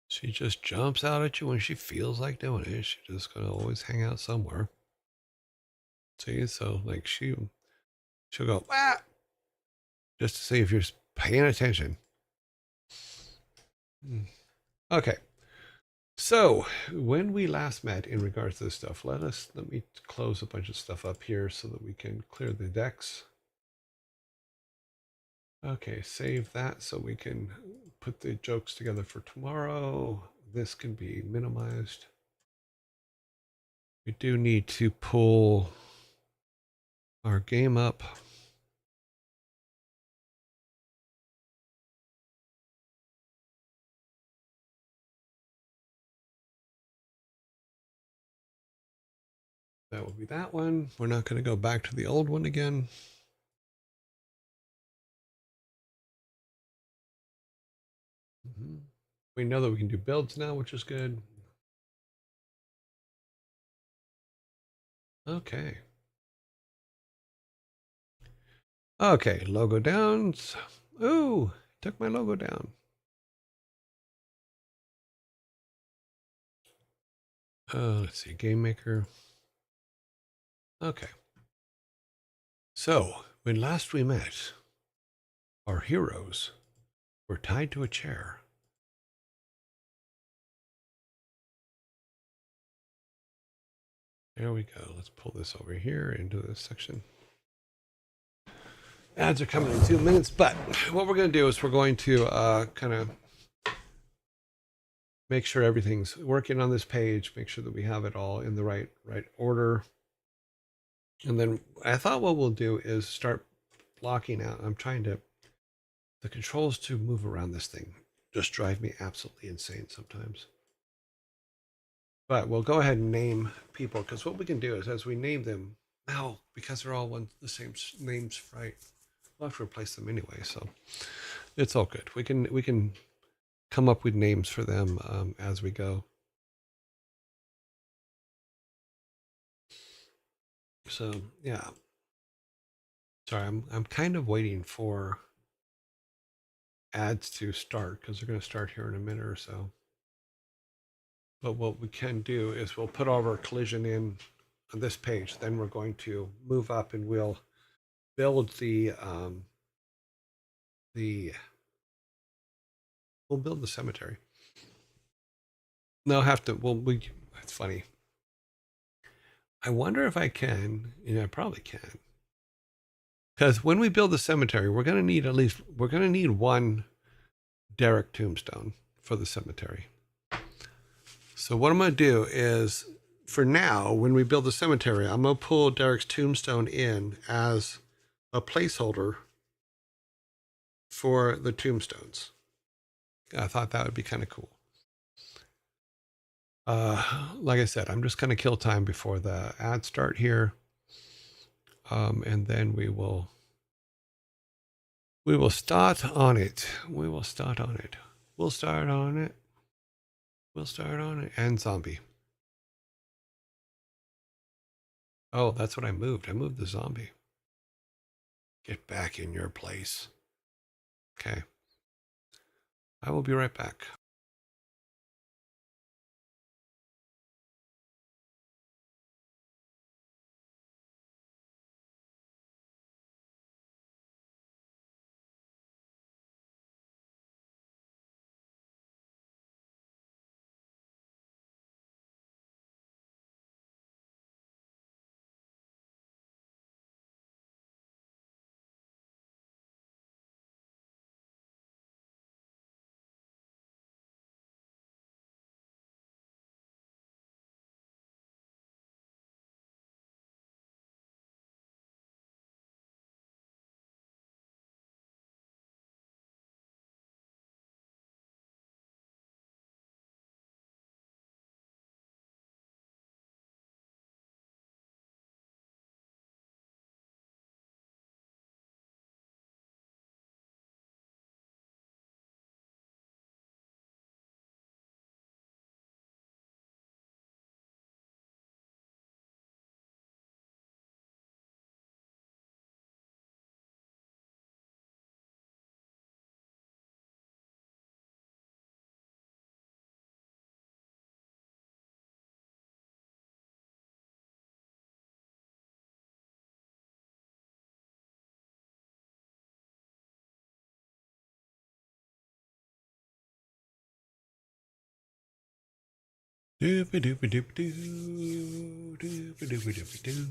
She just jumps out at you when she feels like doing it. She's just gonna always hang out somewhere. See, so like she'll go ah, just to see if you're paying attention. Okay. So when we last met in regards to this stuff, let me close a bunch of stuff up here so that we can clear the decks. Okay, save that so we can put the jokes together for tomorrow. This can be minimized. We do need to pull our game up. That will be that one. We're not going to go back to the old one again. We know that we can do builds now, which is good. Okay. Okay, logo downs. Ooh, took my logo down. Let's see, game maker. Okay. So, when last we met, our heroes were tied to a chair. There we go. Let's pull this over here into this section. Ads are coming in 2 minutes, but what we're going to do is we're going to kind of make sure everything's working on this page, make sure that we have it all in the right order. And then I thought what we'll do is start blocking out. I'm trying to The controls to move around this thing just drive me absolutely insane sometimes. But we'll go ahead and name people, because what we can do is as we name them, now because they're all the same names, right? We'll have to replace them anyway, so it's all good. We can come up with names for them as we go. So yeah, sorry, I'm kind of waiting for ads to start because they're going to start here in a minute or so. But what we can do is we'll put all of our collision in on this page. Then we're going to move up and we'll build we'll build the cemetery. No, have to. Well, it's funny. I wonder if I can. I probably can. Because when we build the cemetery, we're going to need one Derek tombstone for the cemetery. So what I'm going to do is, for now, when we build the cemetery, I'm going to pull Derek's tombstone in as a placeholder for the tombstones. I thought that would be kind of cool. Like I said, I'm just going to kill time before the ads start here. And then we will start on it. We'll start on it. And zombie. Oh, that's what I moved. I moved the zombie. Get back in your place. Okay. I will be right back. Doopy doopy doopy doo. Doopy doopy doopy doo.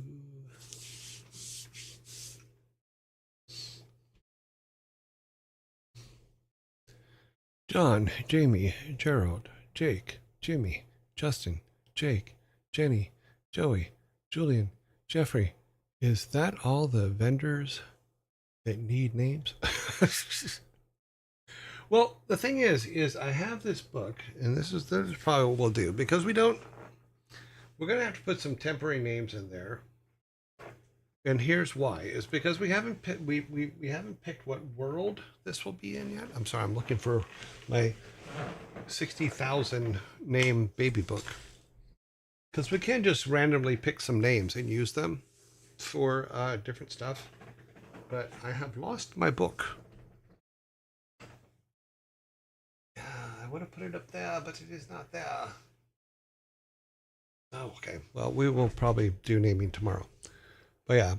John, Jamie, Gerald, Jake, Jimmy, Justin, Jake, Jenny, Joey, Julian, Jeffrey. Is that all the vendors that need names? Well, the thing is I have this book, and this is probably what we'll do, because we're going to have to put some temporary names in there. And here's why: is because we haven't picked what world this will be in yet. I'm sorry, I'm looking for my 60,000 name baby book, because we can't just randomly pick some names and use them for different stuff. But I have lost my book. I would have put it up there, but it is not there. Oh, okay. Well, we will probably do naming tomorrow. But yeah,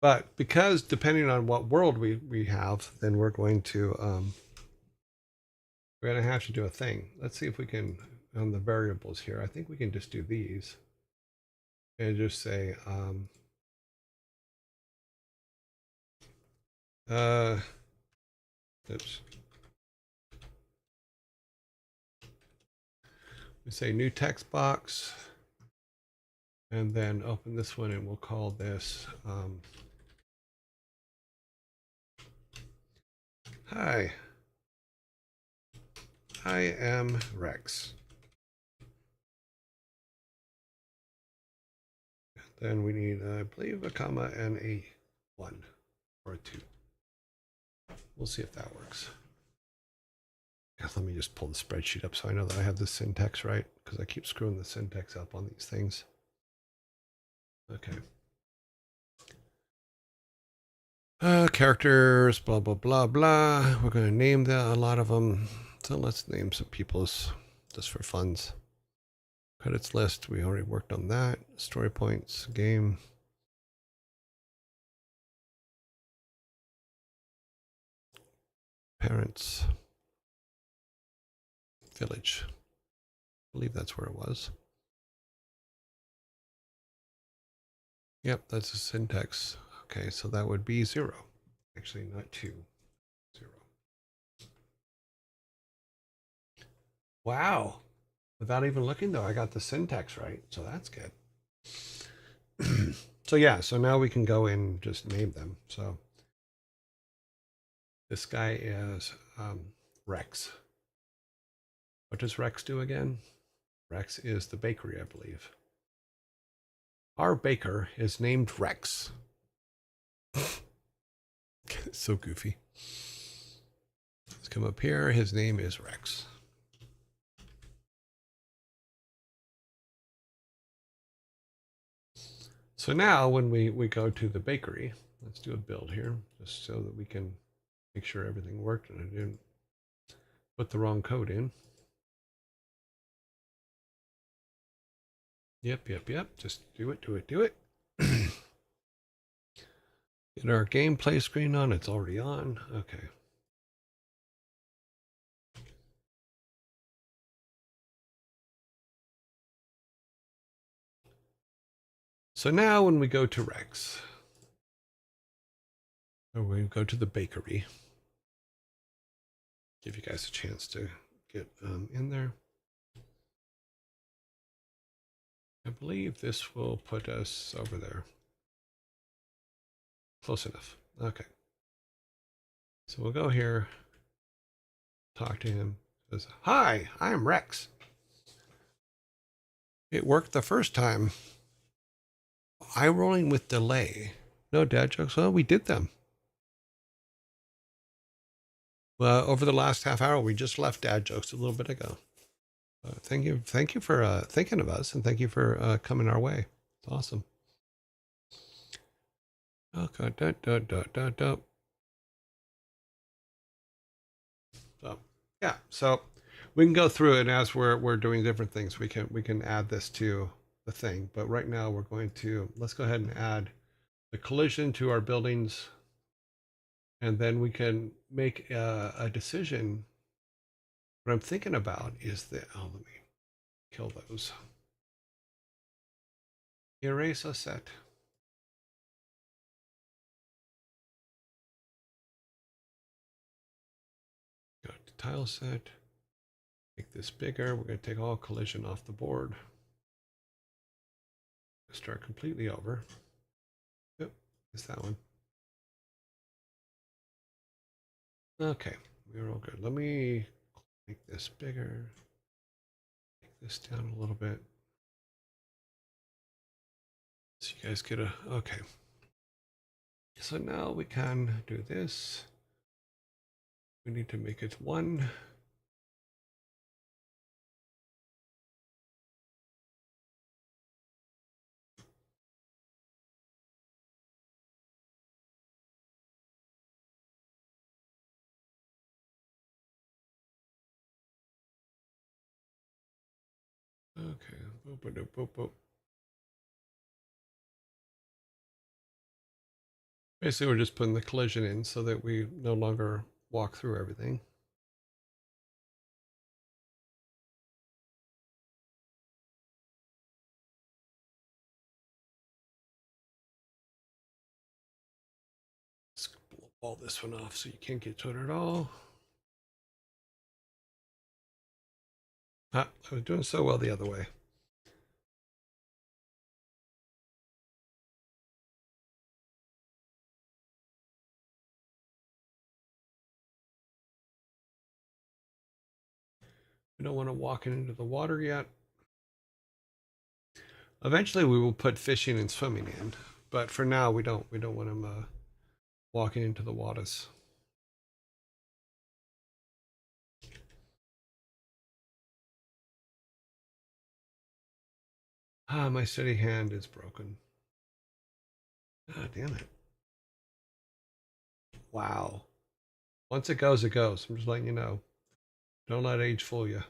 but because depending on what world we have, then we're going to have to do a thing. Let's see if we can, on the variables here, I think we can just do these and just say oops. We say new text box, and then open this one, and we'll call this Hi, I am Rex. Then we need, I believe, a comma and a 1 or a 2. We'll see if that works. Let me just pull the spreadsheet up so I know that I have the syntax right, because I keep screwing the syntax up on these things. Okay. Characters, blah, blah, blah, blah. We're going to name a lot of them. So let's name some people's just for funs. Credits list, we already worked on that. Story points, game. Parents. Village. I believe that's where it was. Yep, that's a syntax. Okay, so that would be 0. Actually, not 2. 0. Wow. Without even looking, though, I got the syntax right, so that's good. So yeah, so now we can go in and just name them. So this guy is Rex. What does Rex do again? Rex is the bakery, I believe. Our baker is named Rex. So goofy. Let's come up here. His name is Rex. So now when we go to the bakery, let's do a build here just so that we can make sure everything worked and I didn't put the wrong code in. Yep. Just do it. Get our gameplay screen on. It's already on. Okay. So now when we go to Rex, or we go to the bakery, give you guys a chance to get in there. I believe this will put us over there. Close enough. Okay. So we'll go here, talk to him. Says, "Hi, I'm Rex." It worked the first time. Eye rolling with delay. No dad jokes. Well, we did them. Well, over the last half hour, we just left dad jokes a little bit ago. Thank you for thinking of us, and thank you for coming our way. It's awesome. Okay, So yeah, so we can go through it as we're doing different things. We can add this to the thing, but right now we're going to let's go ahead and add the collision to our buildings, and then we can make a decision. What I'm thinking about is that let me kill those. Erase a set. Go to tile set. Make this bigger. We're going to take all collision off the board. Start completely over. Yep, it's that one. Okay, we're all good. Let me make this bigger. Take this down a little bit. So you guys get a, okay. So now we can do this. We need to make it 1. Okay, boop, boop, boop, boop. Basically, we're just putting the collision in so that we no longer walk through everything. Let's blow this one off so you can't get to it at all. Ah, I was doing so well the other way. We don't want to walk it into the water yet. Eventually we will put fishing and swimming in, but for now we don't want them walking into the waters. Ah, my steady hand is broken. Ah, damn it. Wow. Once it goes, it goes. I'm just letting you know. Don't let age fool you.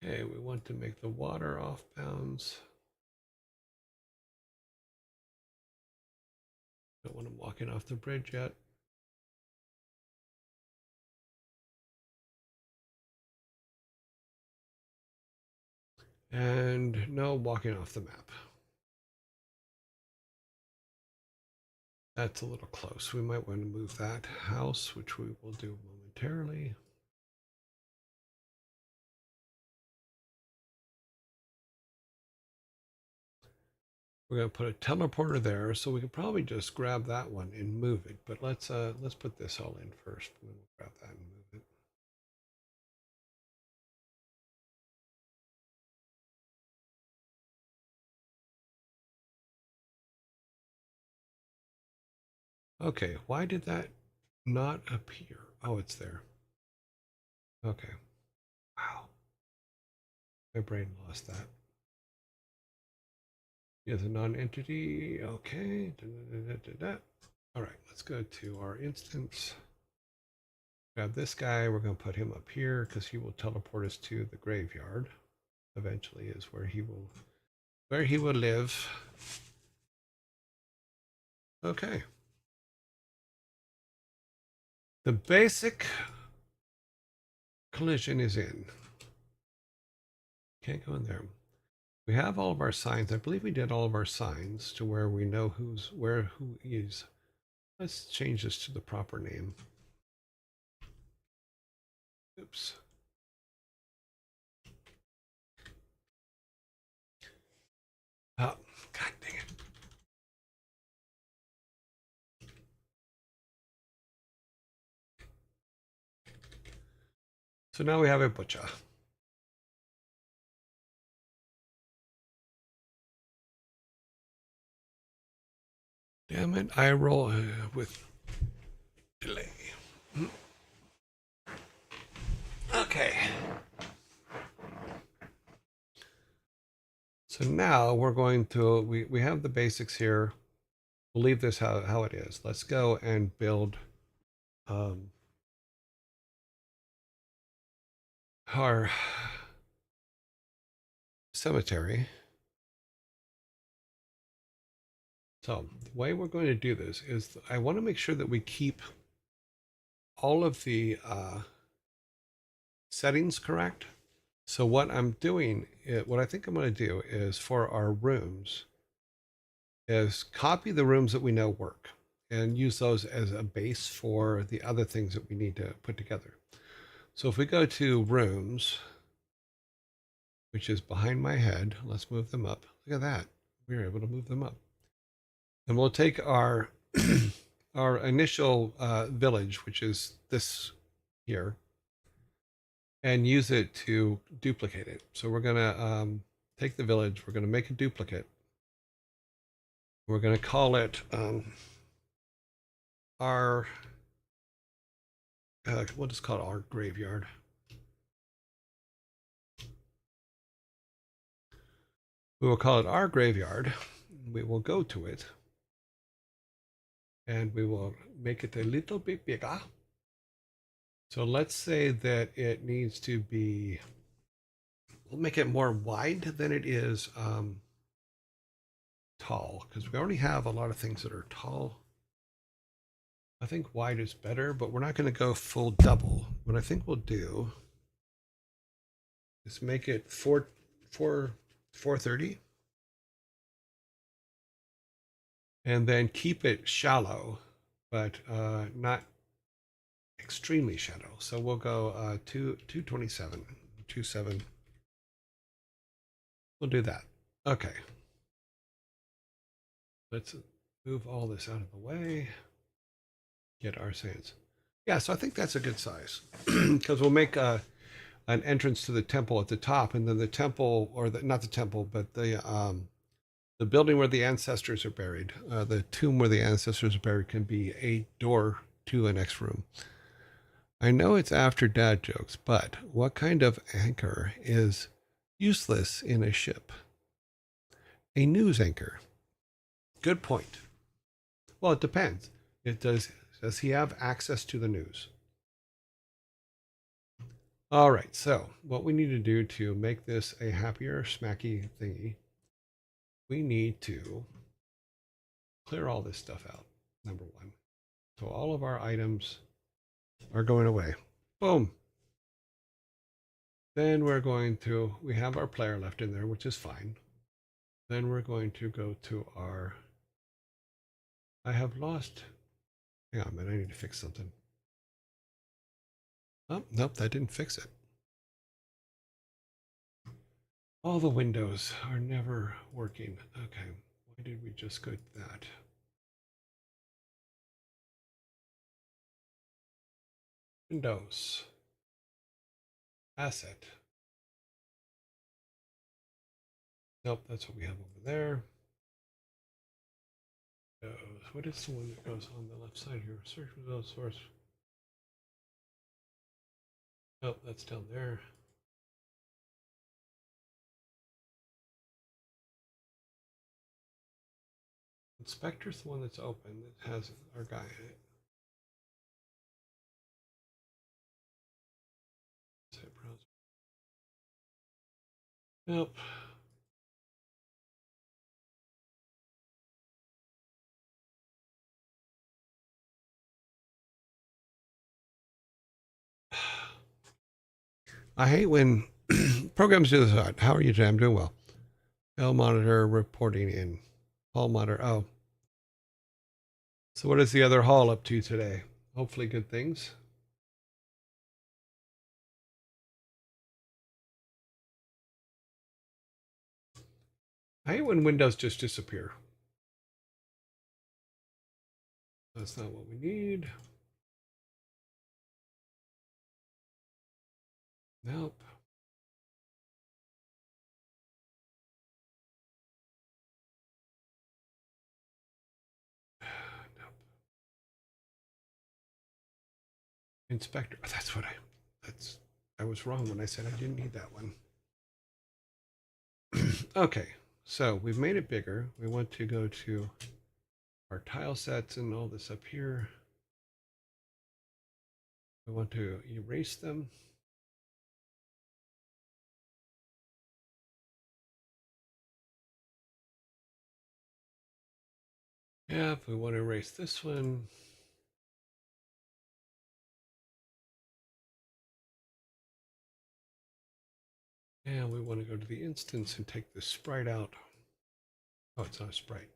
Okay, we want to make the water off bounds. Don't want them walking off the bridge yet. And no walking off the map. That's a little close. We might want to move that house, which we will do momentarily. We're going to put a teleporter there, so we can probably just grab that one and move it. But let's put this all in first. Then we'll grab that and move it. Okay, why did that not appear? Oh, it's there. Okay. Wow. My brain lost that. Is a non-entity. Okay. All right, let's go to our instance. Grab this guy. We're going to put him up here because he will teleport us to the graveyard. Eventually, is where he will live. Okay. The basic collision is in. Can't go in there. We have all of our signs. I believe we did all of our signs to where we know who is. Let's change this to the proper name. Oops. Oh, God dang it. So now we have a butcher. Damn it, I roll with delay. Okay. So now we're going to, we have the basics here. We'll leave this how it is. Let's go and build our cemetery. So the way we're going to do this is I want to make sure that we keep all of the settings correct. So what I'm doing, what I think I'm going to do is for our rooms, is copy the rooms that we know work and use those as a base for the other things that we need to put together. So if we go to rooms, which is behind my head, let's move them up. Look at that. We were able to move them up. And we'll take our our initial village, which is this here, and use it to duplicate it. So we're going to take the village. We're going to make a duplicate. We're going to call it our, we'll just call it our graveyard. We will call it our graveyard. We will go to it. And we will make it a little bit bigger. So let's say that it needs to be, we'll make it more wide than it is tall, because we already have a lot of things that are tall. I think wide is better, but we're not going to go full double. What I think we'll do is make it 430 and then keep it shallow, but not extremely shallow. So we'll go 227, 27. We'll do that. Okay. Let's move all this out of the way. Get our sands. Yeah, so I think that's a good size because we'll make an entrance to the temple at the top, and then the temple, or not the temple, but the building where the ancestors are buried, the tomb where the ancestors are buried, can be a door to a next room. I know it's after dad jokes, but what kind of anchor is useless in a ship? A news anchor. Good point. Well, it depends. It does he have access to the news? All right, so what we need to do to make this a happier, smacky thingy, we need to clear all this stuff out, number one. So all of our items are going away. Boom. Then we have our player left in there, which is fine. Then we're going to go to I have lost, hang on a minute, I need to fix something. Oh, nope, that didn't fix it. All the windows are never working. Okay, why did we just go to that? Windows. Asset. Nope, that's what we have over there. What is the one that goes on the left side here? Search results source. Nope, that's down there. Inspector's the one that's open that has our guy in it. Site browser. Nope. I hate when programs do this. How are you today? I'm doing well. L monitor reporting in. Hall monitor. Oh. So what is the other hall up to today? Hopefully good things. I hate when windows just disappear. That's not what we need. Nope. Nope. Inspector. That's what I was wrong when I said I didn't need that one. Okay, so we've made it bigger. We want to go to our tile sets and all this up here. We want to erase them. Yeah, if we want to erase this one. And we want to go to the instance and take the sprite out. Oh, it's not a sprite.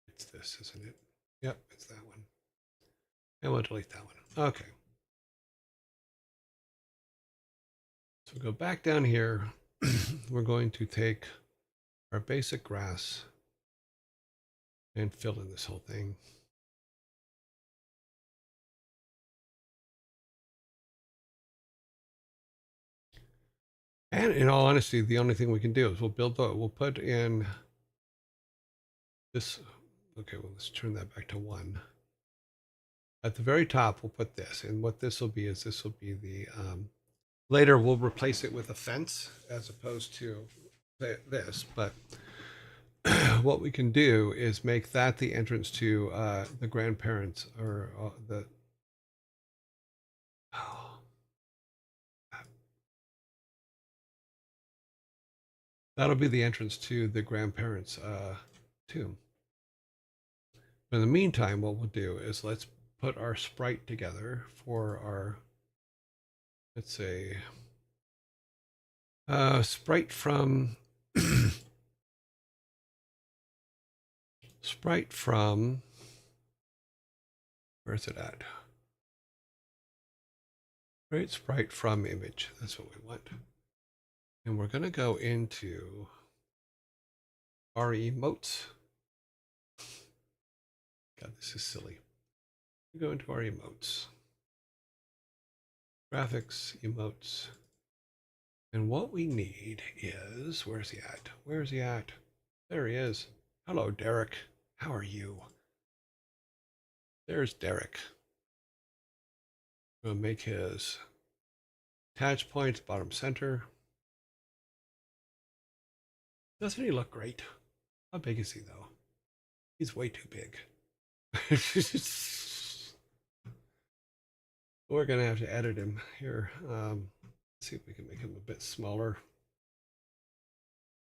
It's this, isn't it? Yep, it's that one. And we'll delete that one. Okay. So we go back down here. We're going to take our basic grass and fill in this whole thing. And in all honesty, the only thing we can do is we'll put in this. Okay, well, let's turn that back to 1. At the very top, we'll put this. And what this will be is this will be the, later we'll replace it with a fence as opposed to this. But what we can do is make that the entrance to the grandparents or the, oh, that'll be the entrance to the grandparents' tomb. In the meantime, what we'll do is let's put our sprite together for our, let's say, sprite from sprite from, where's it at? Right, sprite from image. That's what we want. And we're going to go into our emotes. this is silly. We go into our emotes. Graphics, emotes. And what we need is, where's he at? Where's he at? There he is. Hello, Derek. How are you? There's Derek. I'm going to make his attach points bottom center. Doesn't he look great? How big is he, though? He's way too big. We're going to have to edit him here. Let's see if we can make him a bit smaller.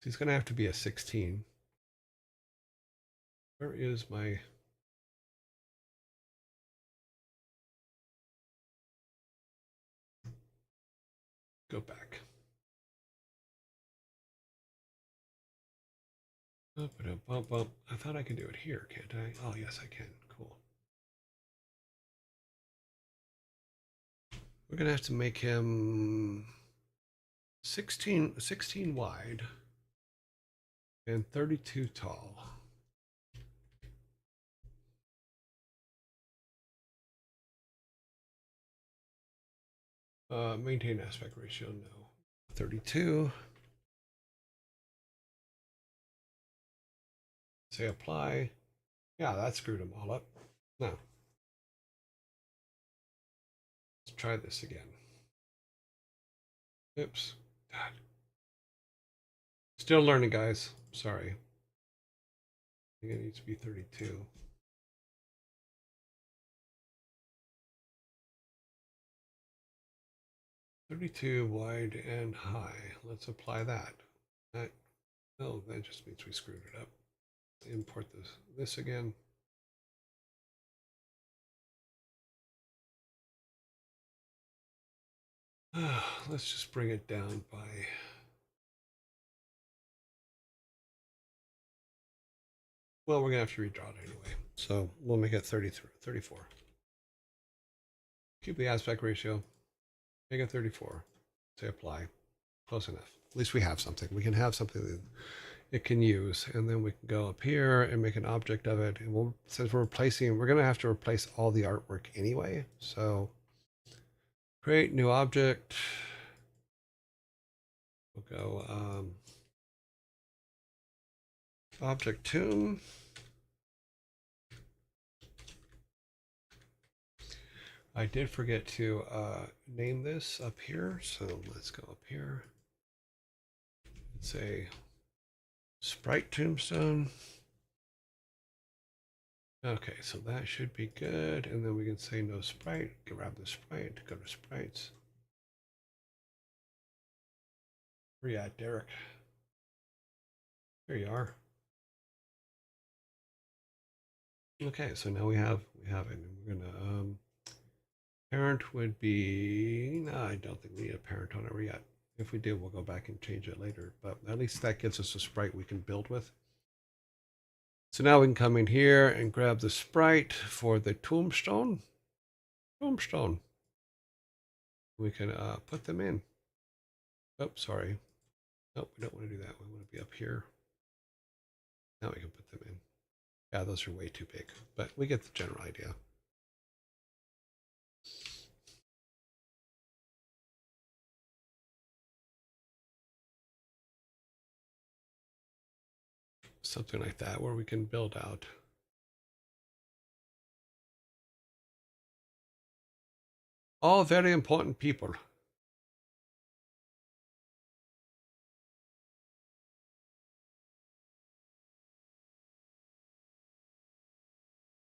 He's going to have to be a 16. Where is my... Go back. I thought I could do it here, can't I? Oh, yes, I can. Cool. We're going to have to make him 16 wide and 32 tall. Maintain aspect ratio, no. 32. Say apply. Yeah, that screwed them all up. No. Let's try this again. Oops. God. Still learning, guys. Sorry. I think it needs to be 32. 32 wide and high. Let's apply that. No, that just means we screwed it up. Import this again. Let's just bring it down by... Well, we're going to have to redraw it anyway. So we'll make it 34. Keep the aspect ratio. Make it 34. Say apply. Close enough. At least we have something. We can have something that it can use. And then we can go up here and make an object of it. And we'll, since we're replacing, we're going to have to replace all the artwork anyway. So create new object. We'll go object tomb. I did forget to name this up here, so let's go up here and say sprite tombstone. Okay, so that should be good, and then we can say no sprite, grab the sprite, go to sprites. Where you at, Derek? There you are. Okay, so now we have it, and we're gonna parent would be, no, I don't think we need a parent on it yet. If we do, we'll go back and change it later, but at least that gives us a sprite we can build with. So now we can come in here and grab the sprite for the tombstone. Tombstone. We can put them in. Oh, sorry. Nope, we don't want to do that. We want to be up here. Now we can put them in. Yeah, those are way too big, but we get the general idea. Something like that where we can build out. All very important people.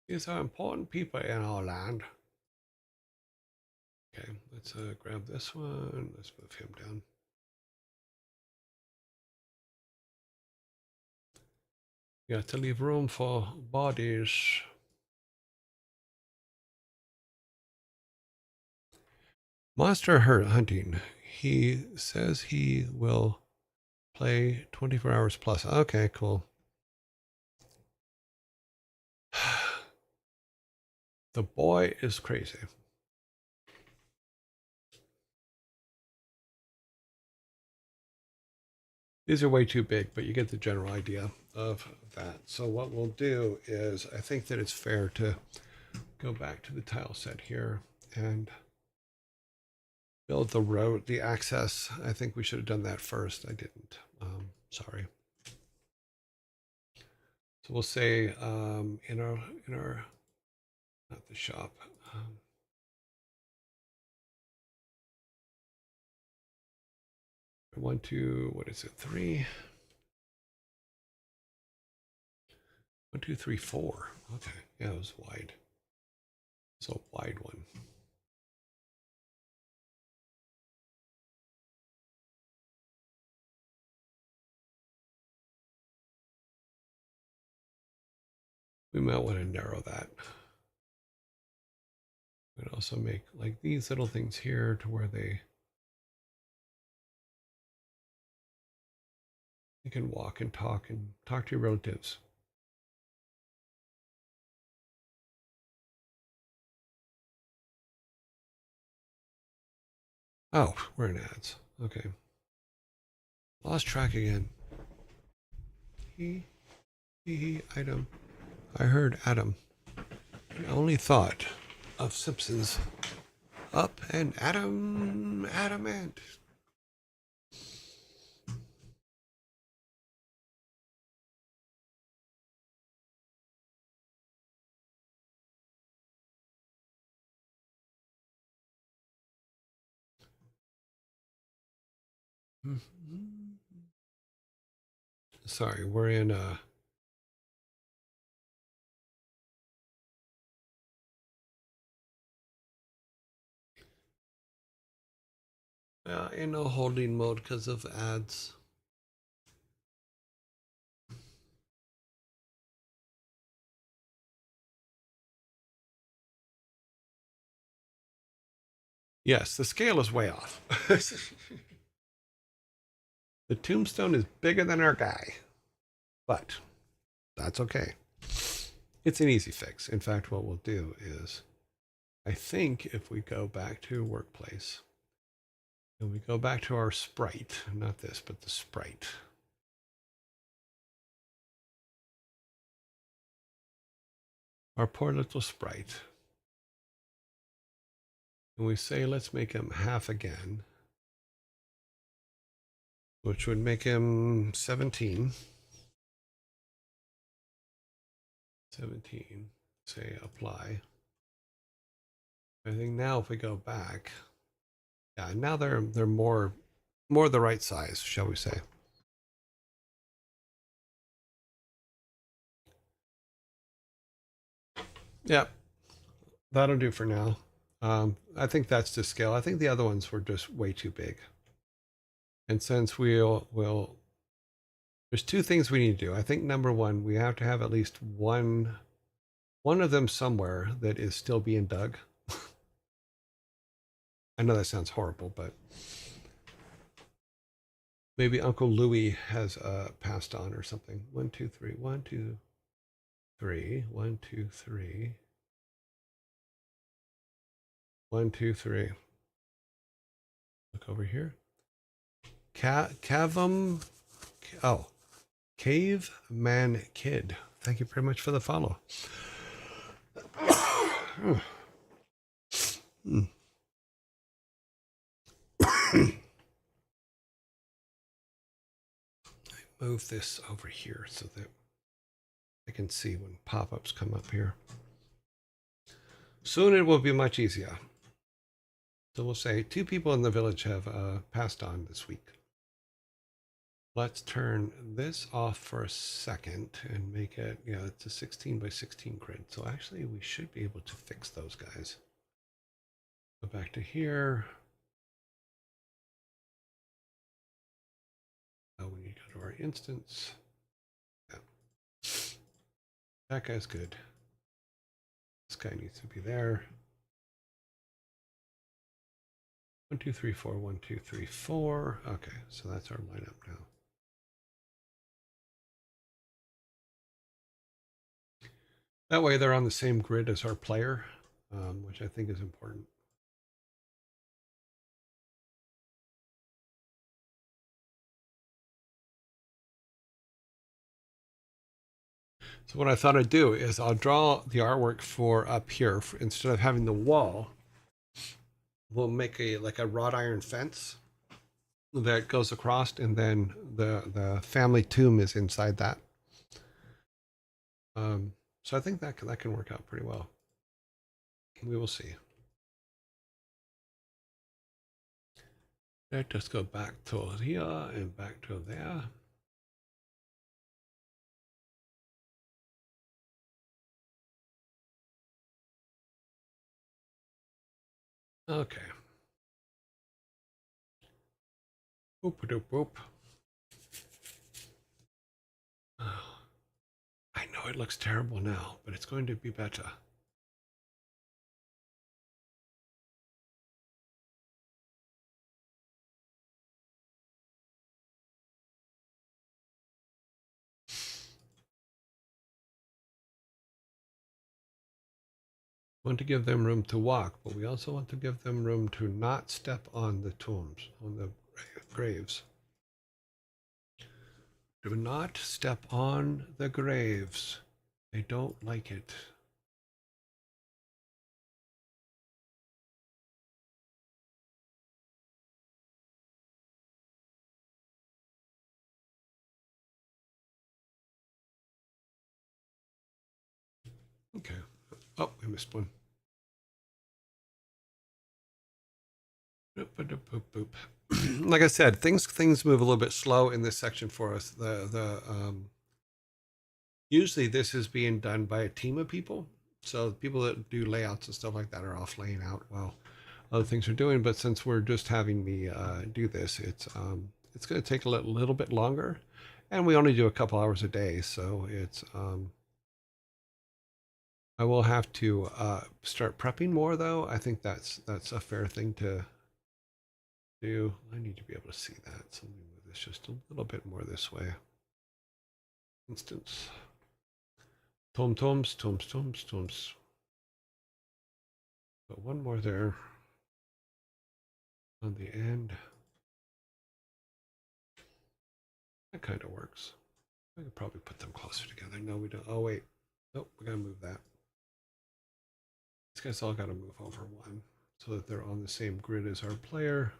These are important people in our land. Okay, let's grab this one. Let's move him down. You have to leave room for bodies. Monster hunting. He says he will play 24 hours plus. Okay, cool. The boy is crazy. These are way too big, but you get the general idea. of that. So what we'll do is, I think that it's fair to go back to the tile set here and build the road, the access. I think we should have done that first. I didn't. Sorry. So we'll say in our not the shop. One, two, what is it? 3. 1, 2, 3, 4. Okay, yeah, it was wide. It's a wide one. We might want to narrow that. We'd also make like these little things here to where they can walk and talk to your relatives. Oh, we're in ads. Okay. Lost track again. Item. I heard Adam. I only thought of Simpsons. Up and Adamant. Sorry, we're in no holding mode because of ads. Yes, the scale is way off. The tombstone is bigger than our guy, but that's okay. It's an easy fix. In fact, what we'll do is, I think if we go back to workplace and we go back to our sprite, not this, but the sprite. Our poor little sprite. And we say, let's make him half again, which would make him 17. 17. Say apply. I think now if we go back, yeah, now they're more the right size, shall we say. Yeah, that'll do for now. I think that's to scale. I think the other ones were just way too big. And since we'll there's 2 things we need to do. I think number 1, we have to have at least one of them somewhere that is still being dug. I know that sounds horrible, but maybe Uncle Louis has passed on or something. 1, 2, 3. 1, 2, 3. 1, 2, 3. 1, 2, 3. Look over here. Cavum. Oh, Caveman Kid. Thank you very much for the follow. Move this over here so that I can see when pop-ups come up here. Soon it will be much easier. So we'll say 2 people in the village have passed on this week. Let's turn this off for a second and make it, yeah, it's a 16 by 16 grid. So actually we should be able to fix those guys. Go back to here. Oh, we need to go to our instance. Yeah. That guy's good. This guy needs to be there. 1, 2, 3, 4, 1, 2, 3, 4. Okay, so that's our lineup now. That way they're on the same grid as our player, which I think is important. So what I thought I'd do is I'll draw the artwork for up here. Instead of having the wall, we'll make a like a wrought iron fence that goes across, and then the family tomb is inside that. So I think that can work out pretty well. We will see. Let's just go back to here and back to there. Okay. Boop doop boop. Oh, I know it looks terrible now, but it's going to be better. We want to give them room to walk, but we also want to give them room to not step on the tombs, on the graves. Do not step on the graves. They don't like it. Okay. Oh, we missed one. Boop, boop, boop, boop. Like I said, things move a little bit slow in this section for us. Usually this is being done by a team of people. So people that do layouts and stuff like that are off laying out while other things are doing. But since we're just having me do this, it's going to take a little bit longer, and we only do a couple hours a day, so it's I will have to start prepping more though. I think that's a fair thing to do. I need to be able to see that, so let me move this just a little bit more this way. Instance. Tombs. Put one more there on the end. That kind of works. I could probably put them closer together. No, we don't. Oh, wait. Nope, we gotta move that. These guys all gotta move over one so that they're on the same grid as our player.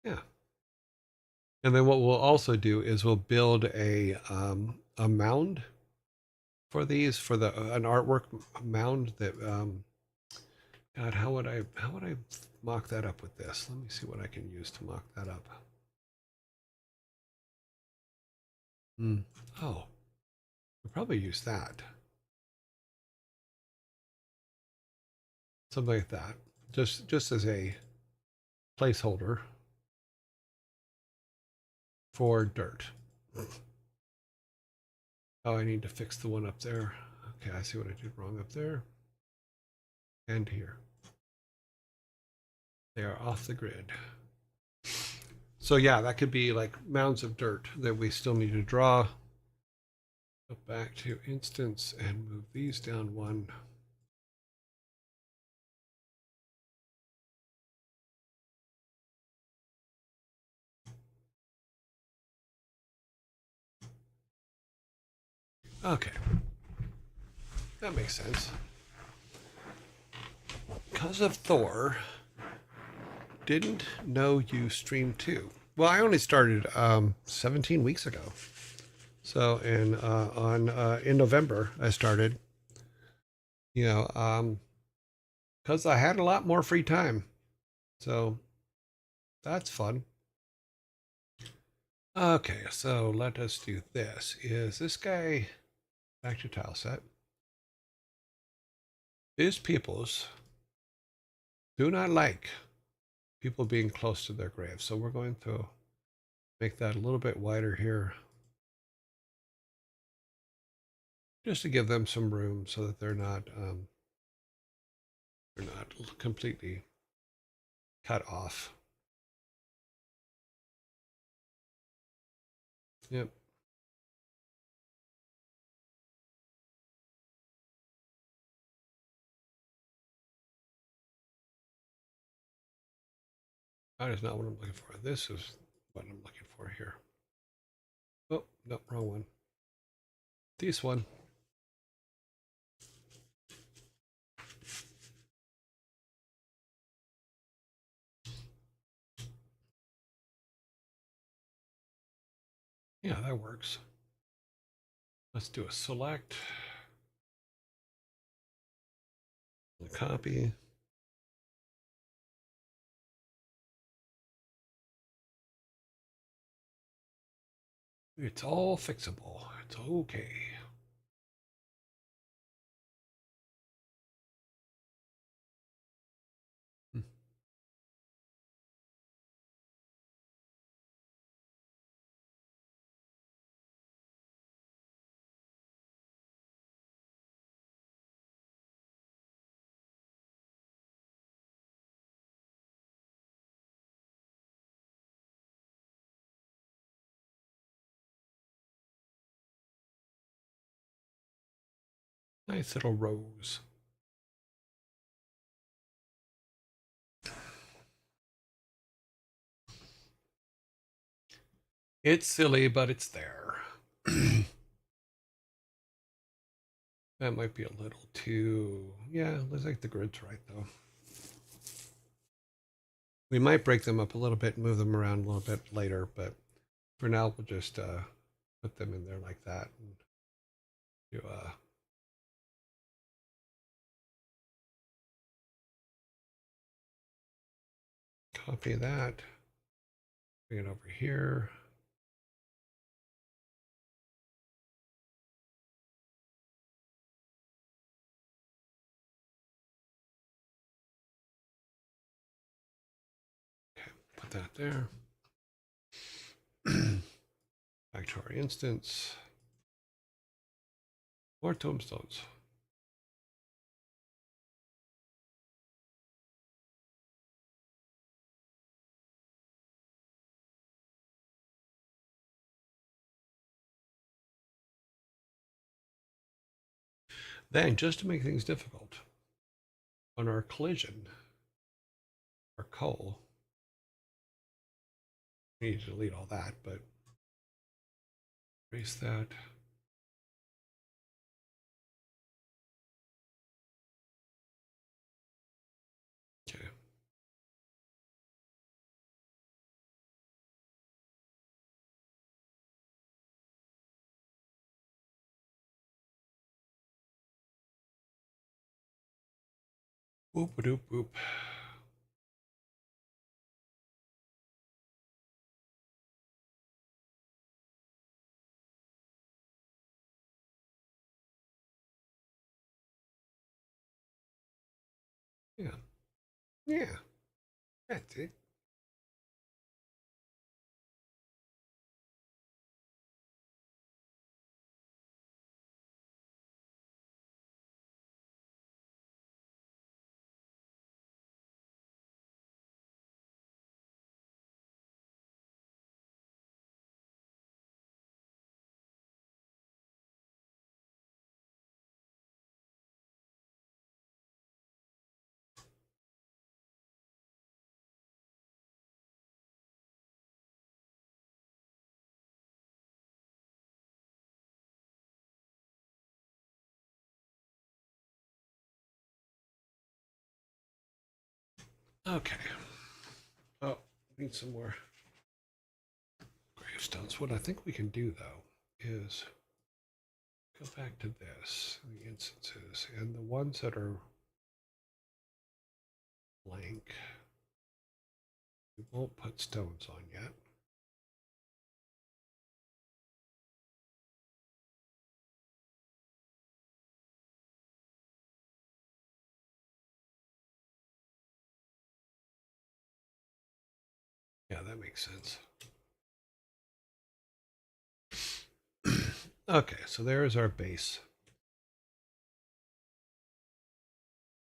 Yeah. And then what we'll also do is we'll build a mound for these, for an artwork mound that God, how would I mock that up with this? Let me see what I can use to mock that up. Oh, we'll probably use that. Something like that. Just as a placeholder for dirt. Oh, I need to fix the one up there. Okay, I see what I did wrong up there. And here. They are off the grid. So yeah, that could be like mounds of dirt that we still need to draw. Go back to instance and move these down one. Okay. That makes sense. Because of Thor, didn't know you streamed too. Well, I only started 17 weeks ago. So in November I started. You know, because I had a lot more free time. So that's fun. Okay, so let us do this. Is this guy back to tile set? These peoples do not like people being close to their graves. So we're going to make that a little bit wider here, just to give them some room so that they're not completely cut off. Yep. That is not what I'm looking for. This is what I'm looking for here. Oh, no, wrong one. This one. Yeah, that works. Let's do a select. A copy. It's all fixable. It's okay. Hmm. Nice little rose. It's silly, but it's there. That might be a little too... Yeah, looks like the grid's right, though. We might break them up a little bit and move them around a little bit later, but for now, we'll just put them in there like that. And do copy that. Bring it over here. Okay, put that there. Back to our instance. More tombstones. Then, just to make things difficult, on our collision, our coal, we need to delete all that, but erase that. Okay. Boop a doop boop. Yeah. Yeah. That's it. Okay. Oh, need some more gravestones. What I think we can do, though, is go back to this, the instances, and the ones that are blank, we won't put stones on yet. Yeah, that makes sense. Okay, so there's our base.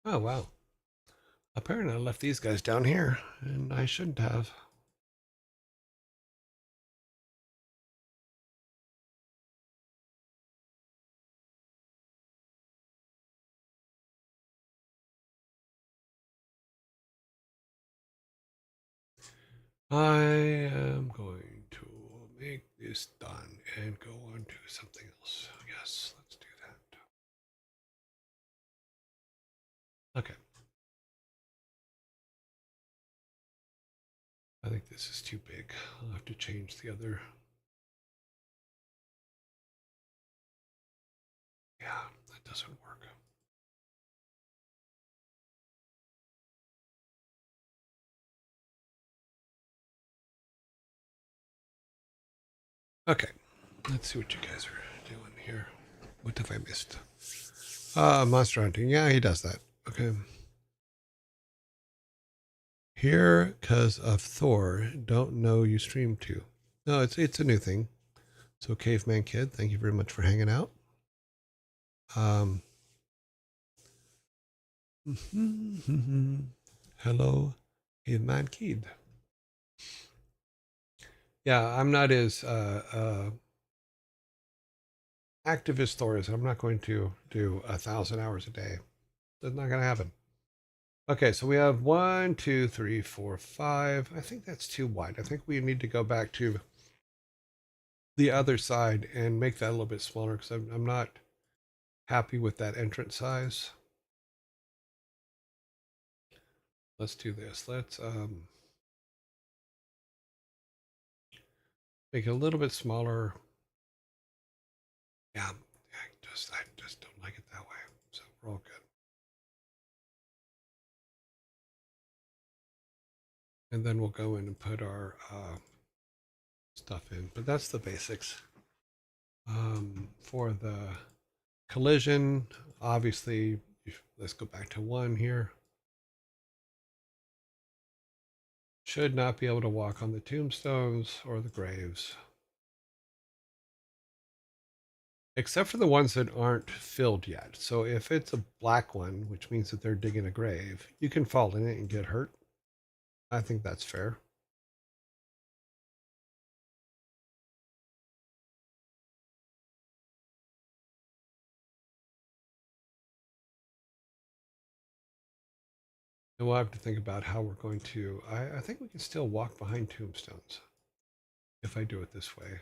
Oh, wow. Apparently I left these guys down here, and I shouldn't have. I am going to make is done and go on to something else. Yes, let's do that. Okay. I think this is too big. I'll have to change the other. Yeah, that doesn't work. Okay, let's see what you guys are doing here. What have I missed? Monster hunting. Yeah, he does that. Okay. Here, because of Thor, don't know you stream too. No, it's a new thing. So, Caveman Kid, thank you very much for hanging out. Hello, Caveman Kid. Yeah, I'm not as active as Thor is. I'm not going to do 1,000 hours a day. That's not going to happen. Okay, so we have 1, 2, 3, 4, 5. I think that's too wide. I think we need to go back to the other side and make that a little bit smaller because I'm not happy with that entrance size. Let's do this. Let's make it a little bit smaller. Yeah, I just don't like it that way. So we're all good. And then we'll go in and put our stuff in. But that's the basics. For the collision, obviously, let's go back to 1 here. Should not be able to walk on the tombstones or the graves. Except for the ones that aren't filled yet. So if it's a black one, which means that they're digging a grave, you can fall in it and get hurt. I think that's fair. And we'll have to think about how we're going to. I think we can still walk behind tombstones if I do it this way,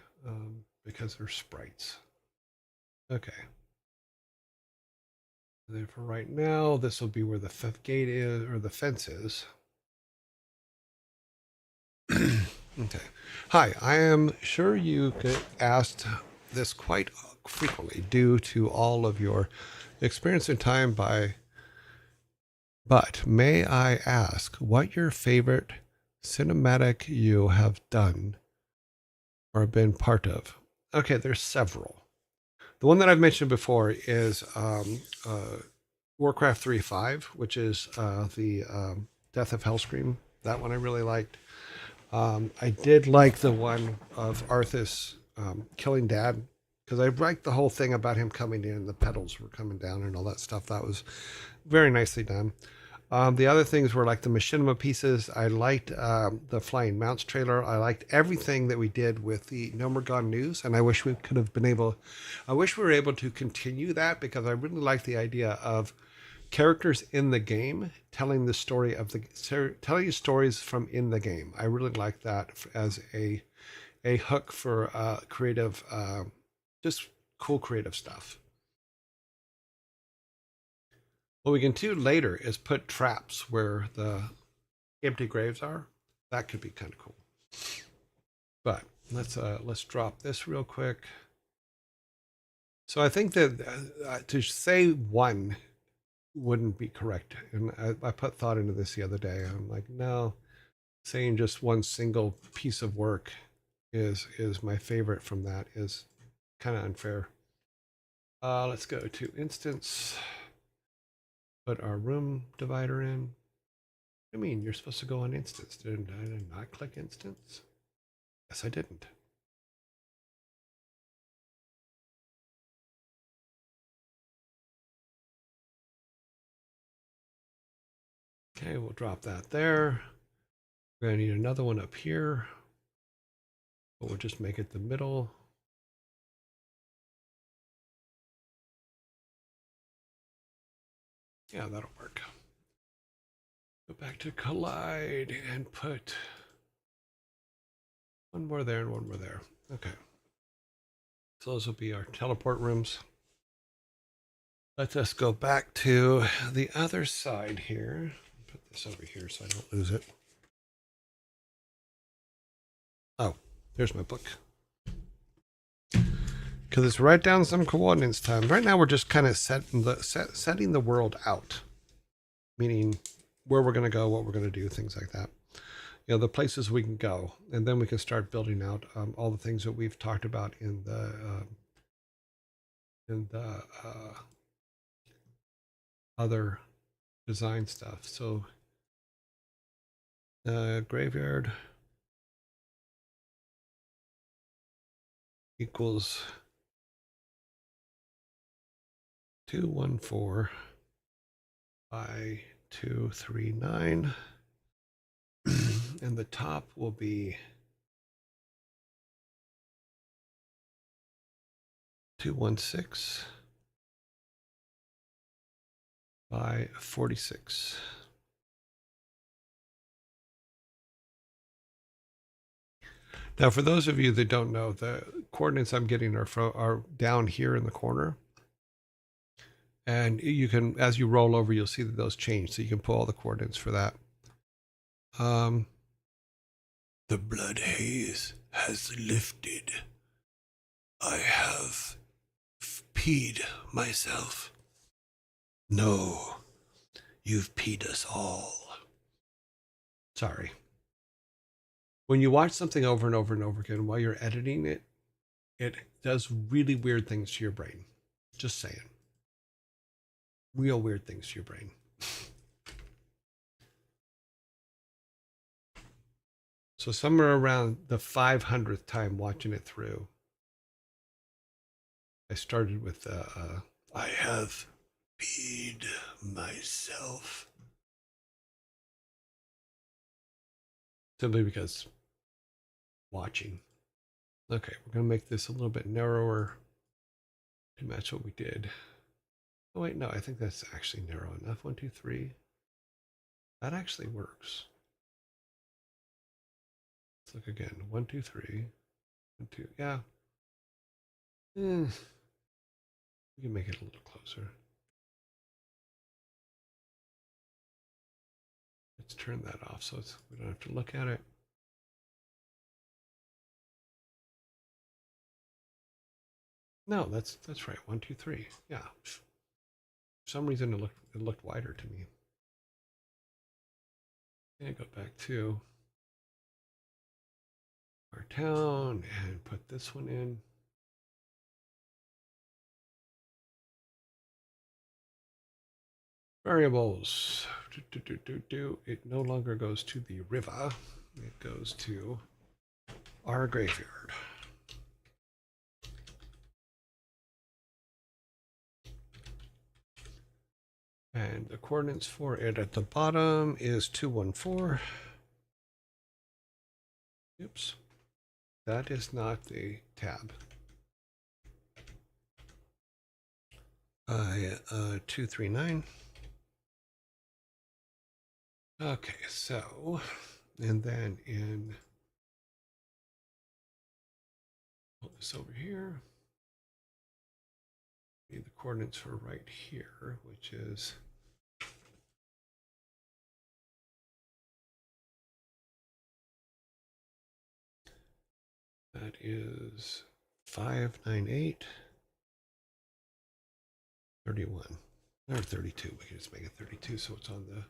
because they're sprites. Okay. And then for right now, this will be where the gate is, or the fence is. Okay. Hi, I am sure you get asked this quite frequently due to all of your experience and time but may I ask what your favorite cinematic you have done or been part of? Okay, there's several. The one that I've mentioned before is Warcraft 3.5, which is the Death of Hellscream. That one I really liked. I did like the one of Arthas killing Dad because I liked the whole thing about him coming in, the petals were coming down and all that stuff. That was very nicely done. The other things were like the machinima pieces. I liked the Flying Mounts trailer. I liked everything that we did with the No More Gone news, and I wish we could have been able. I wish we were able to continue that because I really like the idea of characters in the game telling the story of telling you stories from in the game. I really like that as a hook for creative, just cool creative stuff. What we can do later is put traps where the empty graves are. That could be kind of cool. But let's drop this real quick. So I think that to say 1 wouldn't be correct, and I put thought into this the other day. I'm like, no, saying just 1 single piece of work is my favorite from that is kind of unfair. Let's go to instance. Put our room divider in. I mean, you're supposed to go on instance. Did I not click instance? Yes, I didn't. Okay, we'll drop that there. We're going to need another one up here. But we'll just make it the middle. Yeah, that'll work. Go back to collide and put 1 more there and 1 more there. Okay. So those will be our teleport rooms. Let us go back to the other side here. Put this over here so I don't lose it. Oh, there's my book. Because it's write down some coordinates time. Right now we're just kind of setting the world out. Meaning where we're going to go, what we're going to do, things like that. You know, the places we can go. And then we can start building out all the things that we've talked about in the other design stuff. So graveyard equals 214 by 239. And the top will be 216 by 46. Now, for those of you that don't know, the coordinates I'm getting are down here in the corner. And you can, as you roll over, you'll see that those change. So you can pull all the coordinates for that. The blood haze has lifted. I have peed myself. No, you've peed us all. Sorry. When you watch something over and over and over again while you're editing it, it does really weird things to your brain. Just saying. Real weird things to your brain. So somewhere around the 500th time watching it through, I started with, I have peed myself. Simply because watching. Okay, we're going to make this a little bit narrower to match what we did. Oh, wait, no, I think that's actually narrow enough. 1, 2, 3. That actually works. Let's look again. 1, 2, 3. 1, 2. Yeah. We can make it a little closer. Let's turn that off so we don't have to look at it. No, that's right. 1, 2, 3. Yeah. For some reason it looked wider to me. And go back to our town and put this one in. Variables. It no longer goes to the river. It goes to our graveyard. And the coordinates for it at the bottom is 214. Oops. That is not the tab. 239. Okay, so, and then put this over here. Need the coordinates for right here, which is that is 598 31 or 32. We can just make it 32 so it's on the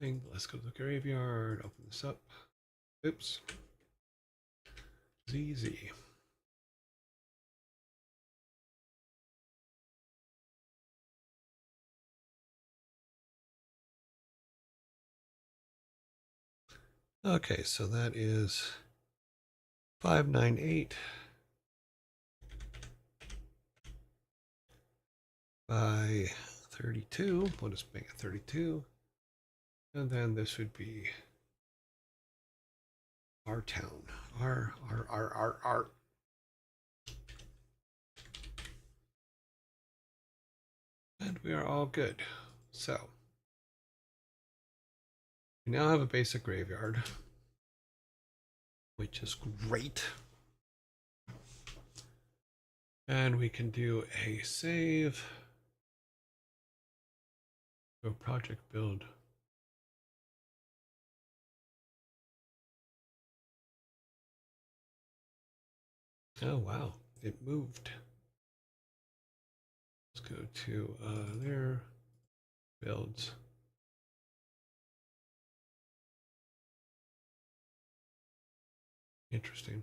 thing. Let's go to the graveyard, open this up. Oops. ZZ. Okay, so that is 598 by 32. We'll just make it 32. And then this would be our town. Our. And we are all good. So, we now have a basic graveyard, which is great. And we can do a save. Go project build. Oh, wow. It moved. Let's go to there. Builds. Interesting.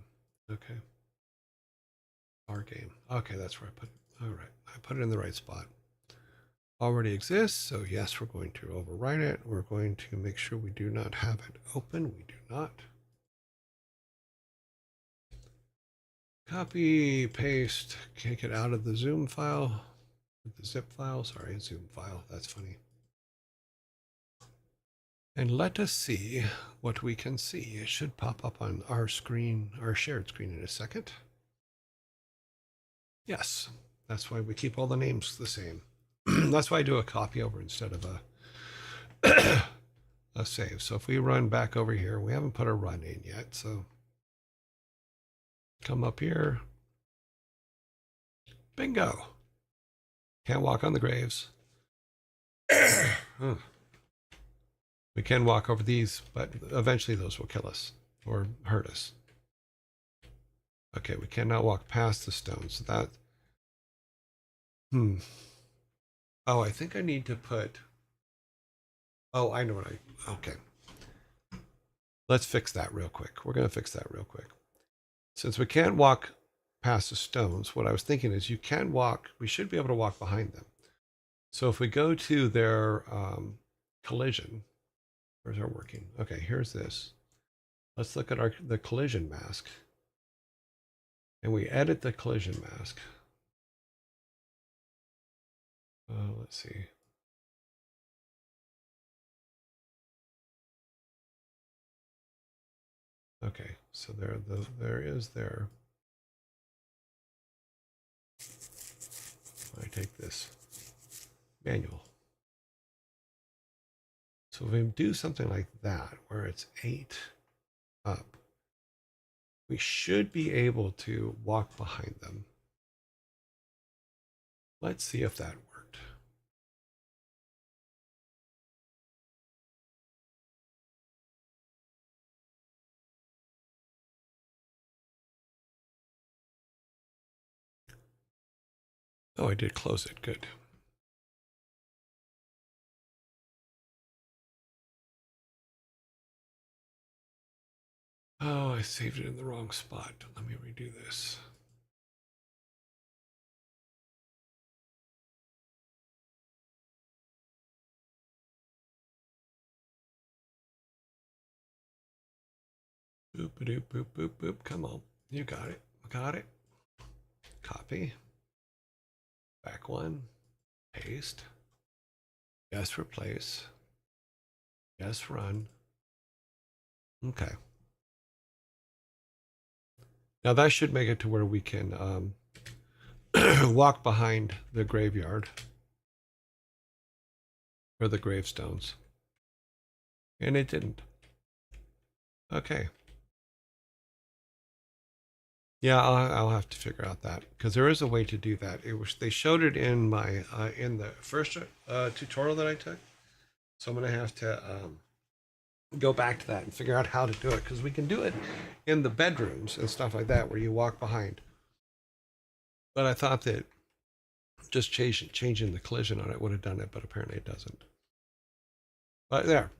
Okay. Our game. Okay, that's where I put it. All right. I put it in the right spot. Already exists. So yes, we're going to overwrite it. We're going to make sure we do not have it open. We do not. Copy, paste, kick it out of the Zoom file, the zip file, sorry, Zoom file, that's funny. And let us see what we can see. It should pop up on our screen, our shared screen in a second. Yes, that's why we keep all the names the same. That's why I do a copy over instead of a save. So if we run back over here, we haven't put a run in yet, so come up here. Bingo. Can't walk on the graves. We can walk over these, but eventually those will kill us or hurt us. Okay, we cannot walk past the stones. So that, Oh, I think I need to put, oh, I know what okay. Let's fix that real quick. We're going to fix that real quick. Since we can't walk past the stones, what I was thinking is you can walk, we should be able to walk behind them. So if we go to their collision, where's our working? Okay, here's this. Let's look at the collision mask. And we edit the collision mask. Let's see. Okay, so there is there. I take this manual. So if we do something like that, where it's 8 up, we should be able to walk behind them. Let's see if that worked. Oh, I did close it. Good. Oh, I saved it in the wrong spot. Let me redo this. Boop, boop, boop, boop, boop. Come on. You got it. Got it. Copy. Back one. Paste. Yes, replace. Yes, run. Okay. Now that should make it to where we can walk behind the graveyard or the gravestones. And it didn't. Okay. Yeah, I'll have to figure out that because there is a way to do that. They showed it in my in the first tutorial that I took, so I'm gonna have to go back to that and figure out how to do it because we can do it in the bedrooms and stuff like that where you walk behind. But I thought that just changing the collision on it would have done it, but apparently it doesn't. But there,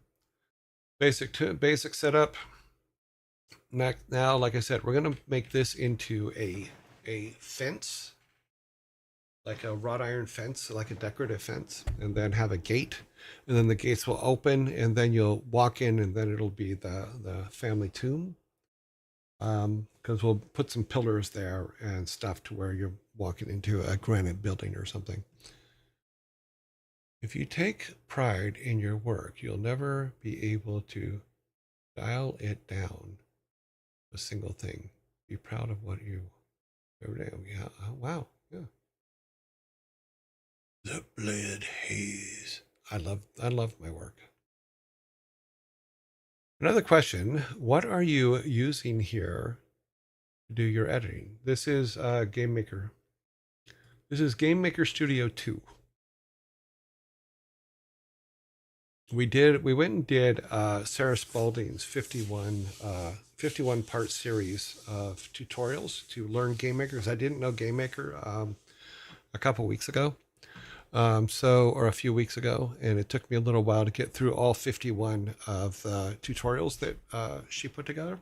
basic setup. Now, like I said, we're gonna make this into a fence, like a wrought iron fence, like a decorative fence, and then have a gate, and then the gates will open, and then you'll walk in, and then it'll be the family tomb. Because we'll put some pillars there and stuff to where you're walking into a granite building or something. If you take pride in your work, you'll never be able to dial it down a single thing. Be proud of what you every day. Yeah. Wow. Yeah. The blood haze. I love my work. Another question, what are you using here to do your editing? This is Game Maker. This is Game Maker Studio 2. We went and did Sarah Spalding's 51 part series of tutorials to learn Game Maker, because I didn't know Game Maker a couple weeks ago. Or a few weeks ago, and it took me a little while to get through all 51 of the tutorials that she put together.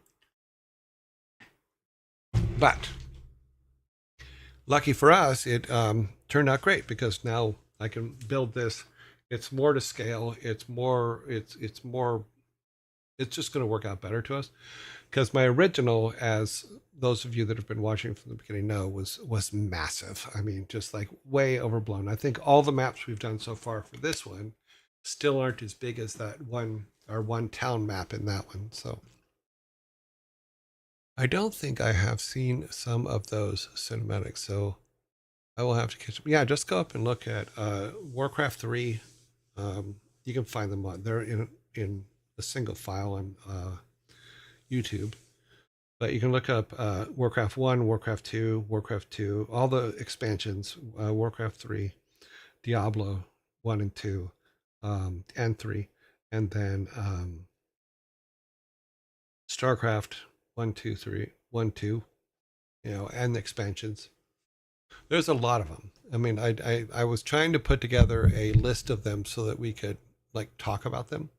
But lucky for us, it turned out great, because now I can build this. It's more to scale. It's just going to work out better to us, because my original, as those of you that have been watching from the beginning know, was massive. I mean, just like way overblown. I think all the maps we've done so far for this one still aren't as big as that one town map in that one. So I don't think I have seen some of those cinematics, so I will have to catch them. Yeah, just go up and look at Warcraft 3. You can find them on. They're in a single file on YouTube. But you can look up Warcraft 1, Warcraft 2, all the expansions, Warcraft 3, Diablo 1 and 2, and 3, and then StarCraft 1, 2, 3, 1, 2, and the expansions. There's a lot of them. I mean, I was trying to put together a list of them so that we could like talk about them,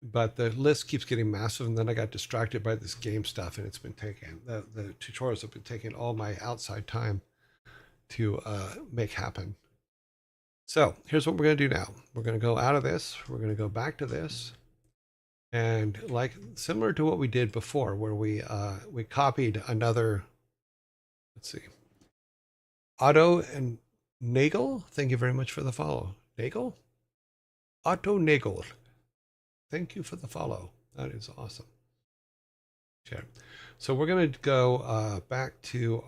but the list keeps getting massive, and then I got distracted by this game stuff, and it's been taking the tutorials have been taking all my outside time to make happen. So here's what we're going to do now. We're going to go out of this. We're going to go back to this, and like similar to what we did before, where we copied another. Let's see. Otto and Nagel, thank you very much for the follow. Nagel? Otto Nagel. Thank you for the follow. That is awesome. Okay. So we're going to go back to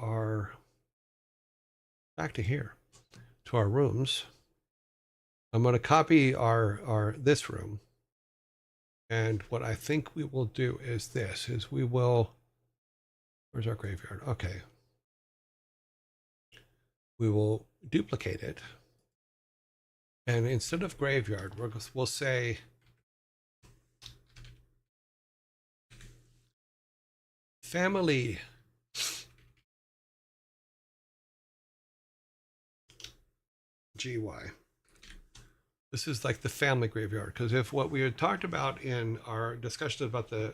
here, to our rooms. I'm going to copy this room. And what I think we will do is we will, where's our graveyard? Okay. We will duplicate it. And instead of graveyard, we'll say family GY. This is like the family graveyard, because if what we had talked about in our discussion about the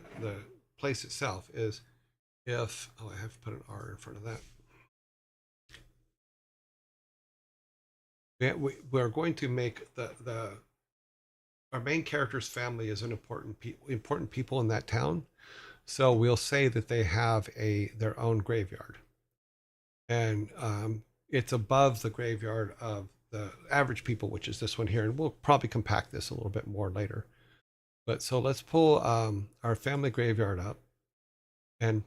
place itself is if, oh, I have to put an R in front of that. We're going to make our main character's family is an important people in that town. So we'll say that they have their own graveyard, and it's above the graveyard of the average people, which is this one here. And we'll probably compact this a little bit more later. But so let's pull our family graveyard up, and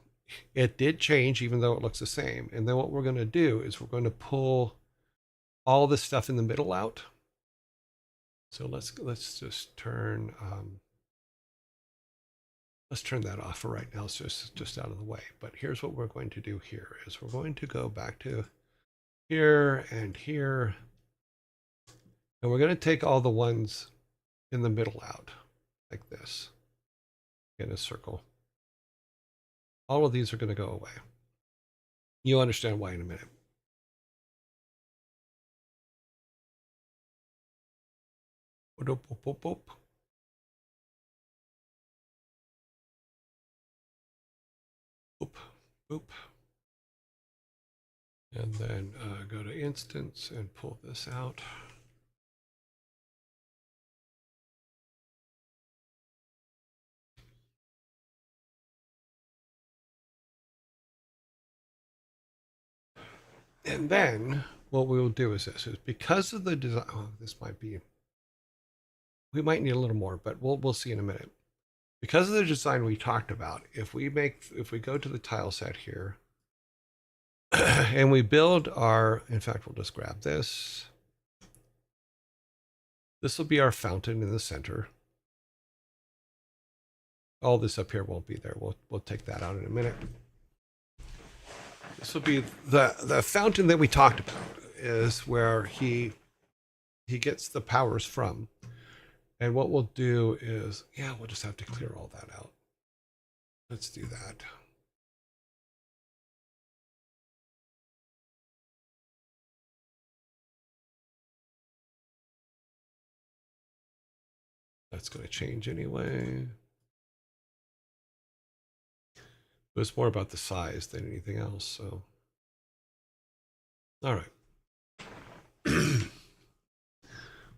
it did change, even though it looks the same. And then what we're going to do is we're going to pull all this stuff in the middle out. So let's just turn let's turn that off for right now. It's just out of the way. But here's what we're going to do here is we're going to go back to here and here, and we're going to take all the ones in the middle out like this in a circle. All of these are going to go away. You'll understand why in a minute. Boop, boop, boop. Boop, boop. And then go to instance and pull this out. And then what we will do is because of the design, this might be, we might need a little more, but we'll see in a minute. Because of the design we talked about, if we go to the tile set here and we build in fact, we'll just grab this. This will be our fountain in the center. All this up here won't be there. We'll take that out in a minute. This will be the fountain that we talked about. is where he gets the powers from. And what we'll do is, yeah, we'll just have to clear all that out. Let's do that. That's going to change anyway. But it's more about the size than anything else. So, all right.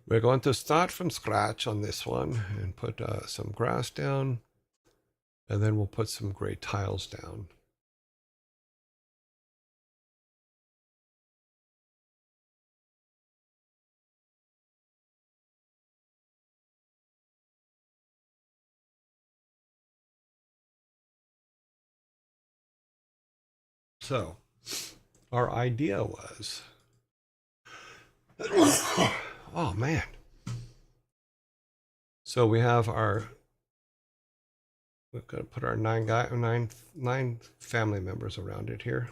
We're going to start from scratch on this one and put some grass down. And then we'll put some gray tiles down. So, our idea was, oh man. So we have our, we've got to put our nine family members around it here.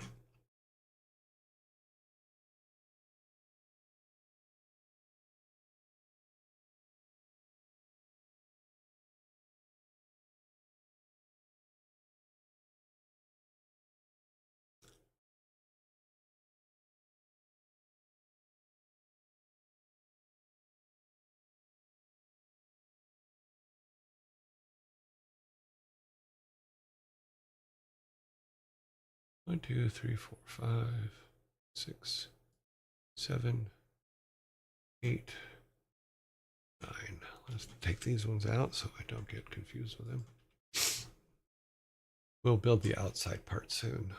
One, two, three, four, 5, 6, 7, 8, 9. Let's take these ones out so I don't get confused with them. We'll build the outside part soon.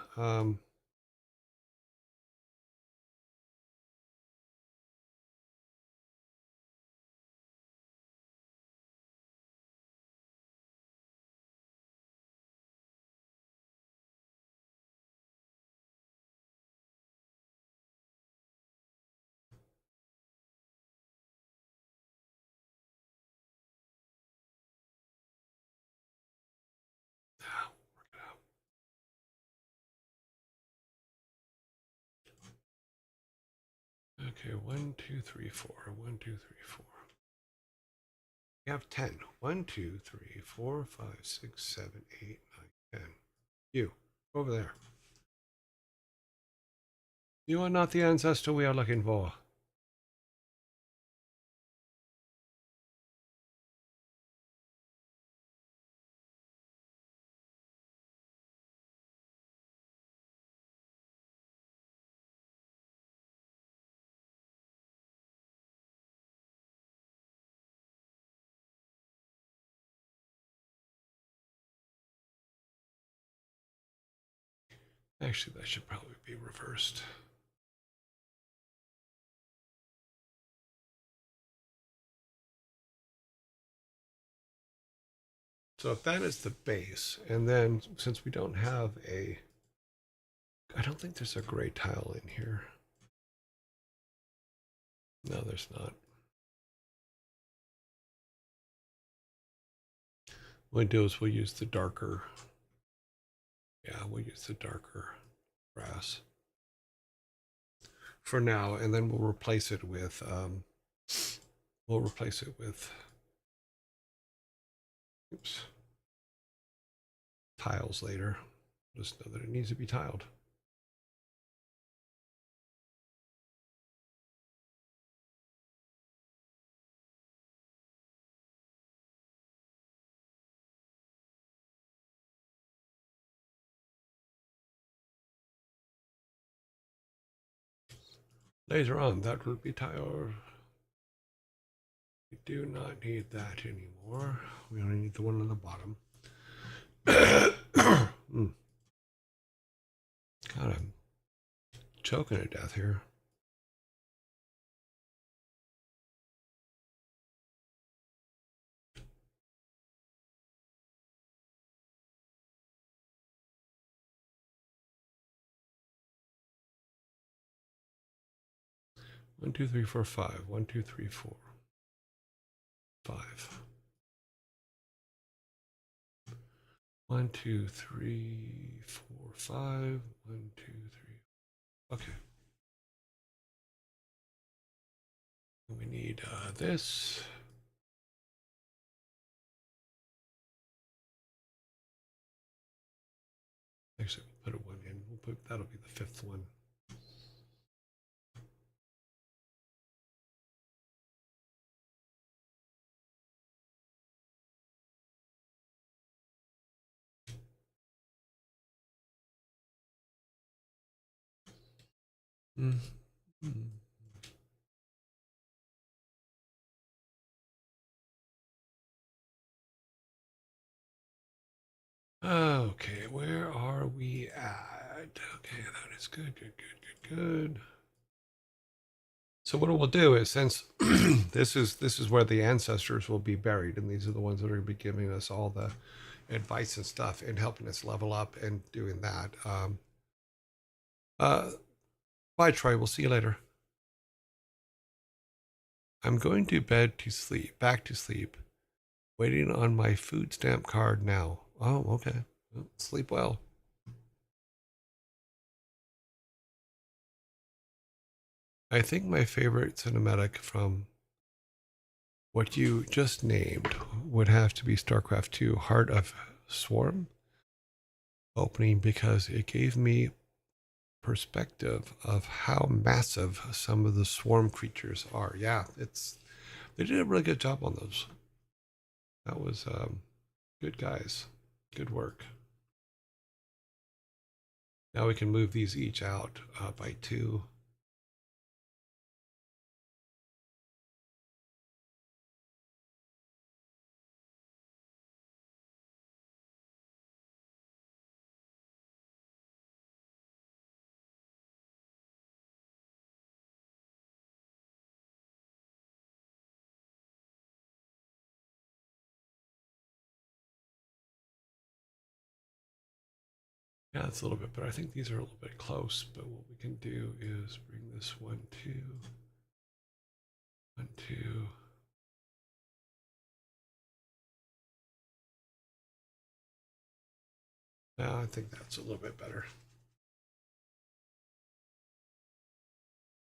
Okay, 1, 2, 3, 4. 1, 2, 3, 4. We have 10. 1, 2, 3, 4, 5, 6, 7, 8, 9, 10. You, over there. You are not the ancestor we are looking for. Actually, that should probably be reversed. So if that is the base, and then since we don't have a, I don't think there's a gray tile in here. No, there's not. What we'll do is we'll use the darker, yeah, we'll use the darker grass for now, and then we'll replace it with, oops, tiles later. Just know that it needs to be tiled. Later on, that will be tiled. We do not need that anymore. We only need the one on the bottom. God, I'm choking to death here. One, two, three, four, 5. 1, 2, 3, 4, 5. 1, 2, 3, 4, 5. 1, 2, 3. Okay. We need this. Actually, we'll put one in. That'll be the fifth one. Mm-hmm. Okay, where are we at? Okay, that is good, good, good, good, good. So what we'll do is, since this is where the ancestors will be buried, and these are the ones that are going to be giving us all the advice and stuff and helping us level up and doing that. Uh, Bye, Troy. We'll see you later. I'm going to bed to sleep, back to sleep, waiting on my food stamp card now. Oh, okay. Well, sleep well. I think my favorite cinematic from what you just named would have to be StarCraft 2 Heart of Swarm opening, because it gave me perspective of how massive some of the swarm creatures are. Yeah, they did a really good job on those. That was good, guys. Good work. Now we can move these each out by 2. Yeah, it's a little bit better. I think these are a little bit close, but what we can do is bring this 1, 2, 1, 2. Now I think that's a little bit better.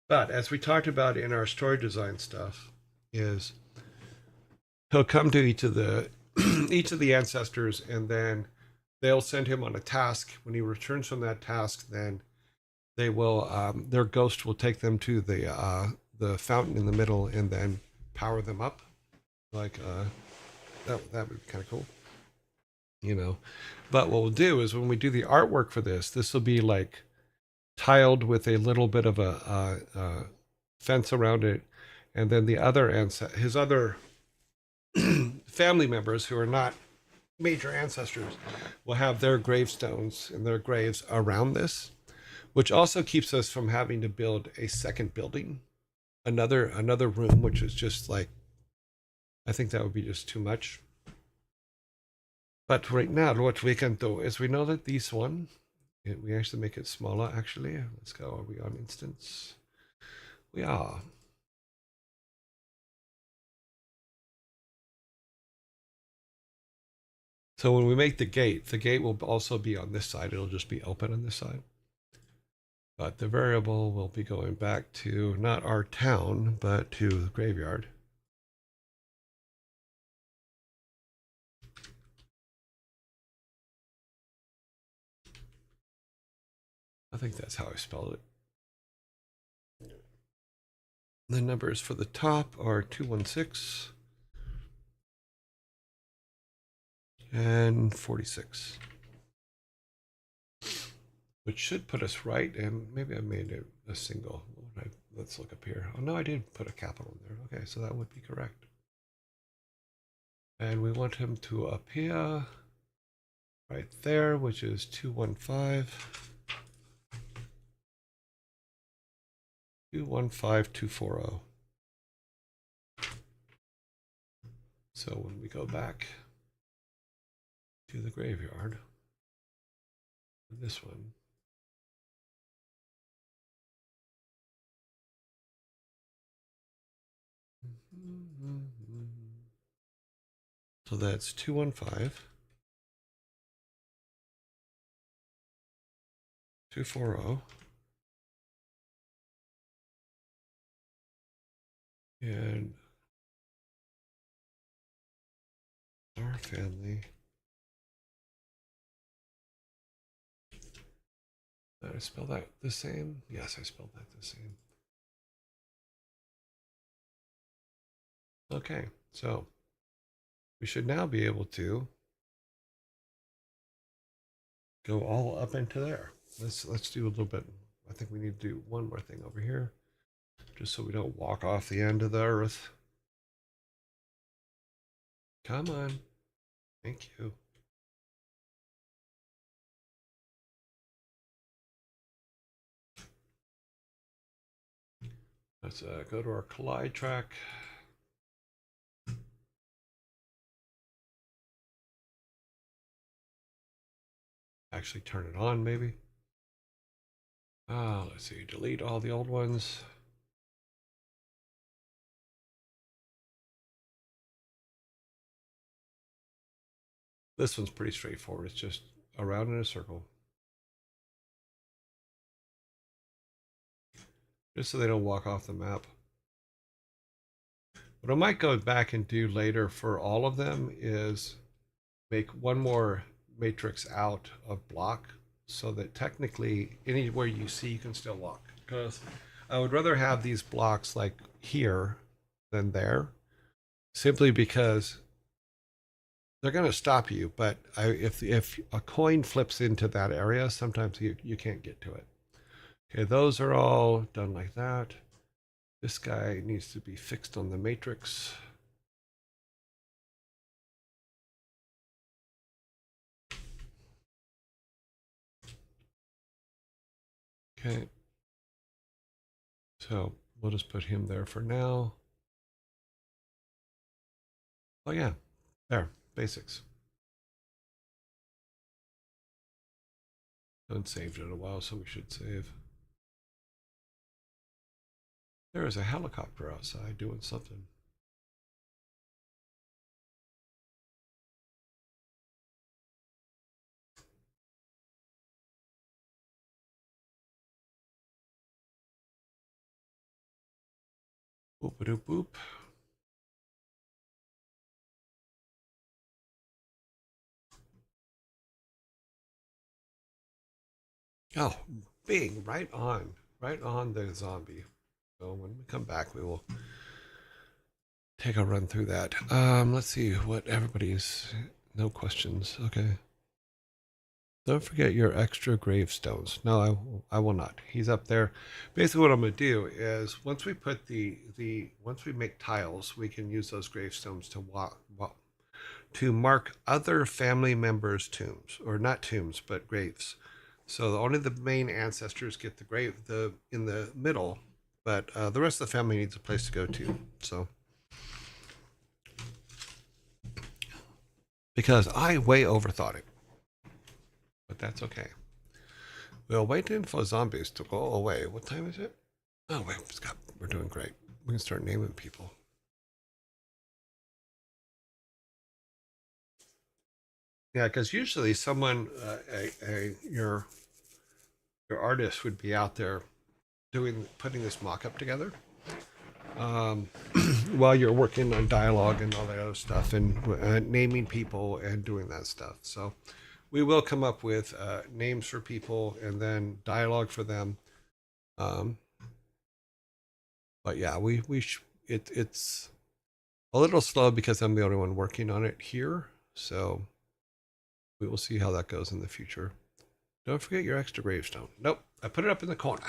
But as we talked about in our story design stuff, is he'll come to each of the each of the ancestors, and then they'll send him on a task. When he returns from that task, then they will their ghost will take them to the fountain in the middle and then power them up. Like that would be kind of cool, you know. But what we'll do is, when we do the artwork for this will be like tiled with a little bit of a fence around it, and then the other his other family members who are not major ancestors will have their gravestones and their graves around this, which also keeps us from having to build a second building, another room, which is just like, I think that would be just too much. But right now, what we can do is, we know that this one, we actually make it smaller. Actually, let's go. Are we on instance? We are. So when we make the gate will also be on this side. It'll just be open on this side. But the variable will be going back to not our town, but to the graveyard. I think that's how I spelled it. The numbers for the top are 216 and 46, which should put us right. And maybe I made it a single. Let's look up here. Oh no, I did put a capital in there. Okay, so that would be correct. And we want him to appear right there, which is 215. 215240. So when we go back to the graveyard, this one, so that's 215 240 And our family. Did I spell that the same? Yes, I spelled that the same. Okay, so we should now be able to go all up into there. Let's do a little bit. I think we need to do one more thing over here, just so we don't walk off the end of the earth. Come on. Thank you. Let's go to our collide track. Actually turn it on, maybe. Let's see, delete all the old ones. This one's pretty straightforward. It's just around in a circle. Just so they don't walk off the map. What I might go back and do later for all of them is make one more matrix out of block so that technically anywhere you see you can still walk. Because I would rather have these blocks like here than there, simply because they're going to stop you. But if a coin flips into that area, sometimes you can't get to it. Okay, those are all done like that. This guy needs to be fixed on the matrix. Okay. So we'll just put him there for now. Oh yeah, there, basics. Haven't saved it in a while, so we should save. There is a helicopter outside doing something. Boop a doop boop. Oh, bing, right on the zombie. So when we come back, we will take a run through that. Let's see what everybody's. No questions. Okay. Don't forget your extra gravestones. No, I will not. He's up there. Basically, what I'm going to do is once we put once we make tiles, we can use those gravestones to to mark other family members' tombs, or not tombs, but graves. So only the main ancestors get the grave in the middle, but the rest of the family needs a place to go to. So because I way overthought it, but that's okay. We'll wait for zombies to go away. What time is it? Oh wait, Scott, we're doing great. We can start naming people. Yeah, because usually someone, your artist would be out there putting this mock-up together, um, while you're working on dialogue and all that other stuff, and naming people and doing that stuff. So we will come up with names for people and then dialogue for them. Um, but yeah, it's a little slow because I'm the only one working on it here. So we will see how that goes in the future. Don't forget your extra gravestone. Nope, I put it up in the corner.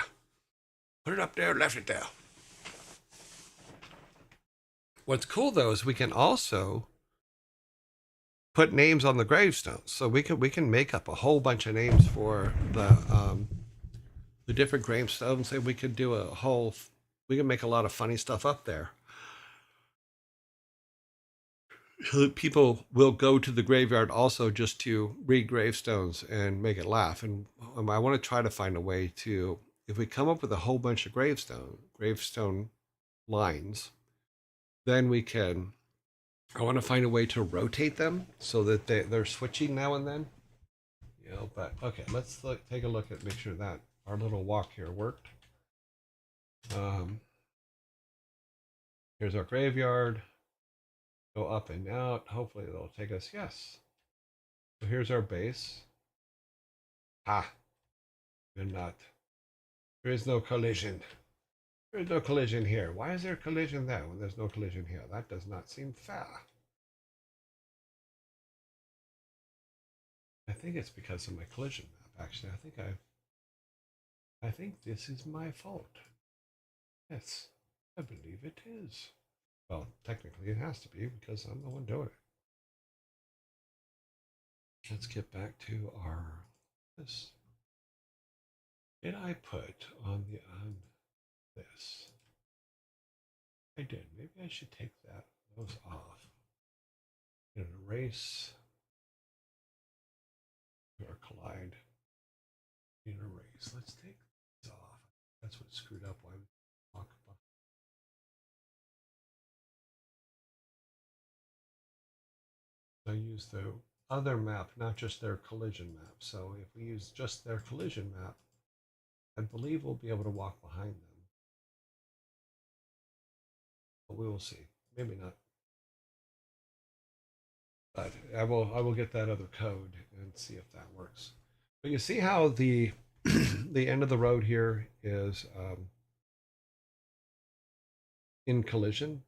Put it up there, left it there. What's cool though is we can also put names on the gravestones. So we can make up a whole bunch of names for the different gravestones, and we could do we can make a lot of funny stuff up there. So people will go to the graveyard also just to read gravestones and make it laugh. And I want to try to find a way to, if we come up with a whole bunch of gravestone lines, then we can. I want to find a way to rotate them so that they're switching now and then. But okay, let's take a look at make sure that our little walk here worked. Um, Here's our graveyard. Go up and out. Hopefully it'll take us. Yes. So here's our base. Ah, we're not. There is no collision. There is no collision here. Why is there collision there when there's no collision here? That does not seem fair. I think it's because of my collision map. Actually, I think this is my fault. Yes, I believe it is. Well, technically it has to be because I'm the one doing it. Let's get back to our this. Did I put on this? I did. Maybe I should take those off. And erase or collide. And erase. Let's take this off. That's what screwed up. Why we talk about. I use the other map, not just their collision map. So if we use just their collision map, I believe we'll be able to walk behind them. But we will see. Maybe not. But I will get that other code and see if that works. But you see how the the end of the road here is in collision.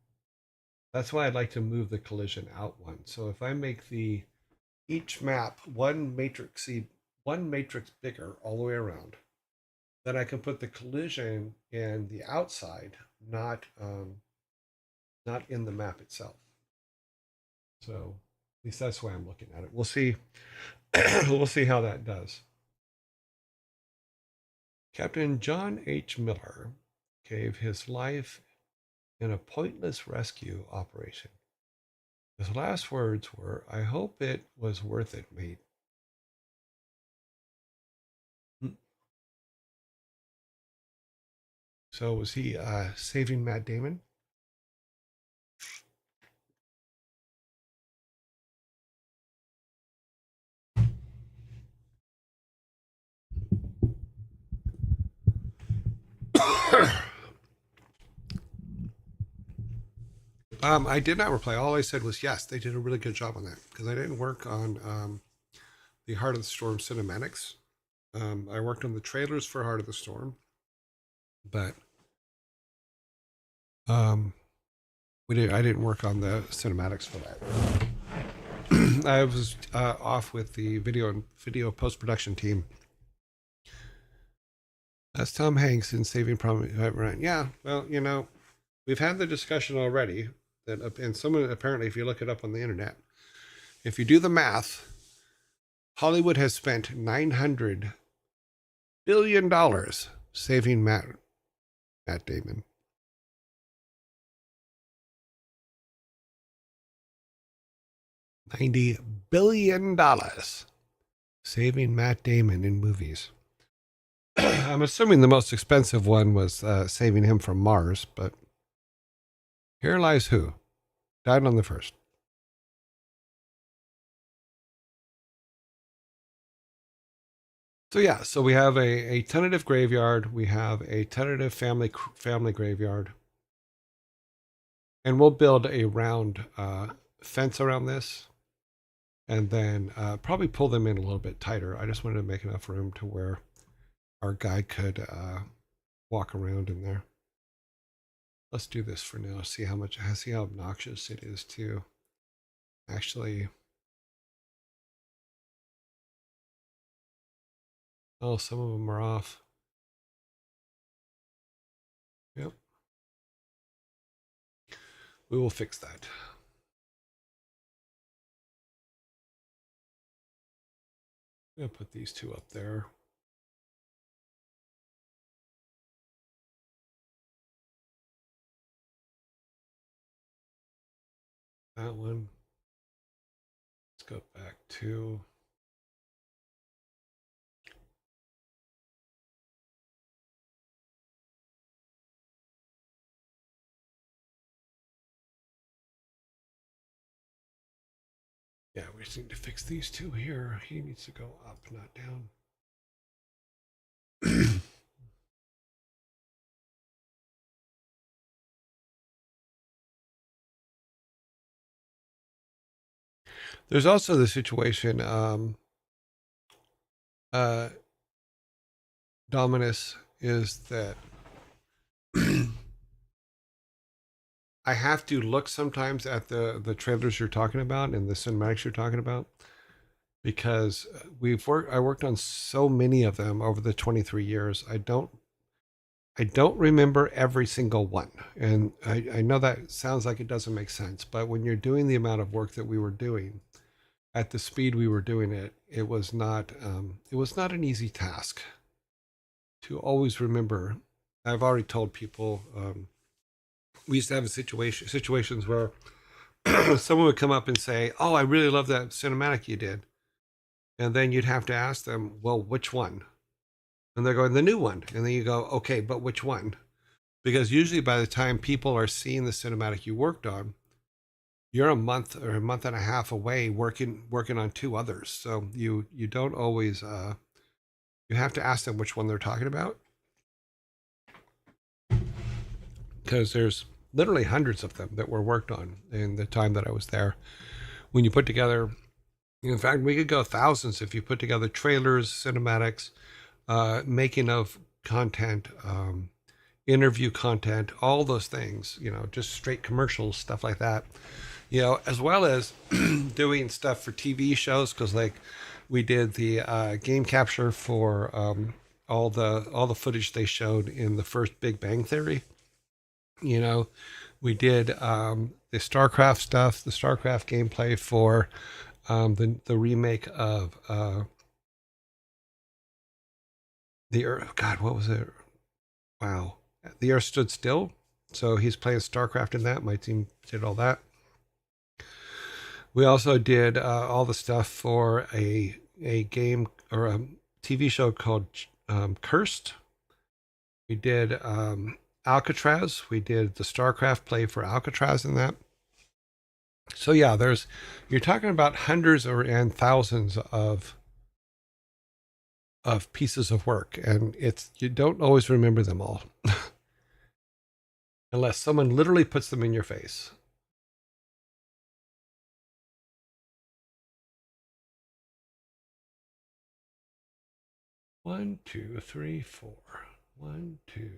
That's why I'd like to move the collision out one. So if I make each map one matrix bigger all the way around, then I can put the collision in the outside, not in the map itself. So at least that's why I'm looking at it. We'll see. We'll see how that does. Captain John H. Miller gave his life in a pointless rescue operation. His last words were, "I hope it was worth it, mate." So was he saving Matt Damon? I did not reply. All I said was yes, they did a really good job on that because I didn't work on the Heart of the Storm cinematics. I worked on the trailers for Heart of the Storm, but I didn't work on the cinematics for that. I was off with the video post production team. That's Tom Hanks in Saving Private Ryan. Yeah, well, we've had the discussion already that, and someone apparently, if you look it up on the internet, if you do the math, Hollywood has spent $900 billion saving Matt Damon. $90 billion saving Matt Damon in movies. I'm assuming the most expensive one was saving him from Mars, but here lies who died on the first. So yeah, so we have a tentative graveyard. We have a tentative family graveyard, and we'll build a round fence around this, and then probably pull them in a little bit tighter. I just wanted to make enough room to where our guy could walk around in there. Let's do this for now. See how obnoxious it is to actually. Oh, some of them are off. Yep. We will fix that. I'm going to put these two up there. That one. Let's go back to. Yeah, we just need to fix these two here. He needs to go up, not down. There's also the situation, Dominus, is that I have to look sometimes at the trailers you're talking about and the cinematics you're talking about, because I worked on so many of them over the 23 years. I don't remember every single one. And I know that sounds like it doesn't make sense, but when you're doing the amount of work that we were doing at the speed we were doing it, it was not an easy task to always remember. I've already told people, we used to have situations where someone would come up and say, "Oh, I really love that cinematic you did," and then you'd have to ask them, "Well, which one?" And they're going, "The new one," and then you go, "Okay, but which one?" Because usually by the time people are seeing the cinematic you worked on, you're a month or a month and a half away working on two others. So you don't always you have to ask them which one they're talking about, because there's literally hundreds of them that were worked on in the time that I was there. When you put together, in fact, we could go thousands if you put together trailers, cinematics, making of content, interview content, all those things, just straight commercials, stuff like that, as well as doing stuff for TV shows. Cause like we did the game capture for all the footage they showed in the first Big Bang Theory. We did the StarCraft stuff, the StarCraft gameplay for the remake of the Earth. God, what was it? Wow, the Earth Stood Still. So he's playing StarCraft in that. My team did all that. We also did all the stuff for a game or a TV show called Cursed. We did Alcatraz. We did the StarCraft play for Alcatraz in that. So yeah, you're talking about hundreds and thousands of pieces of work, and you don't always remember them all unless someone literally puts them in your face. One, two, three, four. 1, 2,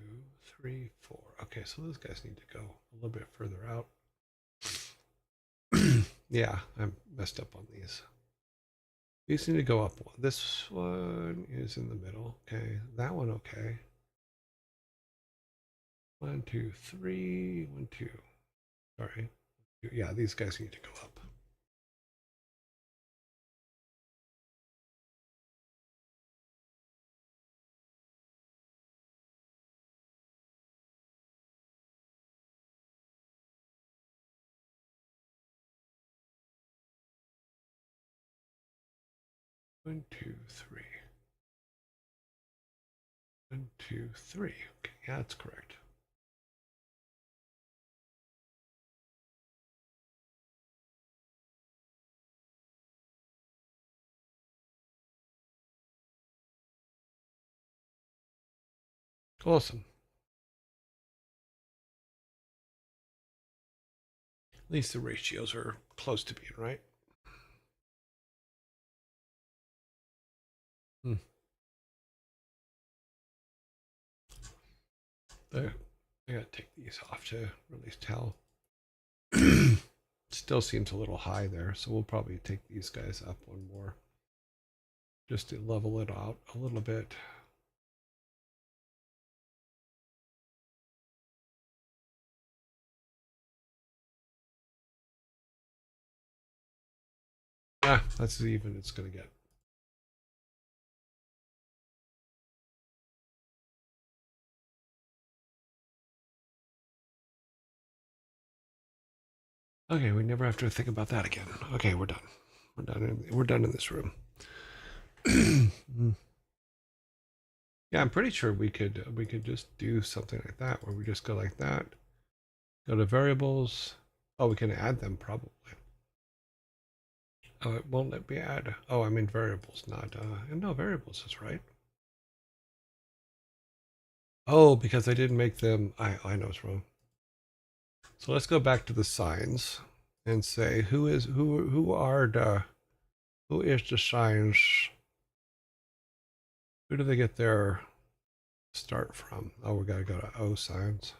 3, 4. Okay, so those guys need to go a little bit further out. Yeah, I messed up on these. These need to go up one. This one is in the middle. Okay, that one okay. 1, 2, 3. 1, 2. Sorry. Yeah, these guys need to go up. One, two, three. 1, 2, 3. Okay, yeah, that's correct. Awesome. At least the ratios are close to being right. Hmm. There. I gotta take these off to release towel. Still seems a little high there, so we'll probably take these guys up one more just to level it out a little bit. That's as even it's going to get. Okay, we never have to think about that again. Okay, we're done. We're done in this room. Yeah, I'm pretty sure we could just do something like that where we just go like that. Go to variables. Oh, we can add them probably. Oh, it won't let me add. Oh, I'm in variables, not no, variables is right. Oh, because I didn't make them. I know it's wrong. So let's go back to the signs. and say who is the signs? Who do they get their start from? Oh, we gotta go to O signs.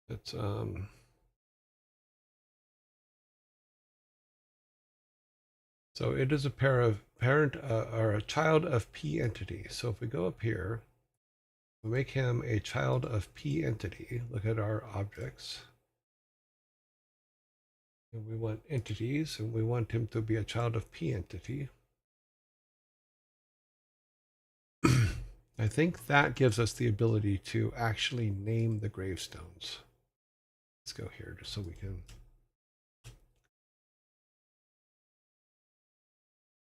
It's so it is a parent or a child of P entity. So if we go up here, we make him a child of P entity. Look at our objects. And we want entities, and we want him to be a child of P entity. I think that gives us the ability to actually name the gravestones. Let's go here just so we can.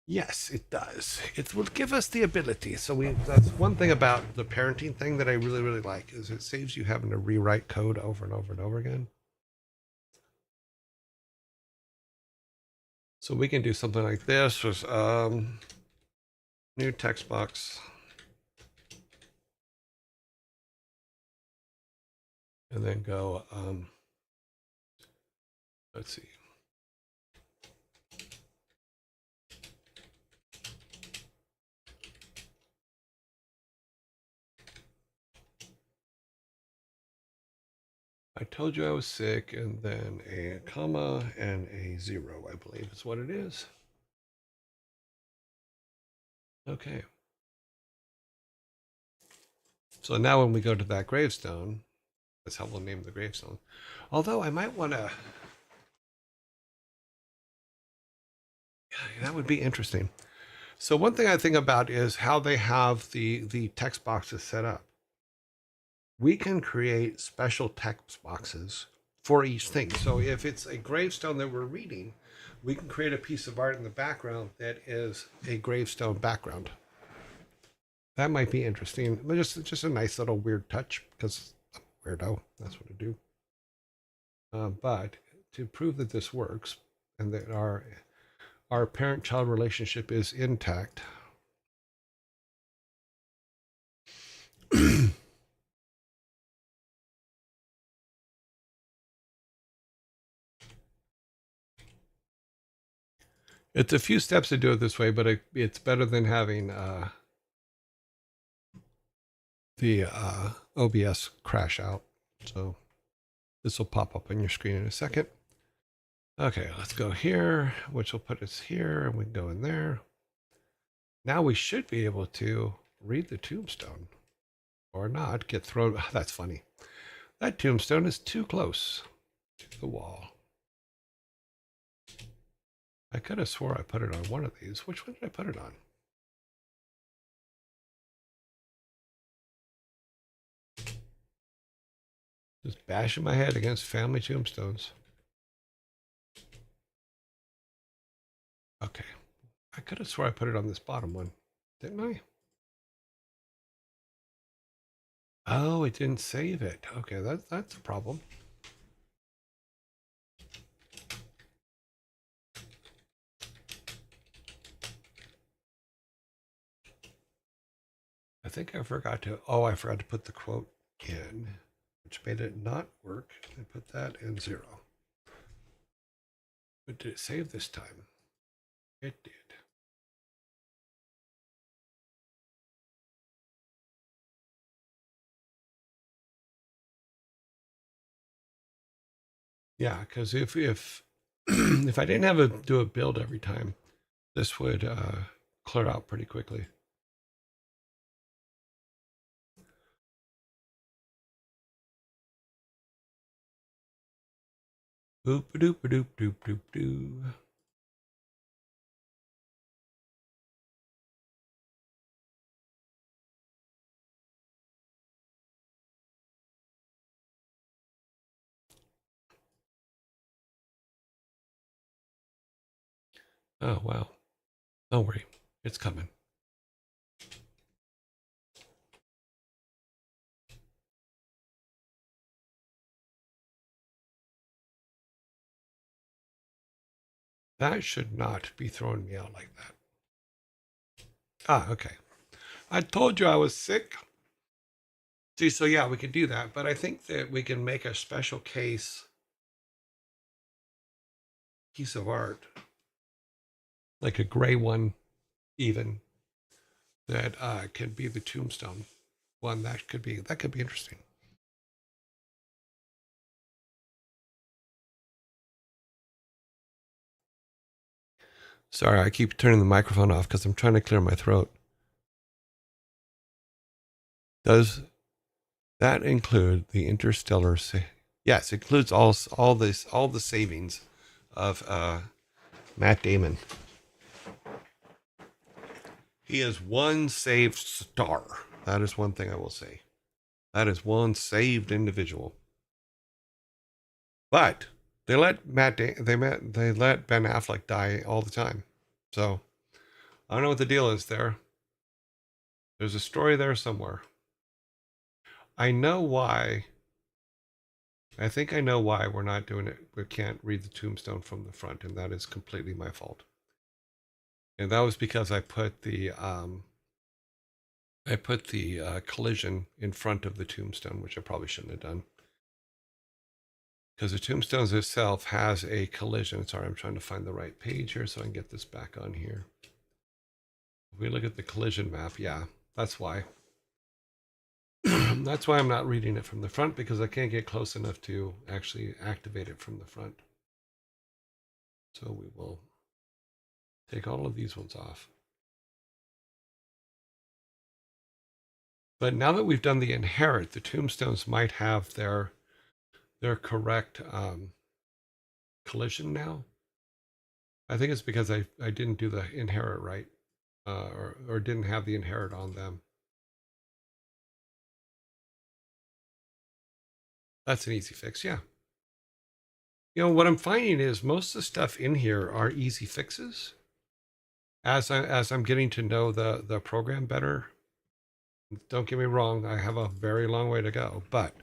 Yes, it does. It will give us the ability. So that's one thing about the parenting thing that I really, really like is it saves you having to rewrite code over and over and over again. So we can do something like this with new text box. And then go, let's see. I told you I was sick, and then a comma and a 0, I believe is what it is. Okay. So now when we go to that gravestone, that's how we'll name the gravestone. Although I might want to, that would be interesting. So one thing I think about is how they have the text boxes set up. We can create special text boxes for each thing. So if it's a gravestone that we're reading, we can create a piece of art in the background that is a gravestone background. That might be interesting. But just a nice little weird touch because I'm a weirdo. That's what I do. But to prove that this works and that our parent-child relationship is intact, it's a few steps to do it this way, but it's better than having the OBS crash out. So this will pop up on your screen in a second. Okay, let's go here, which will put us here, and we can go in there. Now we should be able to read the tombstone or not get thrown. That's funny. That tombstone is too close to the wall. I could have swore I put it on one of these. Which one did I put it on? Just bashing my head against family tombstones. Okay. I could have swore I put it on this bottom one. Didn't I? Oh, it didn't save it. Okay, that's a problem. I think I forgot to, I forgot to put the quote in, which made it not work. I put that in 0. But did it save this time? It did. Yeah, because if if I didn't have to do a build every time, this would clear out pretty quickly. Boop doop doop doop doop doo. Oh wow! Don't worry, it's coming. That should not be throwing me out like that. Ah, okay. I told you I was sick. See, so yeah, we can do that, but I think that we can make a special piece of art, like a gray one, even that can be the tombstone one. That could be interesting. Sorry, I keep turning the microphone off because I'm trying to clear my throat. Does that include the interstellar? Yes, it includes all the savings of Matt Damon. He is one saved star. That is one thing I will say. That is one saved individual. But they let they let Ben Affleck die all the time. So I don't know what the deal is there. There's a story there somewhere. I know why. I think I know why we're not doing it. We can't read the tombstone from the front, and that is completely my fault. And that was because I put the collision in front of the tombstone, which I probably shouldn't have done. Because the tombstones itself has a collision. Sorry, I'm trying to find the right page here so I can get this back on here. If we look at the collision map, yeah, that's why. That's why I'm not reading it from the front, because I can't get close enough to actually activate it from the front. So we will take all of these ones off. But now that we've done the inherit, the tombstones might have their correct collision now. I think it's because I didn't do the inherit right, or didn't have the inherit on them. That's an easy fix, yeah. You know, what I'm finding is most of the stuff in here are easy fixes. As I'm getting to know the program better. Don't get me wrong, I have a very long way to go, but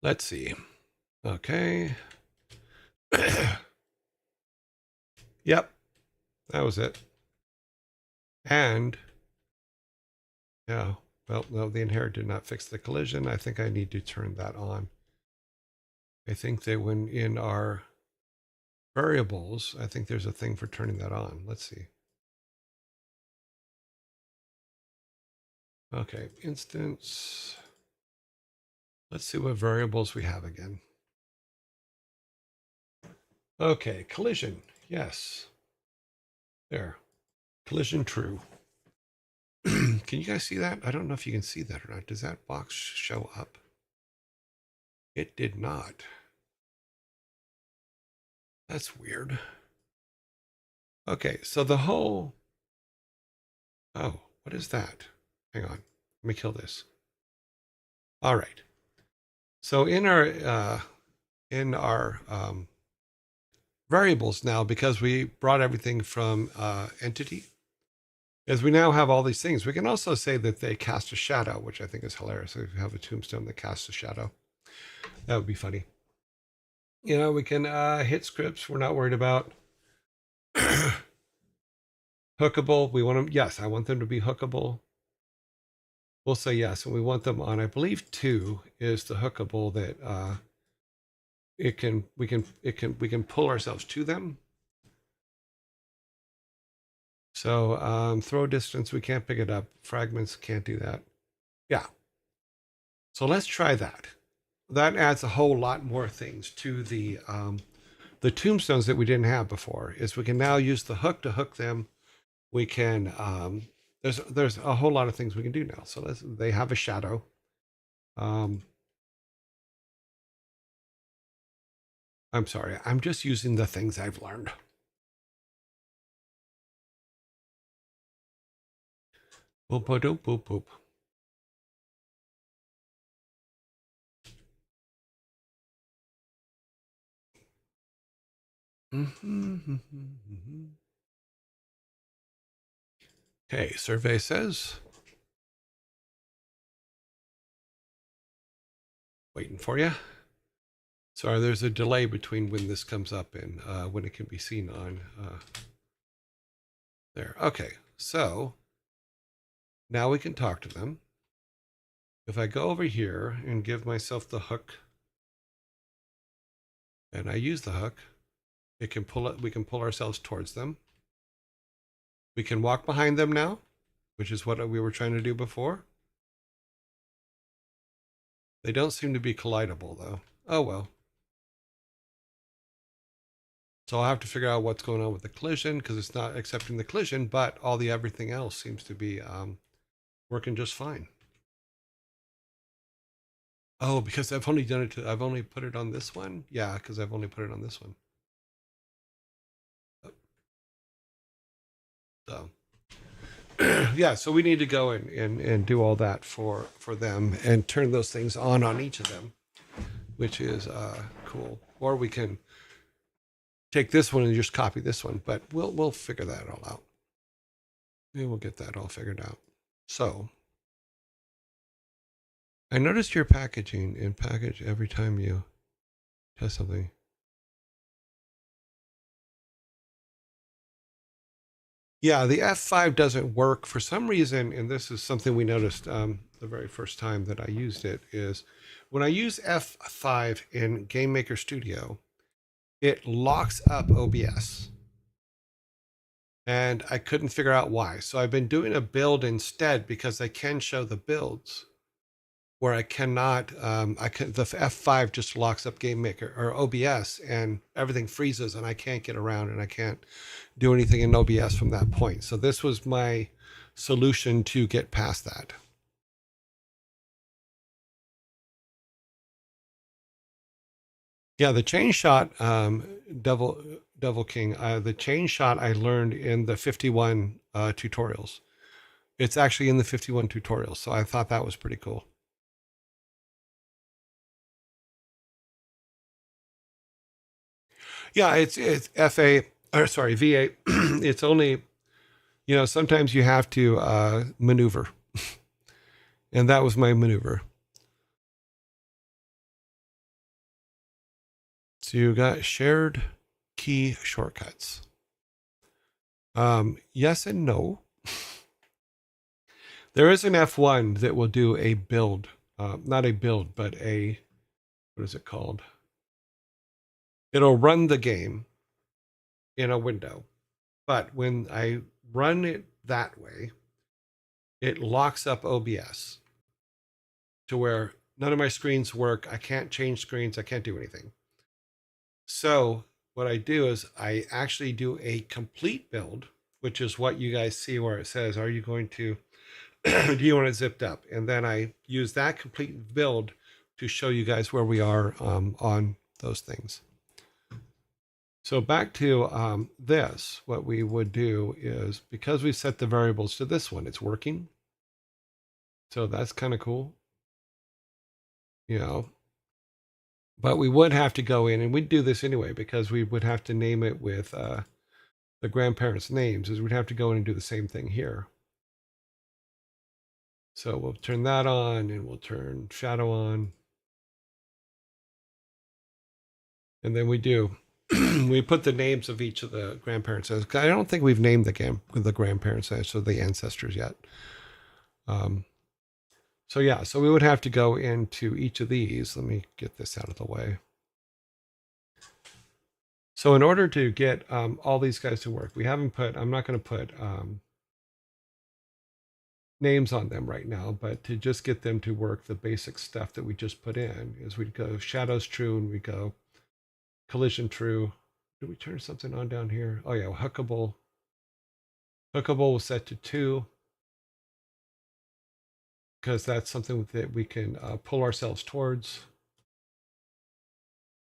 let's see. Okay. Yep, that was it. And yeah, well, no, the inherit did not fix the collision. I think I need to turn that on. I think that when in our variables, I think there's a thing for turning that on. Let's see. Okay, instance. Let's see what variables we have again. Okay, collision. Yes. There. Collision true. Can you guys see that? I don't know if you can see that or not. Does that box show up? It did not. That's weird. Okay, so the whole... Oh, what is that? Hang on. Let me kill this. All right. So in our variables now, because we brought everything from entity, as we now have all these things, we can also say that they cast a shadow, which I think is hilarious. If you have a tombstone that casts a shadow, that would be funny. You know, we can hit scripts. We're not worried about hookable. We want them. Yes, I want them to be hookable. We'll say yes, and we want them on. I believe 2 is the hookable that we can pull ourselves to them. So throw distance, we can't pick it up. Fragments, can't do that. Yeah. So let's try that. That adds a whole lot more things to the tombstones that we didn't have before. Is we can now use the hook to hook them. We can there's a whole lot of things we can do now. So they have a shadow. I'm sorry. I'm just using the things I've learned. Boop, boop, boop, boop. Okay, survey says. Waiting for you. Sorry, there's a delay between when this comes up and when it can be seen on there. Okay, so Now we can talk to them. If I go over here and give myself the hook, and I use the hook, it can pull it. We can pull ourselves towards them. We can walk behind them now, which is what we were trying to do before. They don't seem to be collidable though. Oh well. So I'll have to figure out what's going on with the collision because it's not accepting the collision, but all the everything else seems to be working just fine. Oh, because I've only done it to, I've only put it on this one? Yeah, because I've only put it on this one. So yeah, so we need to go and do all that for them and turn those things on each of them, which is cool. Or we can take this one and just copy this one, but we'll figure that all out. Maybe we'll get that all figured out. So I noticed your packaging in package every time you test something. Yeah, the F5 doesn't work for some reason, and this is something we noticed the very first time that I used it, is when I use F5 in Game Maker Studio, it locks up OBS. And I couldn't figure out why. So I've been doing a build instead because I can show the builds where I cannot, the F5 just locks up Game Maker or OBS and everything freezes and I can't get around and I can't do anything in OBS from that point. So this was my solution to get past that. Yeah, the chain shot, Devil King, the chain shot I learned in the 51 tutorials. It's actually in the 51 tutorials, so I thought that was pretty cool. Yeah, it's FA, or sorry, V8. It's only, sometimes you have to maneuver. And that was my maneuver. So you got shared key shortcuts. Yes and no. There is an F1 that will do a build, not a build, but what is it called? It'll run the game in a window. But when I run it that way, it locks up OBS to where none of my screens work. I can't change screens. I can't do anything. So what I do is I actually do a complete build, which is what you guys see where it says, are you going to, do you want it zipped up? And then I use that complete build to show you guys where we are on those things. So back to this, what we would do is, because we set the variables to this one, it's working. So that's kind of cool. But we would have to go in, and we'd do this anyway, because we would have to name it with the grandparents' names, is we'd have to go in and do the same thing here. So we'll turn that on, and we'll turn shadow on. And then we do, we put the names of each of the grandparents. I don't think we've named the grandparents, so the ancestors yet. So yeah, so we would have to go into each of these. Let me get this out of the way. So in order to get all these guys to work, I'm not going to put names on them right now, but to just get them to work, the basic stuff that we just put in is we'd go shadows true and we go collision true. Did we turn something on down here? Oh yeah, hookable. Hookable was set to 2 because that's something that we can pull ourselves towards.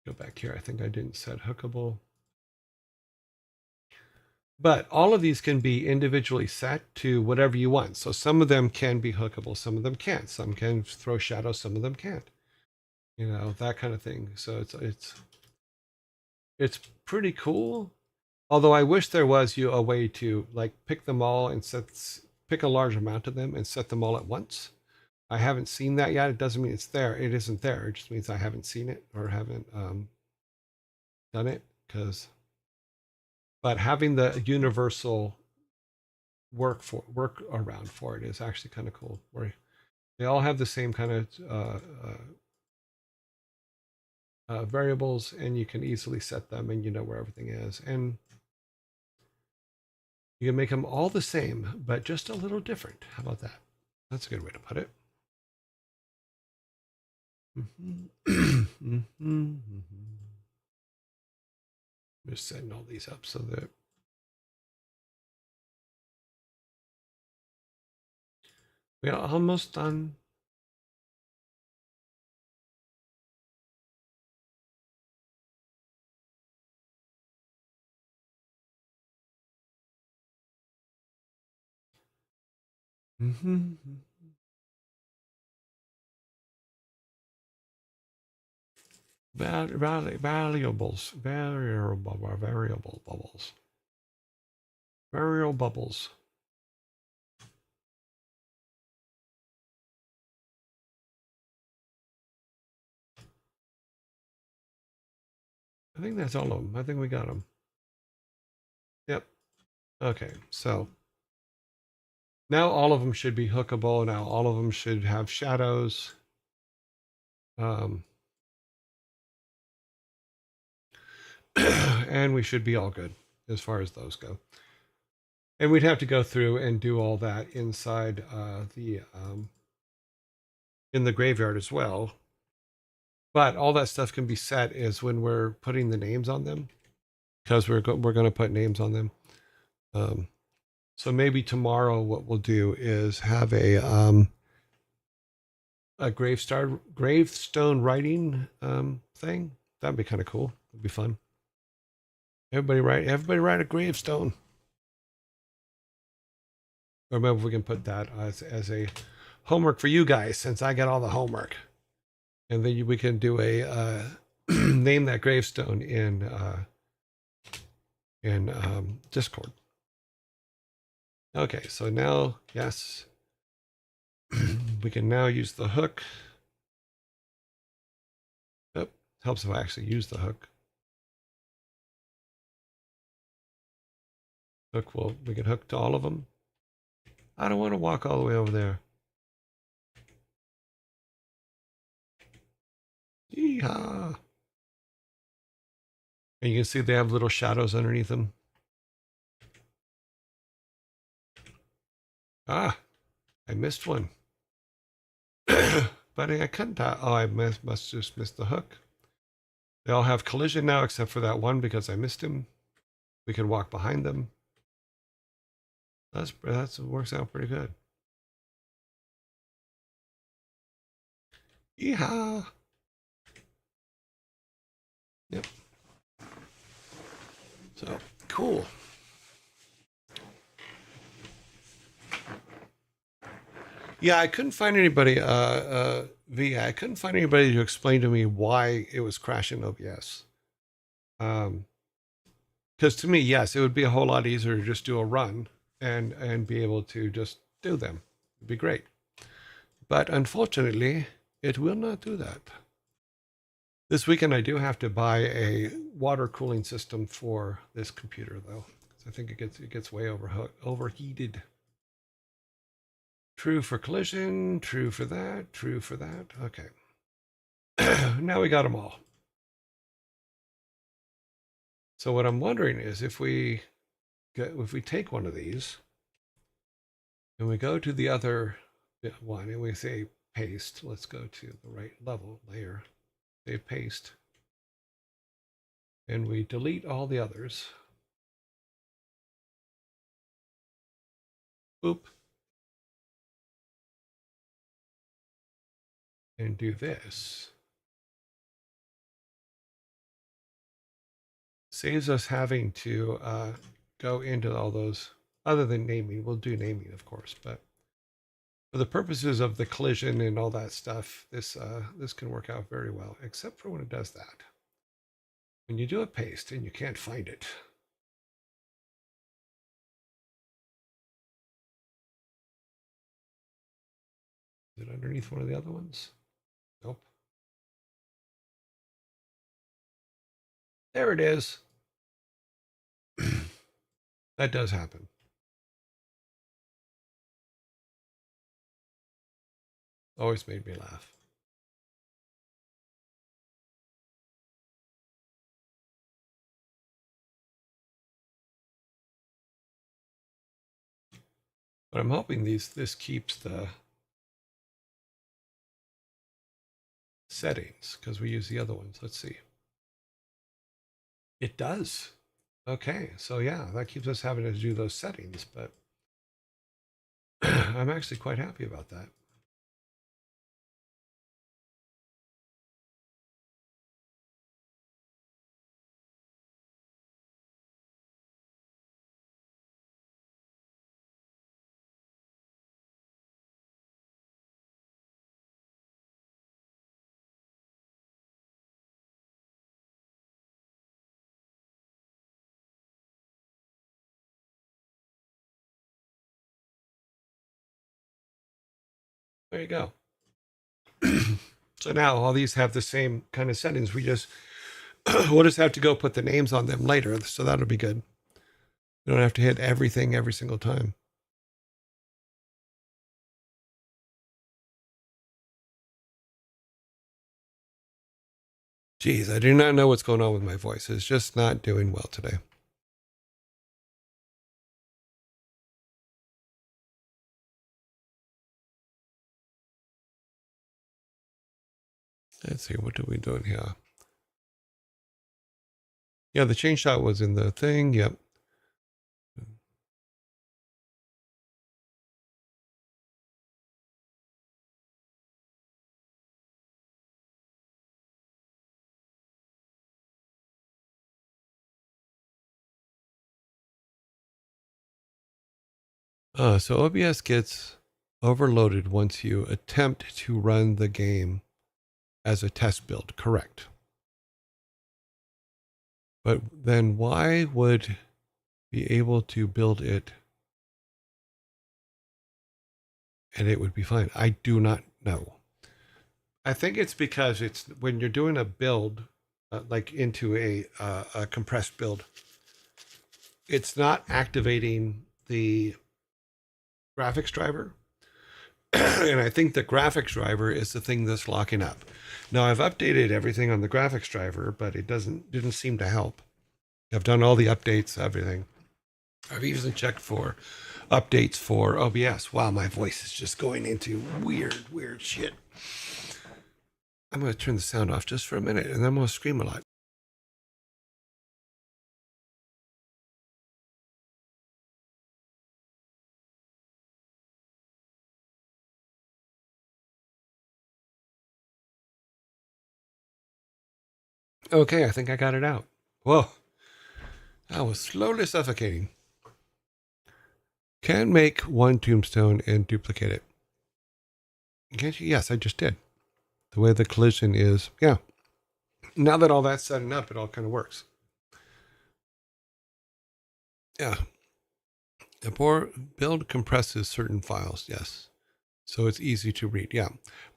Go back here. I think I didn't set hookable. But all of these can be individually set to whatever you want. So some of them can be hookable, some of them can't. Some can throw shadows, some of them can't. That kind of thing. So it's pretty cool. Although I wish there was a way to like pick them all and pick a large amount of them and set them all at once. I haven't seen that yet. It doesn't mean it's there. It isn't there. It just means I haven't seen it or haven't done it. But having the universal work around for it is actually kind of cool. Where they all have the same kind of variables, and you can easily set them, and you know where everything is, and you can make them all the same, but just a little different. How about that? That's a good way to put it. Just setting all these up so that we are almost done. Variables, variable bubbles, variable bubbles. I think that's all of them. I think we got them. Yep. Okay, so now all of them should be hookable. Now all of them should have shadows. And we should be all good as far as those go. And we'd have to go through and do all that inside in the graveyard as well. But all that stuff can be set is when we're putting the names on them, because we're going to put names on them. So maybe tomorrow what we'll do is have a gravestone writing thing. That'd be kind of cool. It'd be fun. Everybody write a gravestone. Or maybe we can put that as a homework for you guys, since I got all the homework. And then we can do a name that gravestone in Discord. Okay, so now, yes, we can now use the hook. Oh, helps if I actually use the hook. We can hook to all of them. I don't want to walk all the way over there. Yeehaw. And you can see they have little shadows underneath them. Ah, I missed one. But I couldn't. Oh, I must just miss the hook. They all have collision now, except for that one because I missed him. We can walk behind them. That works out pretty good. Yeehaw! Yep. So cool. Yeah, I couldn't find anybody. I couldn't find anybody to explain to me why it was crashing OBS. Because to me, yes, it would be a whole lot easier to just do a run and be able to just do them. It'd be great. But unfortunately, it will not do that. This weekend, I do have to buy a water cooling system for this computer, though. I think it gets way overheated. True for collision, true for that, true for that. Okay. Now we got them all. So what I'm wondering is if we take one of these and we go to the other one and we say paste, let's go to the right level layer, say paste, and we delete all the others. Boop. And do this. Saves us having to go into all those, other than naming. We'll do naming, of course, but for the purposes of the collision and all that stuff, this can work out very well, except for when it does that. When you do a paste and you can't find it. Is it underneath one of the other ones? Nope. There it is. That does happen. Always made me laugh. But I'm hoping this keeps the settings because we use the other ones. Let's see. It does. Okay, so yeah, that keeps us having to do those settings, but I'm actually quite happy about that. There you go. So now all these have the same kind of settings. We'll just have to go put the names on them later. So that'll be good. You don't have to hit everything every single time. Geez, I do not know what's going on with my voice. It's just not doing well today. Let's see, what are we doing here? Yeah, the chain shot was in the thing. Yep. So OBS gets overloaded once you attempt to run the game as a test build. Correct. But then why would be able to build it and it would be fine? I do not know. I think it's because it's when you're doing a build, like into a compressed build, it's not activating the graphics driver. And I think the graphics driver is the thing that's locking up. Now I've updated everything on the graphics driver, but it didn't seem to help. I've done all the updates, everything. I've even checked for updates for OBS. Wow, my voice is just going into weird shit. I'm going to turn the sound off just for a minute and then I'm going to scream a lot. Okay, I think I got it out. Whoa, that was slowly suffocating. Can make one tombstone and duplicate it. Can't you? Yes, I just did. The way the collision is, yeah. Now that all that's setting up, it all kind of works. Yeah. The build compresses certain files, yes. So it's easy to read, yeah.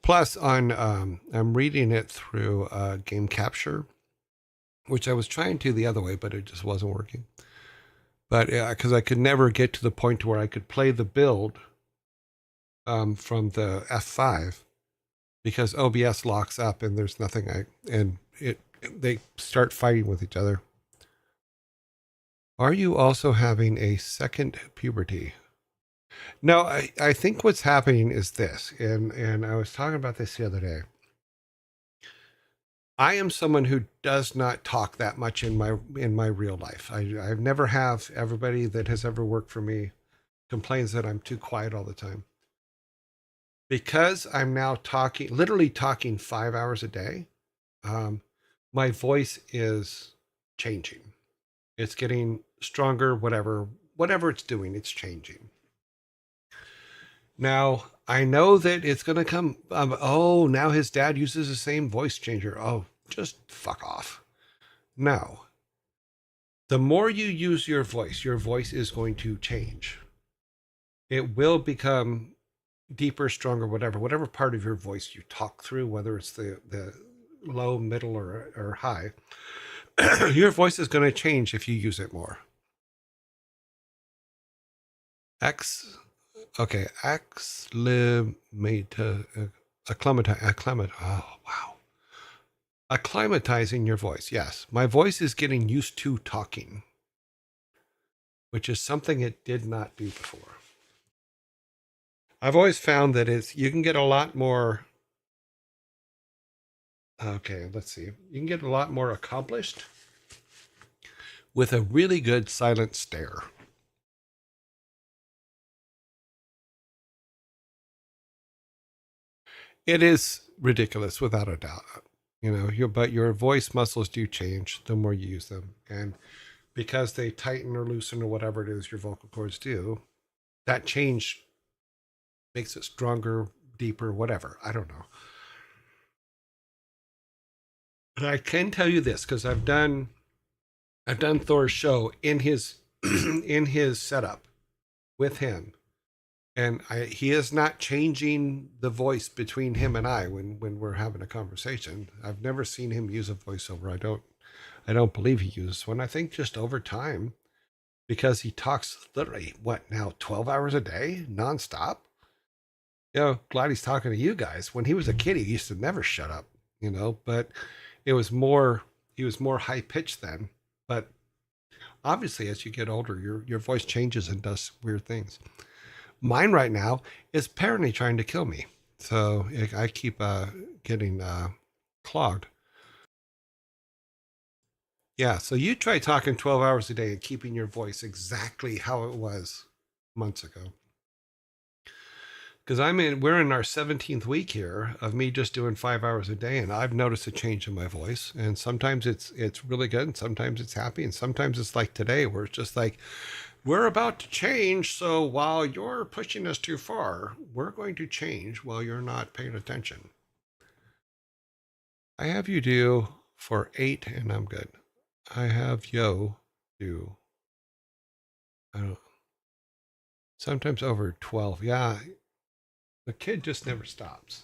Plus, I'm reading it through Game Capture, which I was trying to the other way, but it just wasn't working. But because I could never get to the point where I could play the build from the F5 because OBS locks up and there's nothing they start fighting with each other. Are you also having a second puberty? No, I think what's happening is this, and I was talking about this the other day. I am someone who does not talk that much in my real life. I've never have. Everybody that has ever worked for me complains that I'm too quiet all the time. Because I'm now literally talking 5 hours a day, my voice is changing. It's getting stronger, whatever it's doing, it's changing. Now, I know that it's going to come. Oh, now his dad uses the same voice changer. Oh, just fuck off. No. The more you use your voice is going to change. It will become deeper, stronger, whatever part of your voice you talk through, whether it's the low, middle, or high. Your voice is going to change if you use it more. Okay, acclimate. Oh, wow. Acclimatizing your voice. Yes. My voice is getting used to talking, which is something it did not do before. I've always found that you can get a lot more. Okay, let's see. You can get a lot more accomplished with a really good silent stare. It is ridiculous without a doubt. But your voice muscles do change the more you use them. And because they tighten or loosen or whatever it is your vocal cords do, that change makes it stronger, deeper, whatever. I don't know. But I can tell you this because I've done Thor's show in his in his setup with him, and he is not changing the voice between him and I when we're having a conversation. I've never seen him use a voiceover. I don't believe he uses one. I think just over time, because he talks literally what now 12 hours a day nonstop. Glad he's talking to you guys. When he was a kid, he used to never shut up. But it was more he was more high pitched then. But obviously, as you get older, your voice changes and does weird things. Mine right now is apparently trying to kill me. So I keep getting clogged. Yeah, so you try talking 12 hours a day and keeping your voice exactly how it was months ago. Because we're in our 17th week here of me just doing 5 hours a day, and I've noticed a change in my voice. And sometimes it's really good, and sometimes it's happy, and sometimes it's like today, where it's just like, we're about to change. So while you're pushing us too far, we're going to change while you're not paying attention. I have you do for 8, and I'm good. I have yo do, I don't, sometimes over 12. Yeah, the kid just never stops.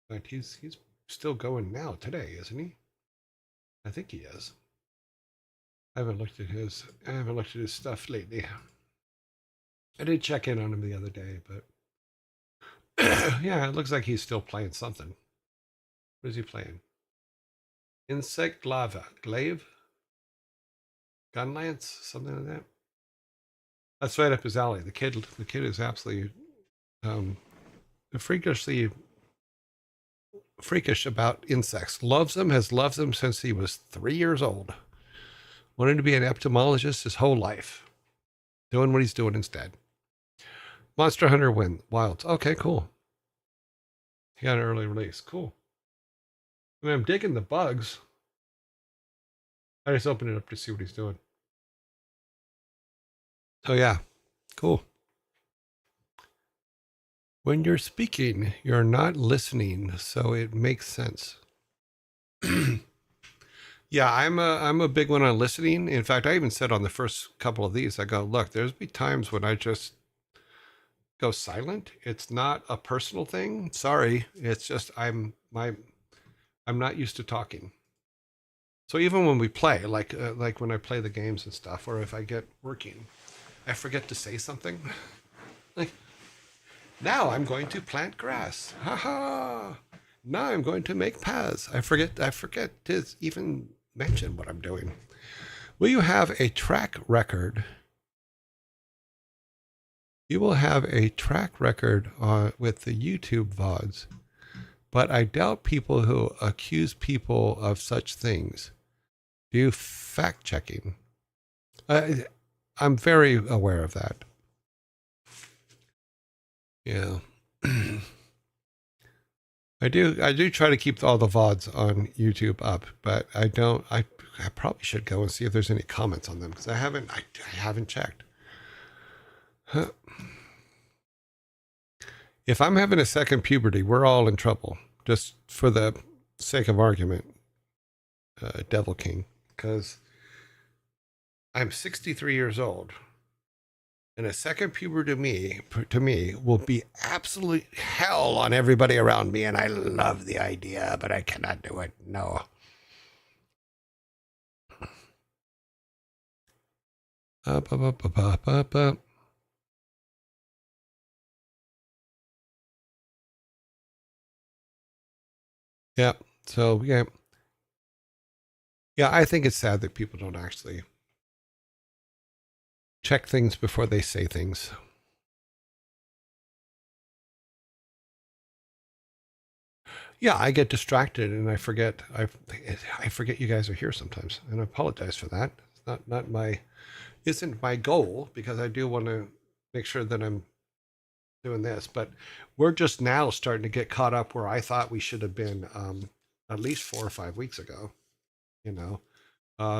But he's still going now today, isn't he? I think he is. I haven't looked at his stuff lately. I did check in on him the other day, but yeah, it looks like he's still playing something. What is he playing? Insect lava, glaive, gunlance, something like that. That's right up his alley. The kid is absolutely um, freakishly freakish about insects. Loves them, has loved them since he was 3 years old. Wanted to be an entomologist his whole life. Doing what he's doing instead. Monster Hunter Wilds. Okay, cool. He got an early release. Cool. I'm digging the bugs. I just opened it up to see what he's doing. So yeah, cool. When you're speaking, you're not listening, so it makes sense. Yeah, I'm a big one on listening. In fact, I even said on the first couple of these, I go, look, there's be times when I just go silent. It's not a personal thing. Sorry, it's just I'm not used to talking. So even when we play, like when I play the games and stuff, or if I get working, I forget to say something. Like, now I'm going to plant grass. Ha ha. Now I'm going to make paths. I forget to even mention what I'm doing. Will you have a track record? You will have a track record with the YouTube VODs, but I doubt people who accuse people of such things do fact checking. I'm very aware of that. Yeah. I do try to keep all the VODs on YouTube up, but I don't I probably should go and see if there's any comments on them because I haven't checked. Huh. If I'm having a second puberty, we're all in trouble. Just for the sake of argument, Devil King, because I'm 63 years old, and a second puberty to me will be absolute hell on everybody around me, and I love the idea, but I cannot do it. No. Up, up, up, up, up, up, up. Yeah. So yeah, yeah. I think it's sad that people don't actually check things before they say things. Yeah, I get distracted and I forget. I forget you guys are here sometimes, and I apologize for that. It's not my isn't my goal because I do want to make sure that I'm doing this, but we're just now starting to get caught up where I thought we should have been at least 4 or 5 weeks ago. You know,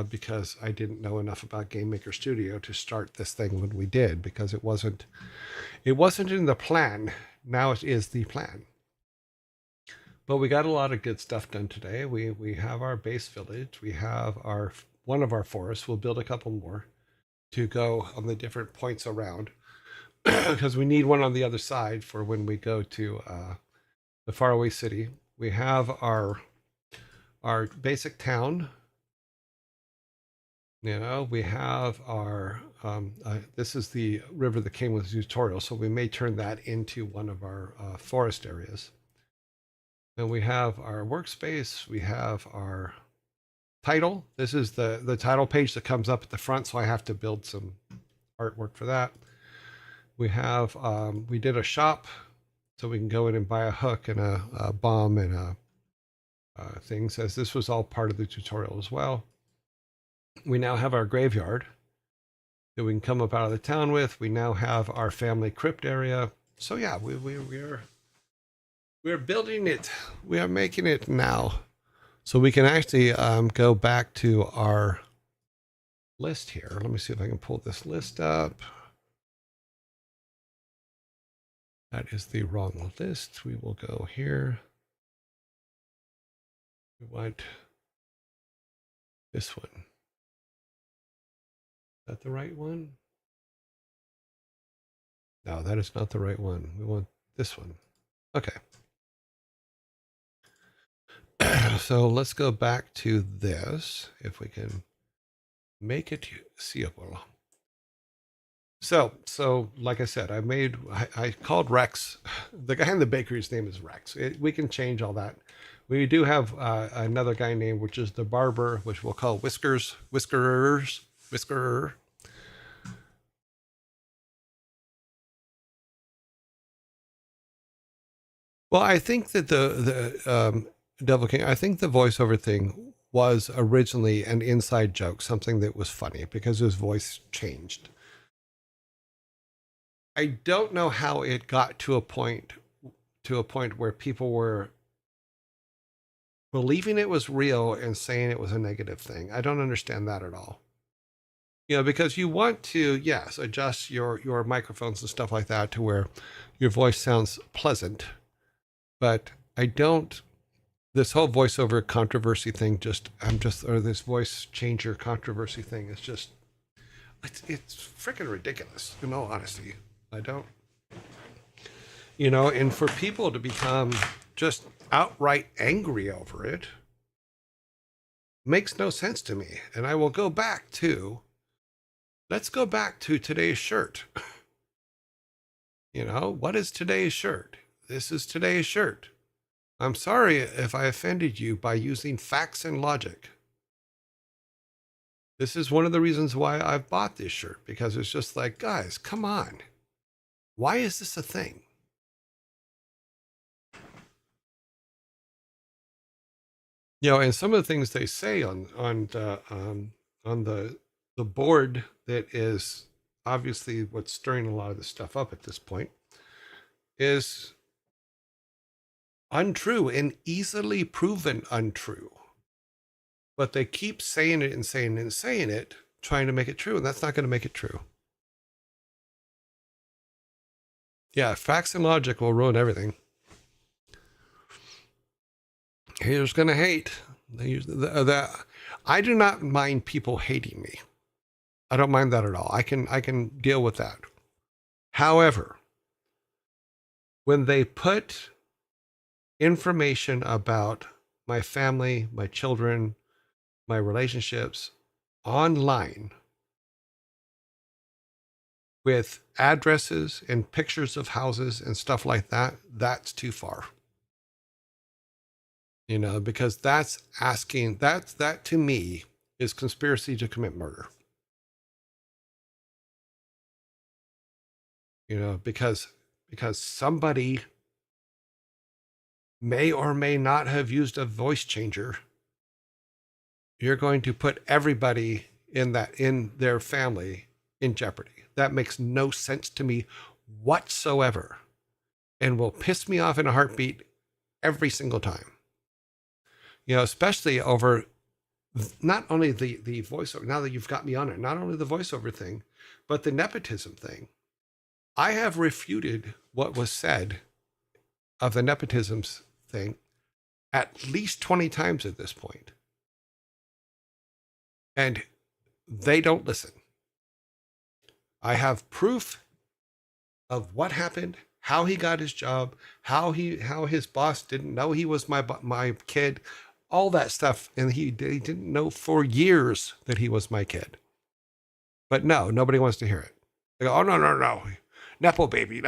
because I didn't know enough about Game Maker Studio to start this thing when we did because it wasn't in the plan. Now it is the plan. But we got a lot of good stuff done today. We have our base village. We have our one of our forests. We'll build a couple more to go on the different points around because we need one on the other side for when we go to the faraway city. We have our basic town. You know, we have our this is the river that came with the tutorial, so we may turn that into one of our forest areas. And we have our workspace. We have our title. This is the title page that comes up at the front, so I have to build some artwork for that. We have we did a shop, so we can go in and buy a hook and a bomb and a thing. Says this was all part of the tutorial as well. We now have our graveyard that we can come up out of the town with. We now have our family crypt area. So yeah, we're building it. We are making it now. So we can actually go back to our list here. Let me see if I can pull this list up. That is the wrong list. We will go here. We want this one. Is that the right one? No, that is not the right one. We want this one. Okay. So let's go back to this, if we can make it seeable. So like I said, I called Rex. The guy in the bakery's name is Rex. We can change all that. We do have another guy named, which is the barber, which we'll call Whiskerer. Well, I think that the Devil King. I think the voiceover thing was originally an inside joke, something that was funny because his voice changed. I don't know how it got to a point where people were believing it was real and saying it was a negative thing. I don't understand that at all. You know, because you want to, yes, adjust your microphones and stuff like that to where your voice sounds pleasant, but I don't. This whole voiceover controversy thing, or this voice changer controversy thing is just, it's freaking ridiculous. In all honesty, I don't. And for people to become just outright angry over it makes no sense to me. And I will go back to, let's go back to today's shirt. What is today's shirt? This is today's shirt. I'm sorry if I offended you by using facts and logic. This is one of the reasons why I've bought this shirt, because it's just like, guys, come on. Why is this a thing? And some of the things they say on the board that is obviously what's stirring a lot of this stuff up at this point is untrue and easily proven untrue. But they keep saying it and saying it and saying it, trying to make it true, and that's not going to make it true. Yeah, facts and logic will ruin everything. Haters going to hate. I do not mind people hating me. I don't mind that at all. I can deal with that. However, when they put information about my family, my children, my relationships online with addresses and pictures of houses and stuff like that, that's too far. because that's asking, that to me is conspiracy to commit murder. Because somebody may or may not have used a voice changer. You're going to put everybody in their family in jeopardy. That makes no sense to me whatsoever, and will piss me off in a heartbeat every single time. Especially over not only the voiceover, now that you've got me on it, not only the voiceover thing, but the nepotism thing. I have refuted what was said of the nepotism thing at least 20 times at this point. And they don't listen. I have proof of what happened, how he got his job, how his boss didn't know he was my kid, all that stuff, and he didn't know for years that he was my kid. But no, nobody wants to hear it. They go, oh no, nepo baby.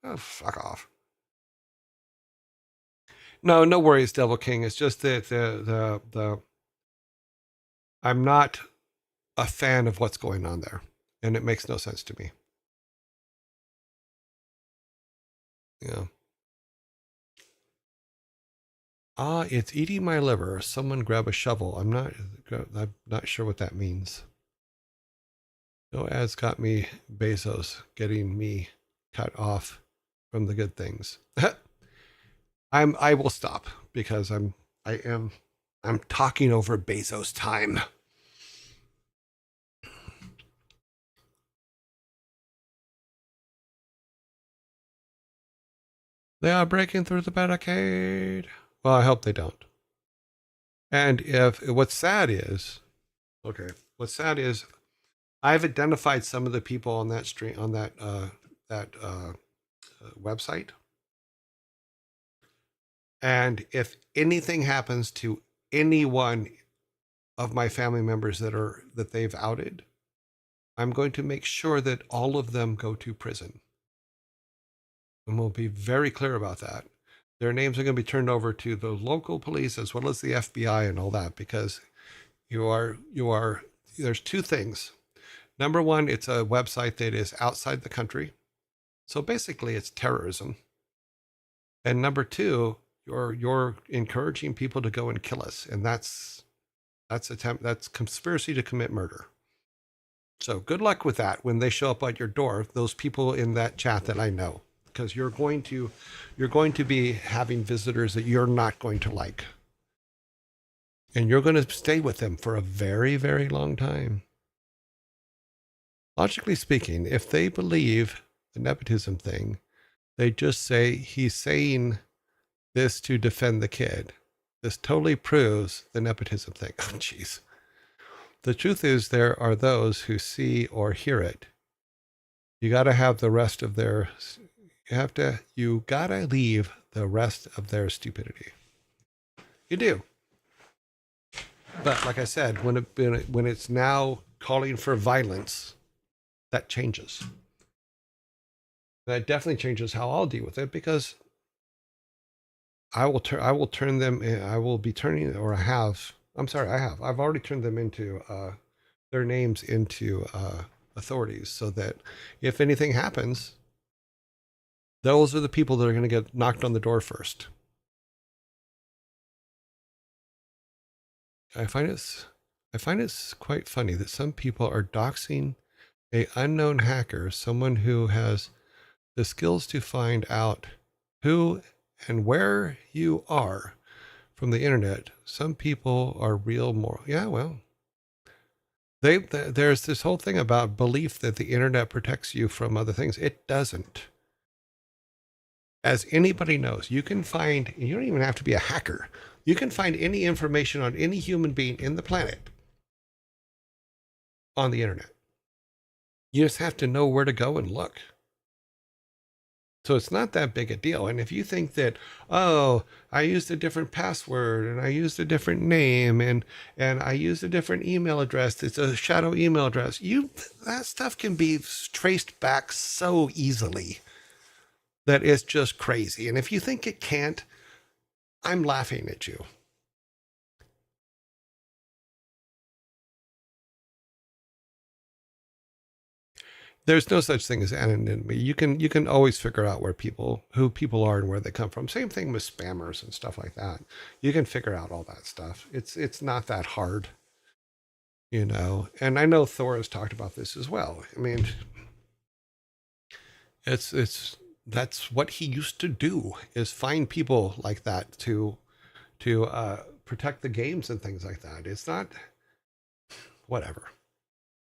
Oh, fuck off. No worries, Devil King. It's just that the I'm not a fan of what's going on there, and it makes no sense to me. It's eating my liver. Someone grab a shovel. I'm not sure what that means. No ads got me Bezos getting me cut off from the good things. I will stop because I'm talking over Bezos time. They are breaking through the barricade. Well, I hope they don't. And what's sad is I've identified some of the people on that stream, on that website. And if anything happens to any one of my family members that they've outed, I'm going to make sure that all of them go to prison. And we'll be very clear about that. Their names are going to be turned over to the local police as well as the FBI and all that, because there's two things. Number one, it's a website that is outside the country. So basically it's terrorism. And number two, you're encouraging people to go and kill us. And that's conspiracy to commit murder. So good luck with that when they show up at your door, those people in that chat that I know, because you're going to be having visitors that you're not going to like. And you're going to stay with them for a very, very long time. Logically speaking, if they believe the nepotism thing, they just say he's saying this to defend the kid. This totally proves the nepotism thing. Oh, jeez. The truth is there are those who see or hear it. You got to have the rest of their, you got to leave the rest of their stupidity. You do. But like I said, when it's now calling for violence, that changes. That definitely changes how I'll deal with it, because I will turn them. I will be turning, or I have. I'm sorry, I have. I've already turned them into their names into authorities, so that if anything happens, those are the people that are going to get knocked on the door first. I find it's quite funny that some people are doxing an unknown hacker, someone who has the skills to find out who and where you are from the internet. Some people are real moral. Yeah, well, there's this whole thing about belief that the internet protects you from other things. It doesn't. As anybody knows, you don't even have to be a hacker. You can find any information on any human being in the planet on the internet. You just have to know where to go and look. So it's not that big a deal. And if you think that, oh, I used a different password and I used a different name and I used a different email address, it's a shadow email address, that stuff can be traced back so easily that it's just crazy. And if you think it can't, I'm laughing at you. There's no such thing as anonymity. You can always figure out who people are and where they come from. Same thing with spammers and stuff like that. You can figure out all that stuff. It's not that hard, you know. And I know Thor has talked about this as well. I mean, it's that's what he used to do, is find people like that to protect the games and things like that. It's not whatever.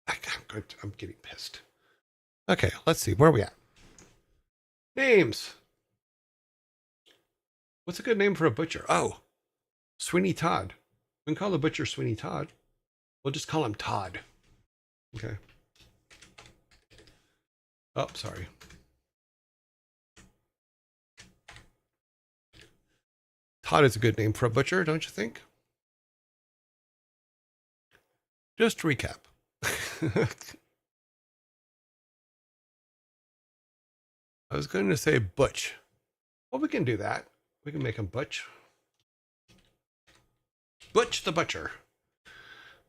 I'm getting pissed. Okay, let's see where are we at. Names. What's a good name for a butcher? Oh, Sweeney Todd. We can call the butcher Sweeney Todd. We'll just call him Todd. Okay. Oh, sorry. Todd is a good name for a butcher, don't you think? Just to recap. I was going to say Butch. Well, we can do that. We can make him Butch. Butch the Butcher.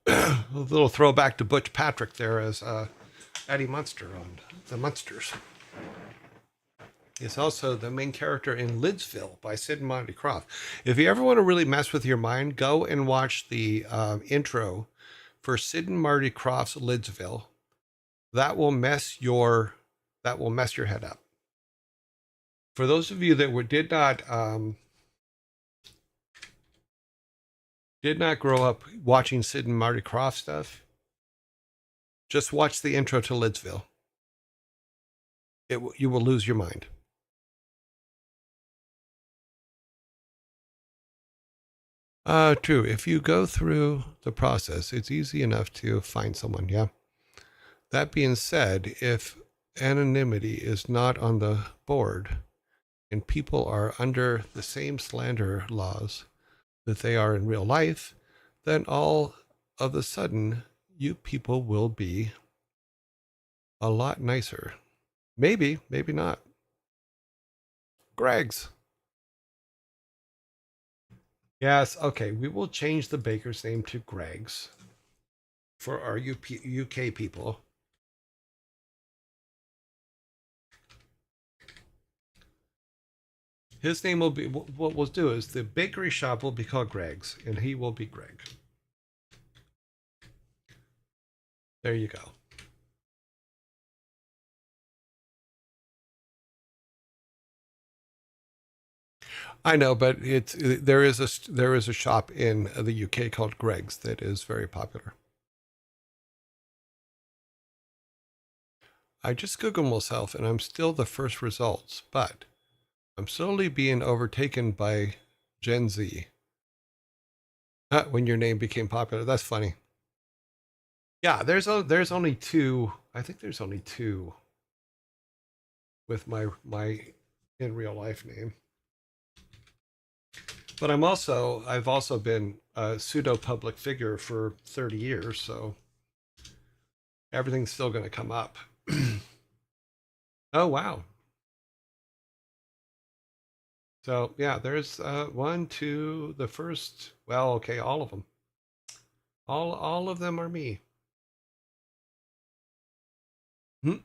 A little throwback to Butch Patrick there as Eddie Munster on the Munsters. He's also the main character in Lidsville by Sid and Marty Krofft. If you ever want to really mess with your mind, go and watch the intro for Sid and Marty Krofft's Lidsville. That will mess your head up. For those of you that did not grow up watching Sid and Marty Krofft stuff, just watch the intro to Lidsville. You will lose your mind. True. If you go through the process, it's easy enough to find someone. Yeah. That being said, if anonymity is not on the board and people are under the same slander laws that they are in real life, then all of a sudden you people will be a lot nicer. Maybe, maybe not. Greg's. Yes, okay. We will change the baker's name to Greg's for our UK people. His name will be, what we'll do is the bakery shop will be called Greg's, and he will be Greg. There you go. I know, but there is a shop in the UK called Greg's that is very popular. I just Googled myself, and I'm still the first results, but I'm slowly being overtaken by Gen Z. When your name became popular, that's funny. Yeah, there's only two. I think there's only two with my in real life name. But I've also been a pseudo public figure for 30 years, so everything's still going to come up. Oh wow. So yeah, there's one, two, the first. Well, okay, all of them. All of them are me. Hmm.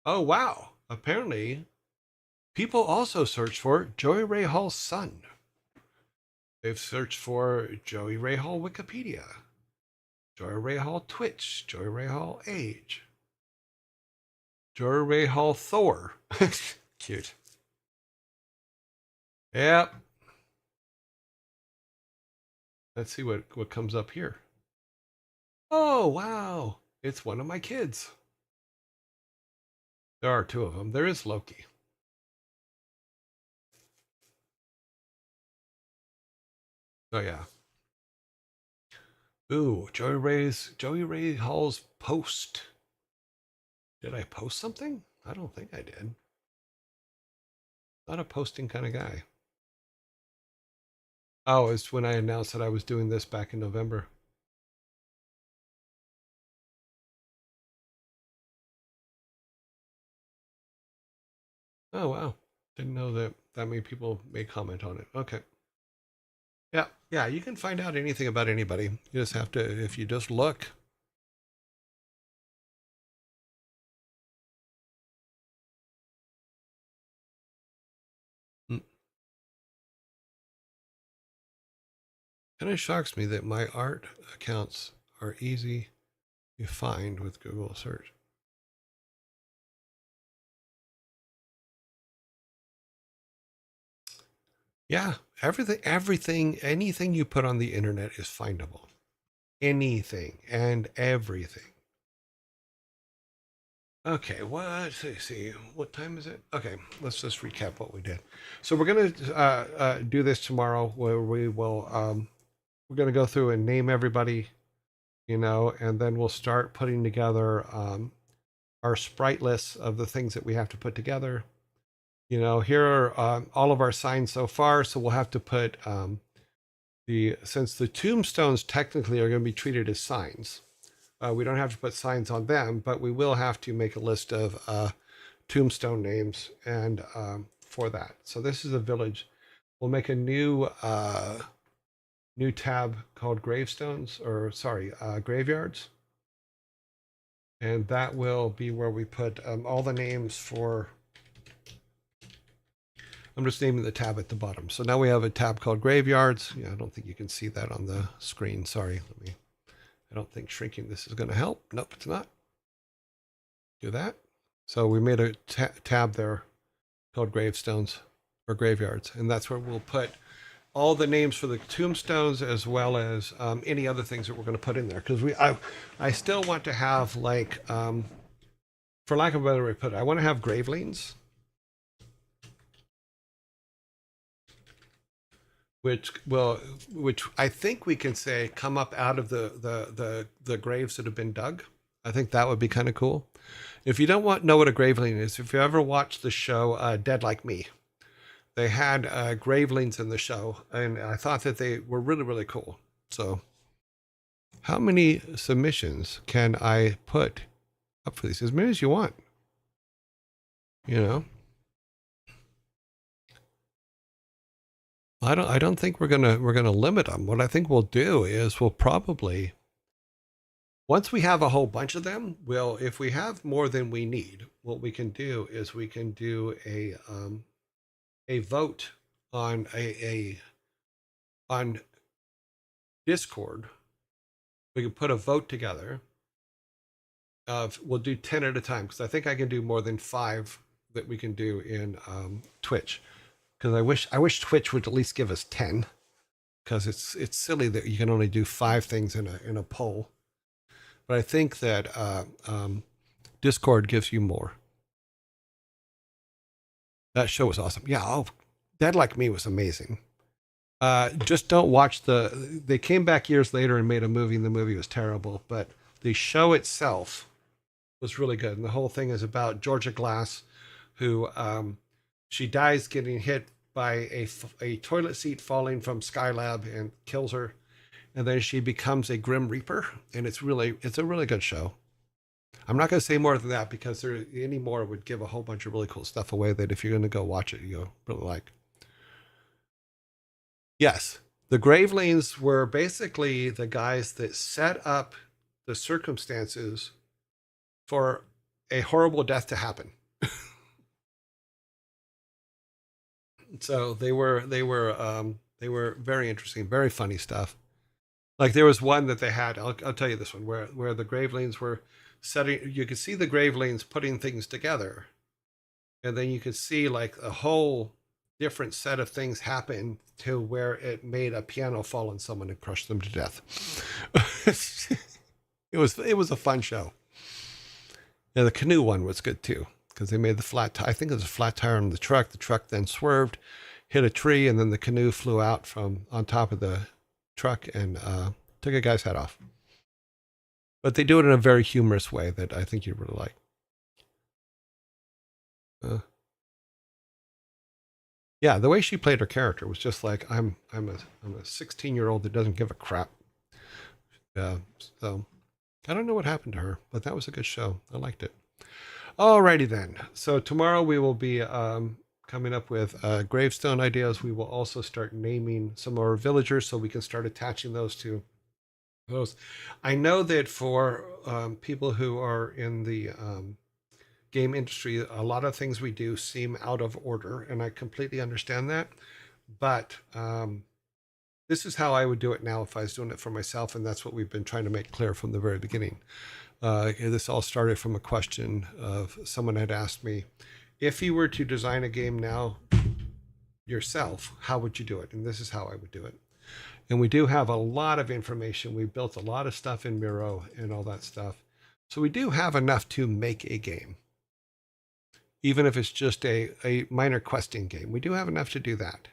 Oh wow. Apparently, people also search for Joey Ray Hall's son. They've searched for Joey Ray Hall Wikipedia, Joey Ray Hall Twitch, Joey Ray Hall age, Joey Ray Hall Thor. Cute. Yep. Let's see what comes up here. Oh wow. It's one of my kids. There are two of them. There is Loki. Oh yeah. Ooh, Joey Ray Hall's post. Did I post something? I don't think I did. Not a posting kind of guy. Oh, it's when I announced that I was doing this back in November. Oh wow. Didn't know that many people may comment on it. Okay. Yeah, you can find out anything about anybody. You just have to, if you just look. Mm. Kind of shocks me that my art accounts are easy to find with Google search. Yeah, everything, anything you put on the internet is findable. Anything and everything. Okay, let's see. What time is it? Okay, let's just recap what we did. So we're gonna do this tomorrow, where we will we're gonna go through and name everybody, and then we'll start putting together our sprite lists of the things that we have to put together. Here are all of our signs so far. So we'll have to put since the tombstones technically are going to be treated as signs. We don't have to put signs on them, but we will have to make a list of tombstone names and for that. So this is a village. We'll make a new tab called gravestones, or sorry, graveyards. And that will be where we put all the names for. I'm just naming the tab at the bottom. So now we have a tab called graveyards. Yeah, I don't think you can see that on the screen. Sorry. I don't think shrinking this is going to help. Nope, it's not. Do that. So we made a tab there called gravestones or graveyards. And that's where we'll put all the names for the tombstones, as well as any other things that we're going to put in there. Because I still want to have, like, for lack of a better way to put it, I want to have gravelings, which I think we can say come up out of the graves that have been dug. I think that would be kind of cool. If you don't know what a graveling is, if you ever watched the show Dead Like Me, they had gravelings in the show, and I thought that they were really, really cool. So how many submissions can I put up for these? As many as you want. I don't think we're gonna limit them. What I think we'll do is we'll probably, once we have a whole bunch of them, if we have more than we need, what we can do is we can do a vote on on Discord. We can put a vote together we'll do 10 at a time, because I think I can do more than 5 that we can do in Twitch. Because I wish Twitch would at least give us 10, because it's silly that you can only do 5 things in a poll. But I think that Discord gives you more. That show was awesome. Yeah, Dead Like Me was amazing. Just don't watch they came back years later and made a movie, and the movie was terrible, but the show itself was really good. And the whole thing is about Georgia Glass, who she dies getting hit by a toilet seat falling from Skylab and kills her. And then she becomes a Grim Reaper. And it's a really good show. I'm not going to say more than that, because any more would give a whole bunch of really cool stuff away that if you're going to go watch it, you'll really like. Yes. The Gravelings were basically the guys that set up the circumstances for a horrible death to happen. So they were very interesting, very funny stuff. Like there was one that they had. I'll tell you this one where the Gravelings were setting. You could see the Gravelings putting things together, and then you could see like a whole different set of things happen to where it made a piano fall on someone and crush them to death. It was a fun show. Yeah, the canoe one was good too, because they made the flat tire. I think it was a flat tire on the truck. The truck then swerved, hit a tree, and then the canoe flew out from on top of the truck and took a guy's head off. But they do it in a very humorous way that I think you really like. Yeah, the way she played her character was just like I'm a 16-year-old that doesn't give a crap. So I don't know what happened to her, but that was a good show. I liked it. Alrighty then. So tomorrow we will be coming up with gravestone ideas. We will also start naming some of our villagers so we can start attaching those to those. I know that for people who are in the game industry, a lot of things we do seem out of order, and I completely understand that. But this is how I would do it now if I was doing it for myself, and that's what we've been trying to make clear from the very beginning. This all started from a question of someone had asked me, if you were to design a game now yourself, how would you do it? And this is how I would do it. And we do have a lot of information. We built a lot of stuff in Miro and all that stuff. So we do have enough to make a game. Even if it's just a minor questing game, we do have enough to do that.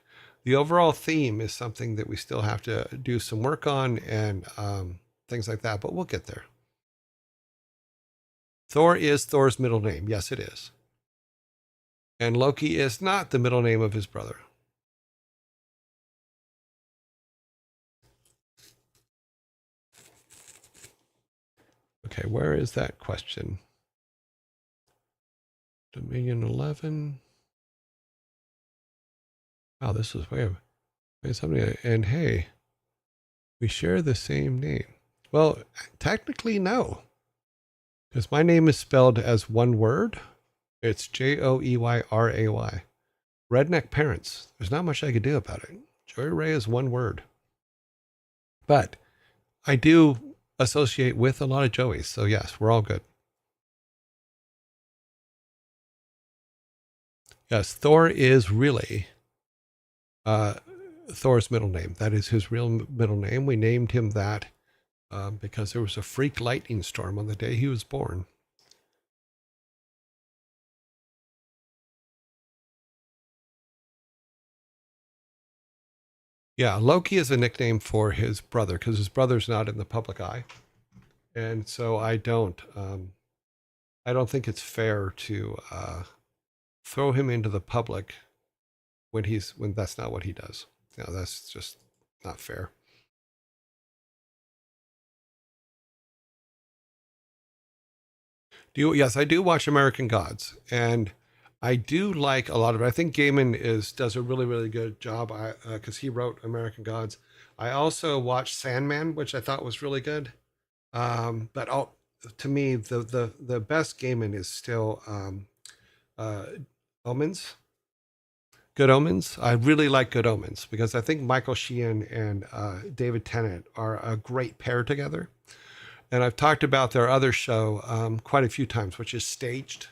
The overall theme is something that we still have to do some work on and things like that, but we'll get there. Thor is Thor's middle name. Yes, it is. And Loki is not the middle name of his brother. Okay, where is that question? Dominion 11. Wow, this is way something. And hey, we share the same name. Well, technically, no. Because my name is spelled as one word. It's Joeyray. Redneck parents. There's not much I could do about it. Joey Ray is one word. But I do associate with a lot of Joeys. So yes, we're all good. Yes, Thor is really Thor's middle name. That is his real middle name. We named him that because there was a freak lightning storm on the day he was born. Yeah, Loki is a nickname for his brother because his brother's not in the public eye. And so I don't think it's fair to throw him into the public when that's not what he does. No, that's just not fair. Yes, I do watch American Gods, and I do like a lot of it. I think Gaiman does a really, really good job because he wrote American Gods. I also watched Sandman, which I thought was really good. But to me, the best Gaiman is still Omens. Good Omens. I really like Good Omens because I think Michael Sheehan and David Tennant are a great pair together. And I've talked about their other show quite a few times, which is Staged.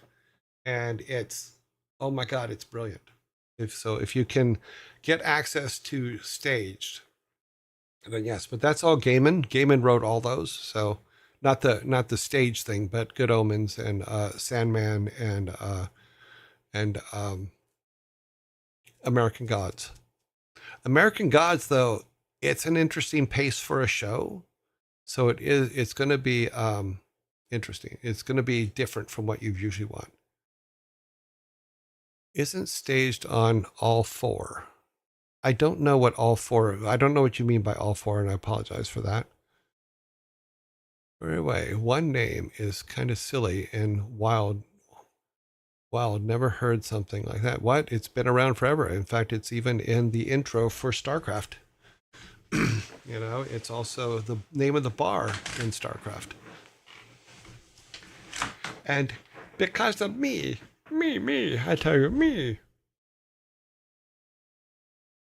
And oh my God, it's brilliant. If you can get access to Staged, then yes, but that's all Gaiman. Gaiman wrote all those. So not the stage thing, but Good Omens and Sandman and American Gods. American Gods, though, it's an interesting pace for a show. So it's going to be interesting. It's going to be different from what you usually want. Isn't Staged on all four? I don't know what all four. I don't know what you mean by all four, and I apologize for that. Anyway, one name is kind of silly and wild. Wow, never heard something like that. What? It's been around forever. In fact, it's even in the intro for StarCraft. It's also the name of the bar in StarCraft. And because of me, I tell you, me.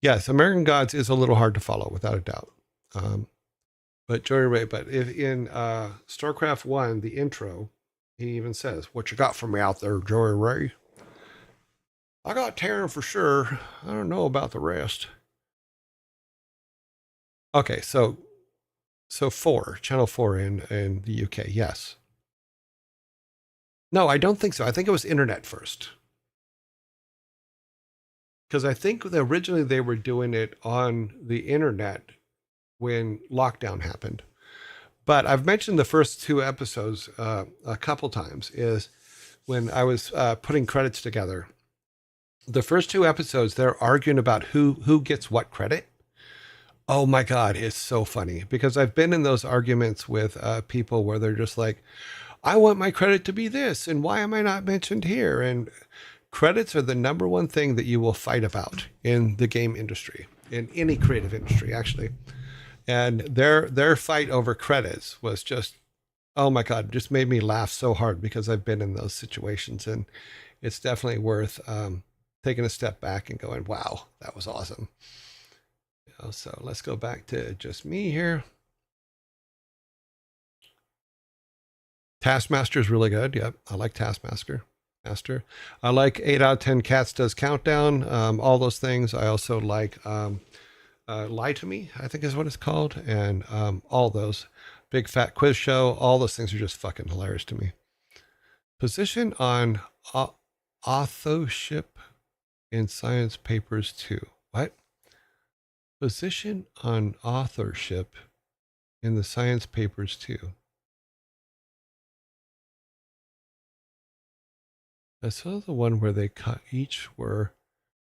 Yes, American Gods is a little hard to follow, without a doubt. But Joey Ray, but if in StarCraft 1, the intro, he even says, "What you got for me out there, Joey Ray?" I got Terran for sure. I don't know about the rest. Okay, so 4, channel 4 in the UK, yes. No, I don't think so. I think it was internet first. Because I think originally they were doing it on the internet when lockdown happened. But I've mentioned the first 2 episodes a couple times is when I was putting credits together. The first 2 episodes, they're arguing about who gets what credit. Oh my God, it's so funny because I've been in those arguments with people where they're just like, I want my credit to be this, and why am I not mentioned here? And Credits are the number one thing that you will fight about in the game industry, in any creative industry, actually. And their fight over credits was just, oh my God, just made me laugh so hard because I've been in those situations, and it's definitely worth taking a step back and going, wow, that was awesome. So let's go back to just me here. Taskmaster is really good. Yep, I like Taskmaster. I like 8 out of 10 Cats Does Countdown. All those things. I also like Lie to Me, I think is what it's called, and all those. Big Fat Quiz Show. All those things are just fucking hilarious to me. Position on authorship in science papers too. What? Position on authorship in the science papers too. I saw the one where they each were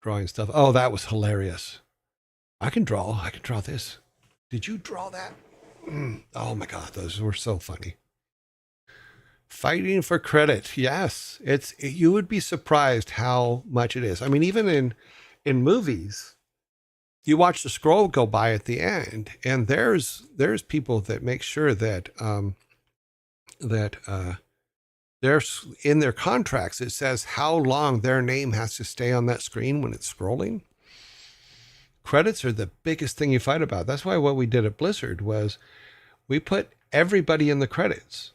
drawing stuff. Oh, that was hilarious. I can draw this. Did you draw that? Oh my God, those were so funny. Fighting for credit. Yes, you would be surprised how much it is. I mean, even in movies, you watch the scroll go by at the end, and there's people that make sure that there's in their contracts, it says how long their name has to stay on that screen when it's scrolling. Credits are the biggest thing you fight about. That's why what we did at Blizzard was we put everybody in the credits.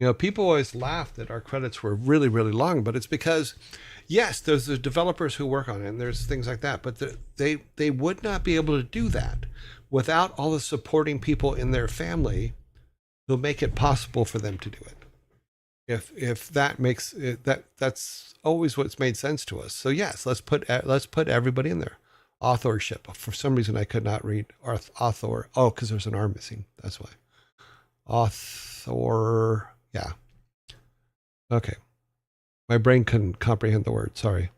You know, people always laugh that our credits were really, really long, but it's because, yes, there's the developers who work on it, and there's things like that, but they would not be able to do that without all the supporting people in their family who make it possible for them to do it. If that makes it, that's always what's made sense to us. So yes, let's put everybody in there. Authorship. For some reason, I could not read author. Oh, because there's an R missing. That's why. Author. Yeah. Okay. My brain couldn't comprehend the word. Sorry.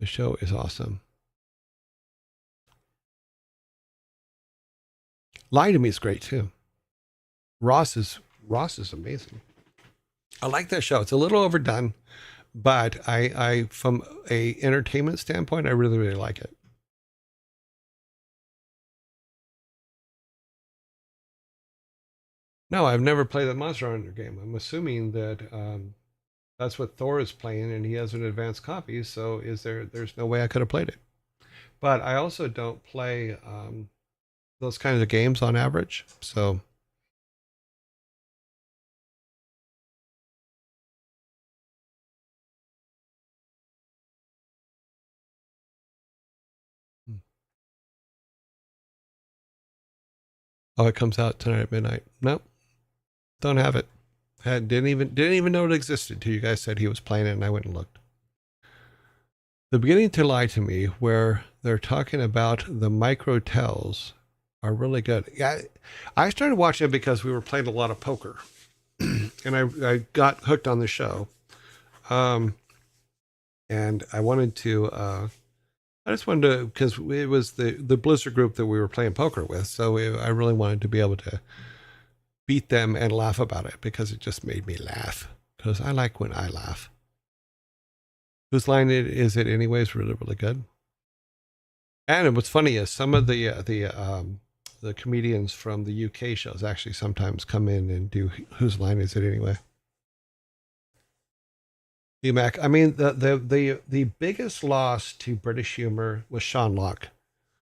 The show is awesome. Lie to Me is great too. Ross is amazing. I like that show. It's a little overdone, but I from a entertainment standpoint, I really, really like it. No, I've never played the Monster Hunter game. I'm assuming that that's what Thor is playing, and he has an advanced copy. So there's no way I could have played it. But I also don't play those kinds of games on average. So. Oh, it comes out tonight at midnight. Nope, don't have it. Didn't even know it existed until you guys said he was playing it, and I went and looked. The Beginning to Lie to Me, where they're talking about the micro tells, are really good. Yeah, I started watching it because we were playing a lot of poker, and I got hooked on the show, and I wanted to. I just wanted to, because it was the Blizzard group that we were playing poker with, so I really wanted to be able to beat them and laugh about it, because it just made me laugh, because I like when I laugh. Whose line is it anyways? Really, really good. And what's funny is some of the comedians from the UK shows actually sometimes come in and do Whose Line Is It Anyway? Mac. I mean, the biggest loss to British humor was Sean Locke.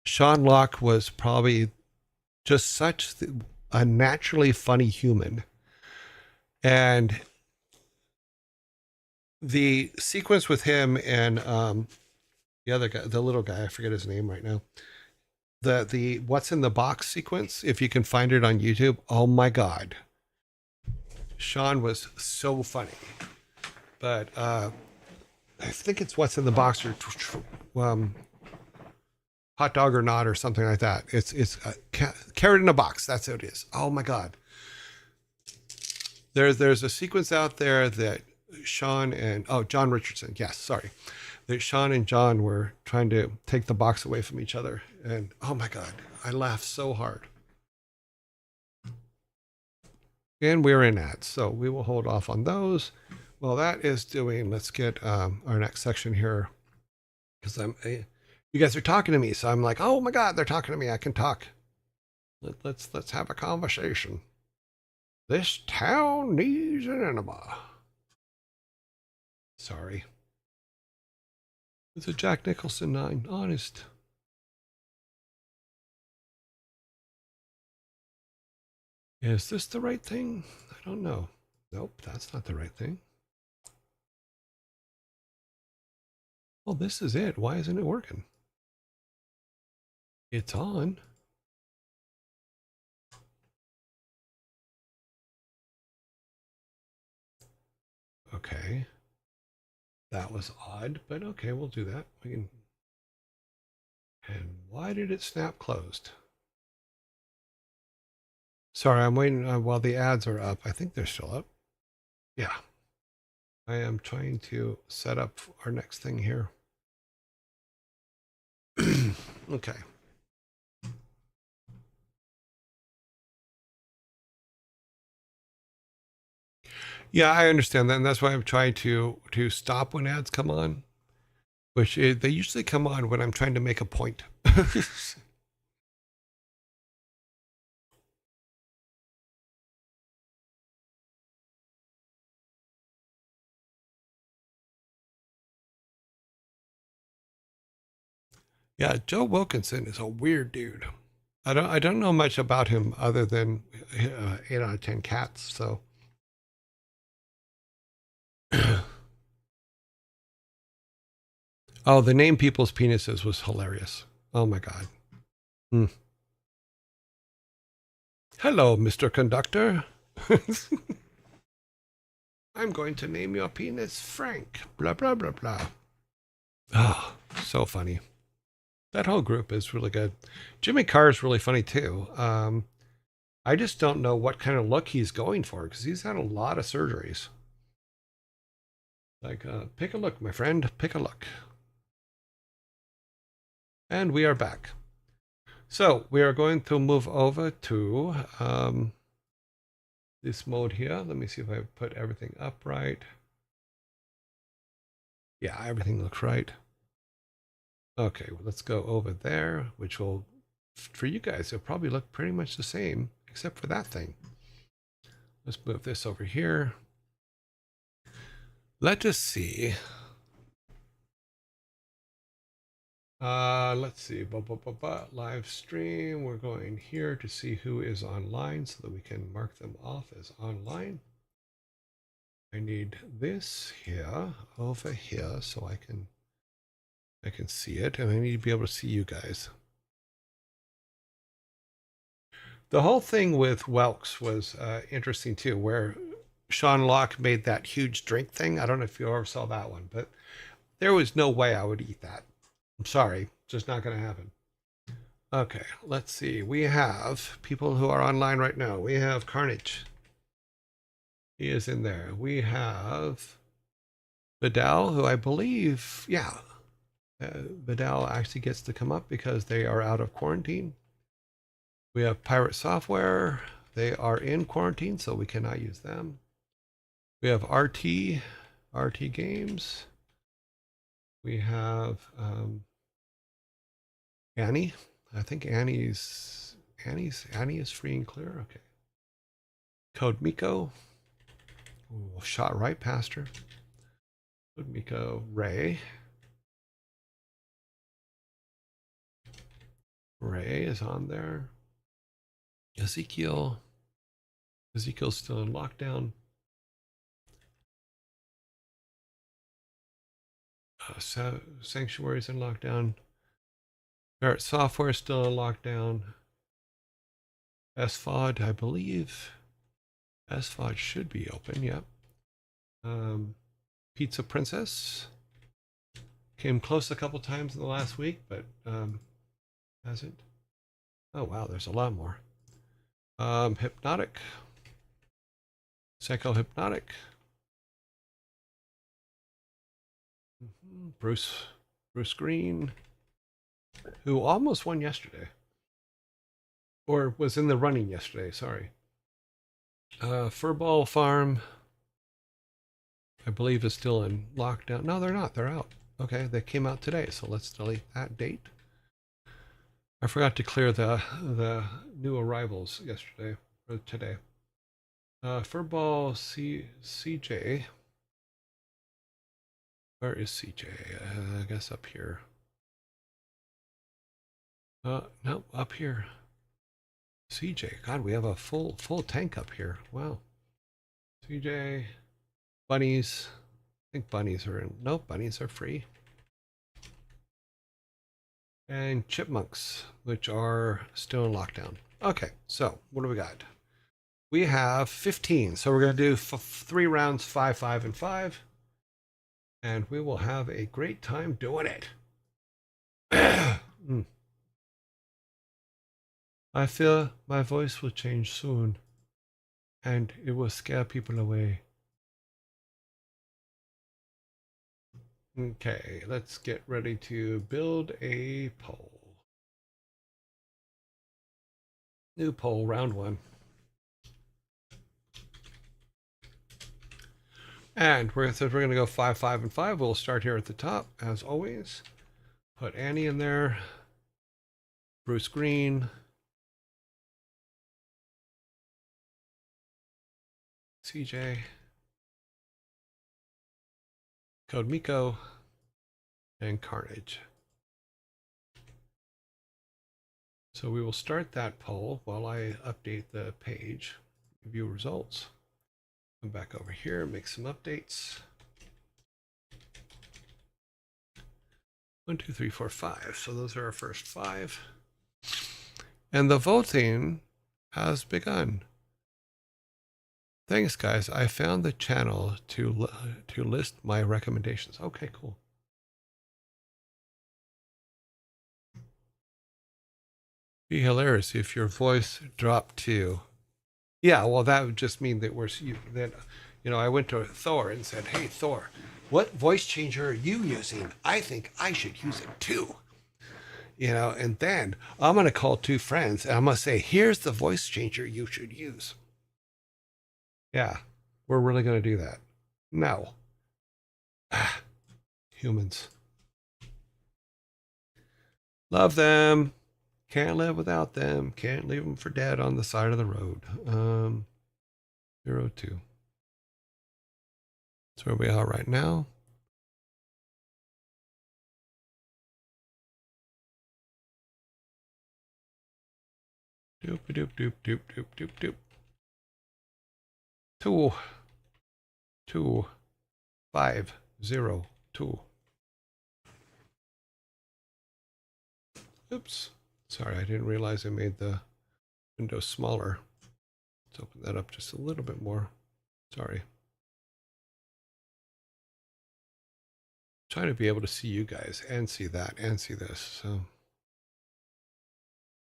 Sean Locke was probably just such a naturally funny human, and the sequence with him and the other guy, the little guy, I forget his name right now. The What's in the Box sequence, if you can find it on YouTube, oh my God, Sean was so funny. But I think it's What's in the Box, or Hot Dog or Not, or something like that. It's Carrot in a Box. That's what it is. Oh my God. There's a sequence out there that Sean and John Richardson. Yes, sorry. That Sean and John were trying to take the box away from each other, and oh my God, I laughed so hard. And we're in ads, so we will hold off on those. Well, that is doing. Let's get our next section here because you guys are talking to me, so I'm like, oh my God, they're talking to me. I can talk. Let's have a conversation. This town needs an enema. Sorry. It's a Jack Nicholson 9. Honest. Is this the right thing? I don't know. Nope, that's not the right thing. Well, this is it. Why isn't it working? It's on. Okay. That was odd, but okay, we'll do that. We can. And why did it snap closed? Sorry, I'm waiting while the ads are up. I think they're still up. Yeah. I am trying to set up our next thing here. Okay. Yeah, I understand that, and that's why I'm trying to stop when ads come on, which they usually come on when I'm trying to make a point. Yeah, Joe Wilkinson is a weird dude. I don't know much about him other than 8 out of 10 cats. So, oh, the name people's penises was hilarious. Oh my God. Mm. Hello, Mr. Conductor. I'm going to name your penis Frank. Blah blah blah blah. Oh, so funny. That whole group is really good. Jimmy Carr is really funny too. I just don't know what kind of look he's going for because he's had a lot of surgeries. Like, pick a look, my friend. Pick a look. And we are back. So we are going to move over to this mode here. Let me see if I put everything up right. Yeah, everything looks right. Okay, well, let's go over there, which will, for you guys, it'll probably look pretty much the same, except for that thing. Let's move this over here. Let us see. Let's see. Live stream. We're going here to see who is online so that we can mark them off as online. I need this here over here so I can see it, and I need to be able to see you guys. The whole thing with Welks was interesting too, where Sean Locke made that huge drink thing. I don't know if you ever saw that one, but there was no way I would eat that. I'm sorry, just not going to happen. Okay, let's see. We have people who are online right now. We have Carnage. He is in there. We have Vidal, who I believe, yeah, Vidal actually gets to come up because they are out of quarantine. We have Pirate Software. They are in quarantine, so we cannot use them. We have RT Games. We have Annie. I think Annie is free and clear. Okay. Code Miko. Ooh, shot right past her. Code Miko. Ray. Ray is on there. Ezekiel's still in lockdown. Sanctuary's in lockdown. Barrett Software is still in lockdown. SFOD, I believe. SFOD should be open, yep. Pizza Princess. Came close a couple times in the last week, but hasn't. Oh, wow, there's a lot more. Hypnotic. Psycho Hypnotic. Bruce Green, who almost won yesterday. Or was in the running yesterday, sorry. Furball Farm. I believe is still in lockdown. No, they're not. They're out. Okay, they came out today, so let's delete that date. I forgot to clear the new arrivals yesterday or today. Furball CJ. Where is CJ? I guess up here. No, up here. CJ. God, we have a full tank up here. Wow. CJ. Bunnies. I think bunnies are in. Nope, bunnies are free. And chipmunks, which are still in lockdown. Okay, so what do we got? We have 15. So we're going to do 3 rounds, 5, 5, and 5. And we will have a great time doing it. I feel my voice will change soon. And it will scare people away. Okay, let's get ready to build a poll. New poll, round 1. And since we're going to go 5, 5, and 5, we'll start here at the top, as always. Put Annie in there. Bruce Green. CJ. Code Miko. And Carnage. So we will start that poll while I update the page, view results. Come back over here, make some updates. 1, 2, 3, 4, 5. So those are our first 5. And the voting has begun. Thanks, guys. I found the channel to list my recommendations. Okay, cool. Be hilarious if your voice dropped to. Yeah, well, that would just mean that I went to Thor and said, "Hey, Thor, what voice changer are you using? I think I should use it too." And then I'm going to call 2 friends and I'm going to say, "Here's the voice changer you should use." Yeah, we're really going to do that. No. Humans. Love them. Can't live without them. Can't leave them for dead on the side of the road. 02. That's where we are right now. Doop doop doop doop doop doop doop. 2 2 5 0 2. Oops. Sorry, I didn't realize I made the window smaller. Let's open that up just a little bit more. Sorry. Trying to be able to see you guys and see that and see this. So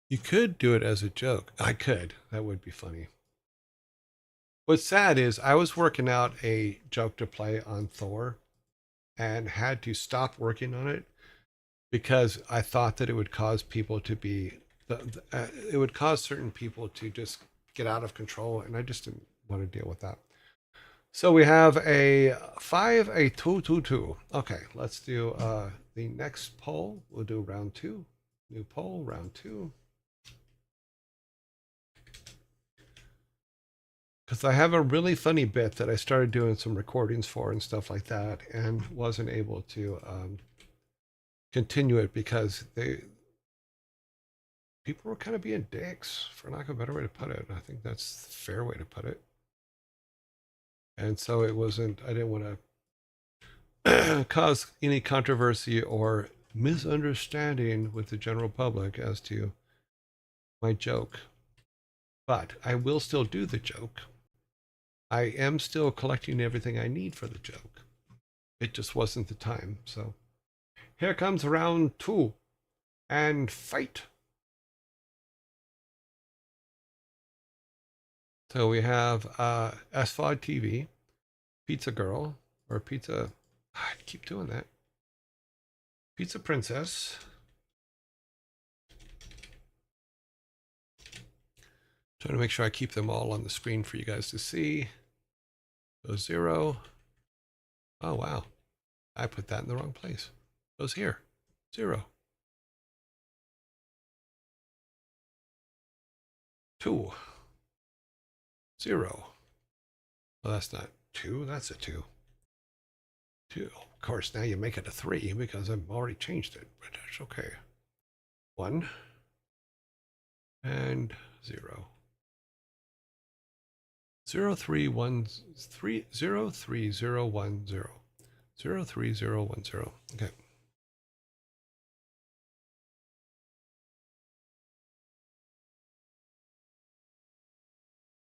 you could do it as a joke. I could. That would be funny. What's sad is I was working out a joke to play on Thor and had to stop working on it because I thought that it would cause people to be, it would cause certain people to just get out of control, and I just didn't want to deal with that. So we have a 5, a 2, 2, 2. Okay, let's do the next poll. We'll do round 2. New poll, round 2. Because I have a really funny bit that I started doing some recordings for and stuff like that, and wasn't able to continue it because people were kind of being dicks, for lack of a better way to put it. I think that's the fair way to put it. And so it wasn't, I didn't want to cause any controversy or misunderstanding with the general public as to my joke. But I will still do the joke. I am still collecting everything I need for the joke. It just wasn't the time. So here comes round 2 and fight. So we have SVOD TV, Pizza Girl, or Pizza, I keep doing that. Pizza Princess. Trying to make sure I keep them all on the screen for you guys to see. So 0, Oh, wow. I put that in the wrong place. It goes here. 0. 2. 0. Well, that's not 2. That's a 2. 2. Of course, now you make it a 3 because I've already changed it, but that's okay. 1 and 0. 0, 3, 1, 3, 0, 3, 0, 1, 0. 0, 3, 0, 1, 0. Okay.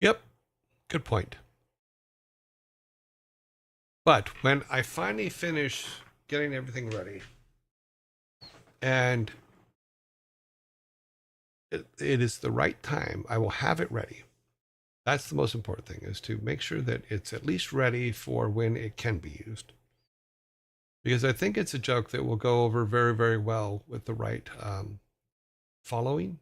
Yep. Good point. But when I finally finish getting everything ready, and it is the right time, I will have it ready. That's the most important thing, is to make sure that it's at least ready for when it can be used. Because I think it's a joke that will go over very, very well with the right following.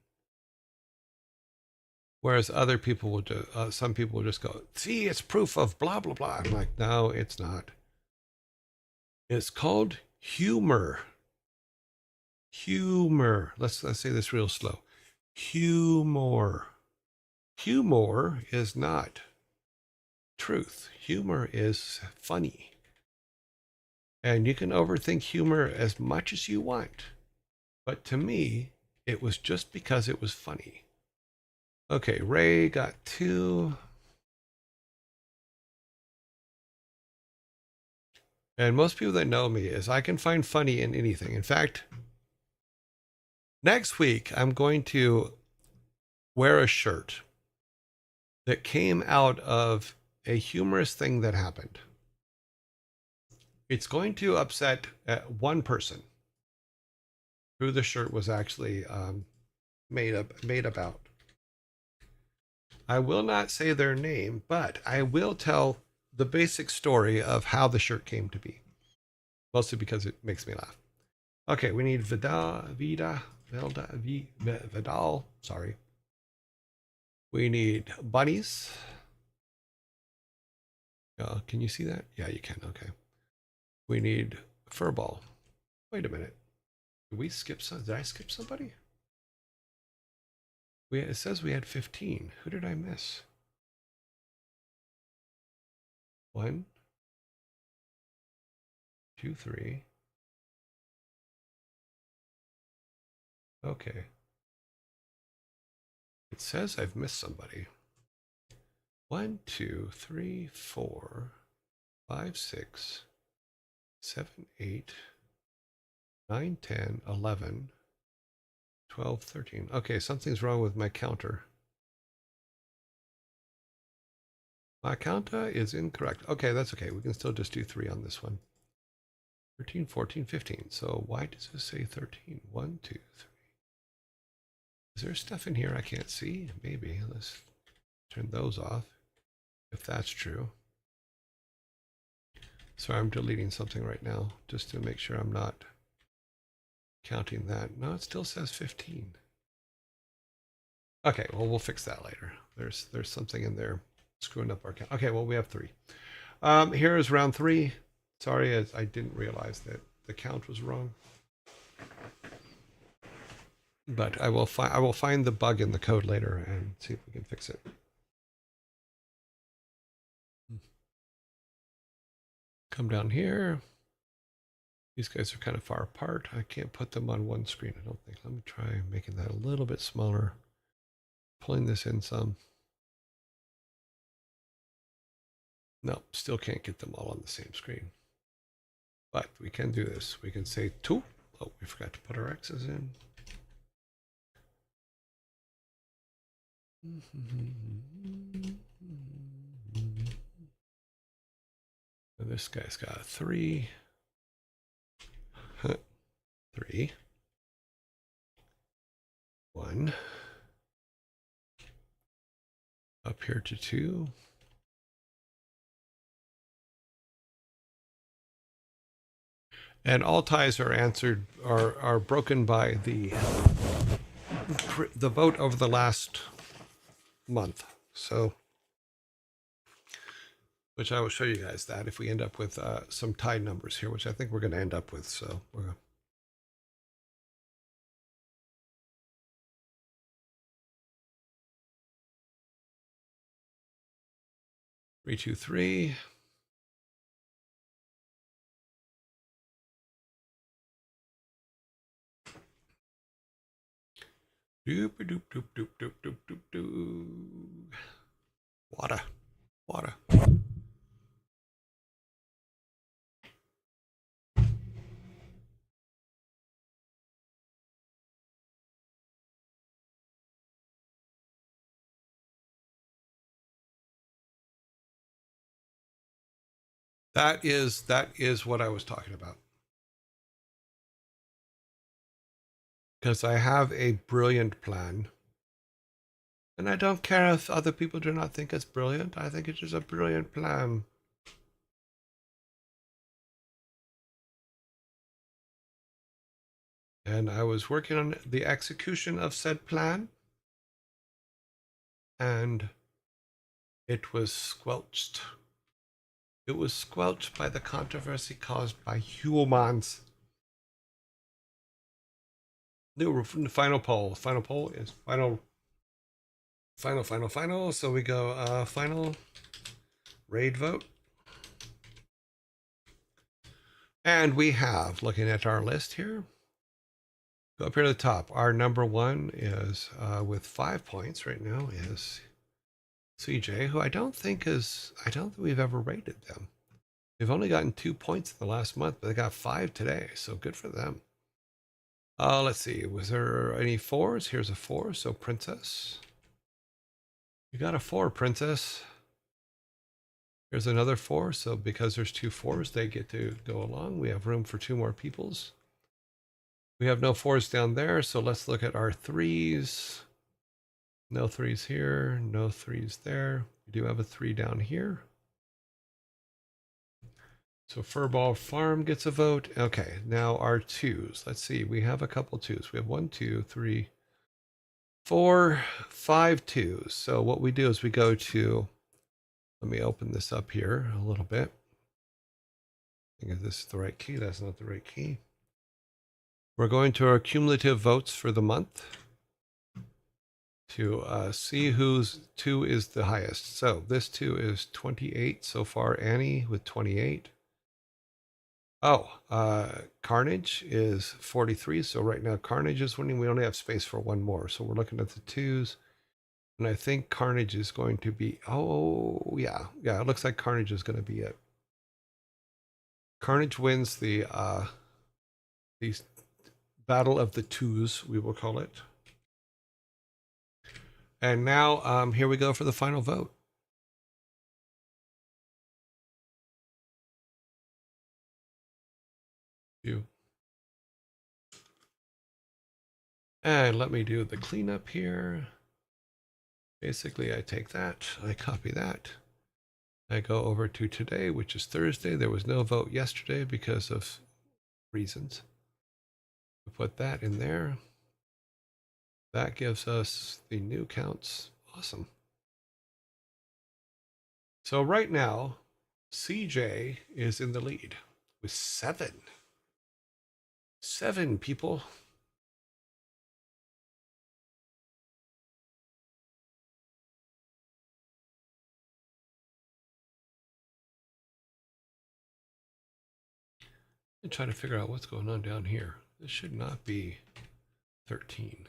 Whereas other people will just, some people will just go, see, it's proof of blah, blah, blah. I'm like, no, it's not. It's called humor. Humor. Let's say this real slow. Humor. Humor is not truth. Humor is funny. And you can overthink humor as much as you want. But to me, it was just because it was funny. Okay, Ray got 2. And most people that know me is I can find funny in anything. In fact, next week I'm going to wear a shirt that came out of a humorous thing that happened. It's going to upset one person who the shirt was actually made about. I will not say their name, but I will tell the basic story of how the shirt came to be. Mostly because it makes me laugh. Okay, we need Vidal. Sorry. We need bunnies. Can you see that? Yeah, you can. Okay. We need furball. Wait a minute. Did we skip some? Did I skip somebody? It says we had 15. Who did I miss? 1, 2, 3. Okay. It says I've missed somebody. 1, 2, 3, 4, 5, 6, 7, 8, 9, 10, 11, 12, 13. Okay, something's wrong with my counter. My counter is incorrect. Okay, that's okay. We can still just do 3 on this one. 13, 14, 15. So why does it say 13? 1, 2, 3. Is there stuff in here I can't see? Maybe. Let's turn those off, if that's true. So I'm deleting something right now just to make sure I'm not counting that. No, it still says 15. Okay, well, we'll fix that later. There's something in there screwing up our count. Okay, well, we have 3. Here is round 3. Sorry, I didn't realize that the count was wrong. But I will find the bug in the code later and see if we can fix it. Come down here. These guys are kind of far apart. I can't put them on one screen, I don't think. Let me try making that a little bit smaller. Pulling this in some. No, still can't get them all on the same screen. But we can do this. We can say 2. Oh, we forgot to put our X's in. And this guy's got a 3. 3. 1. Up here to 2. And all ties are answered, are broken by the vote over the last month. So which I will show you guys that if we end up with some tied numbers here, which I think we're going to end up with. So we're going to 3, 2, 3. Doop doop doop doop doop doop doop doop. Water, water. That is what I was talking about. Because I have a brilliant plan. And I don't care if other people do not think it's brilliant. I think it is a brilliant plan. And I was working on the execution of said plan. And it was squelched. It was squelched by the controversy caused by humans. The final poll. Final poll is final. So we go final raid vote. And we have, looking at our list here, go up here to the top. Our number one is with 5 points right now is CJ, who I don't think we've ever rated them. They've only gotten 2 points in the last month, but they got 5 today, so good for them. Let's see, was there any 4s? Here's a 4, so Princess. You got a 4, Princess. Here's another 4, so because there's 2 4s, they get to go along. We have room for 2 more peoples. We have no 4s down there, so let's look at our 3s. No 3s here, no 3s there. We do have a 3 down here. So Furball Farm gets a vote. Okay, now our 2s. Let's see, we have a couple 2s. We have 1, 2, 3, 4, 5 2s. So what we do is we go to, let me open this up here a little bit. I think this is the right key. That's not the right key. We're going to our cumulative votes for the month to see whose 2 is the highest. So this 2 is 28 so far. Annie with 28. Oh, Carnage is 43. So right now Carnage is winning. We only have space for 1 more. So we're looking at the 2s. And I think Carnage is going to be, oh, yeah. Yeah, it looks like Carnage is going to be it. Carnage wins the battle of the 2s, we will call it. And now here we go for the final vote. And let me do the cleanup here. Basically, I take that, I copy that. I go over to today, which is Thursday. There was no vote yesterday because of reasons. We put that in there. That gives us the new counts. Awesome. So right now, CJ is in the lead with 7. 7 people. I'm trying to figure out what's going on down here. This should not be 13.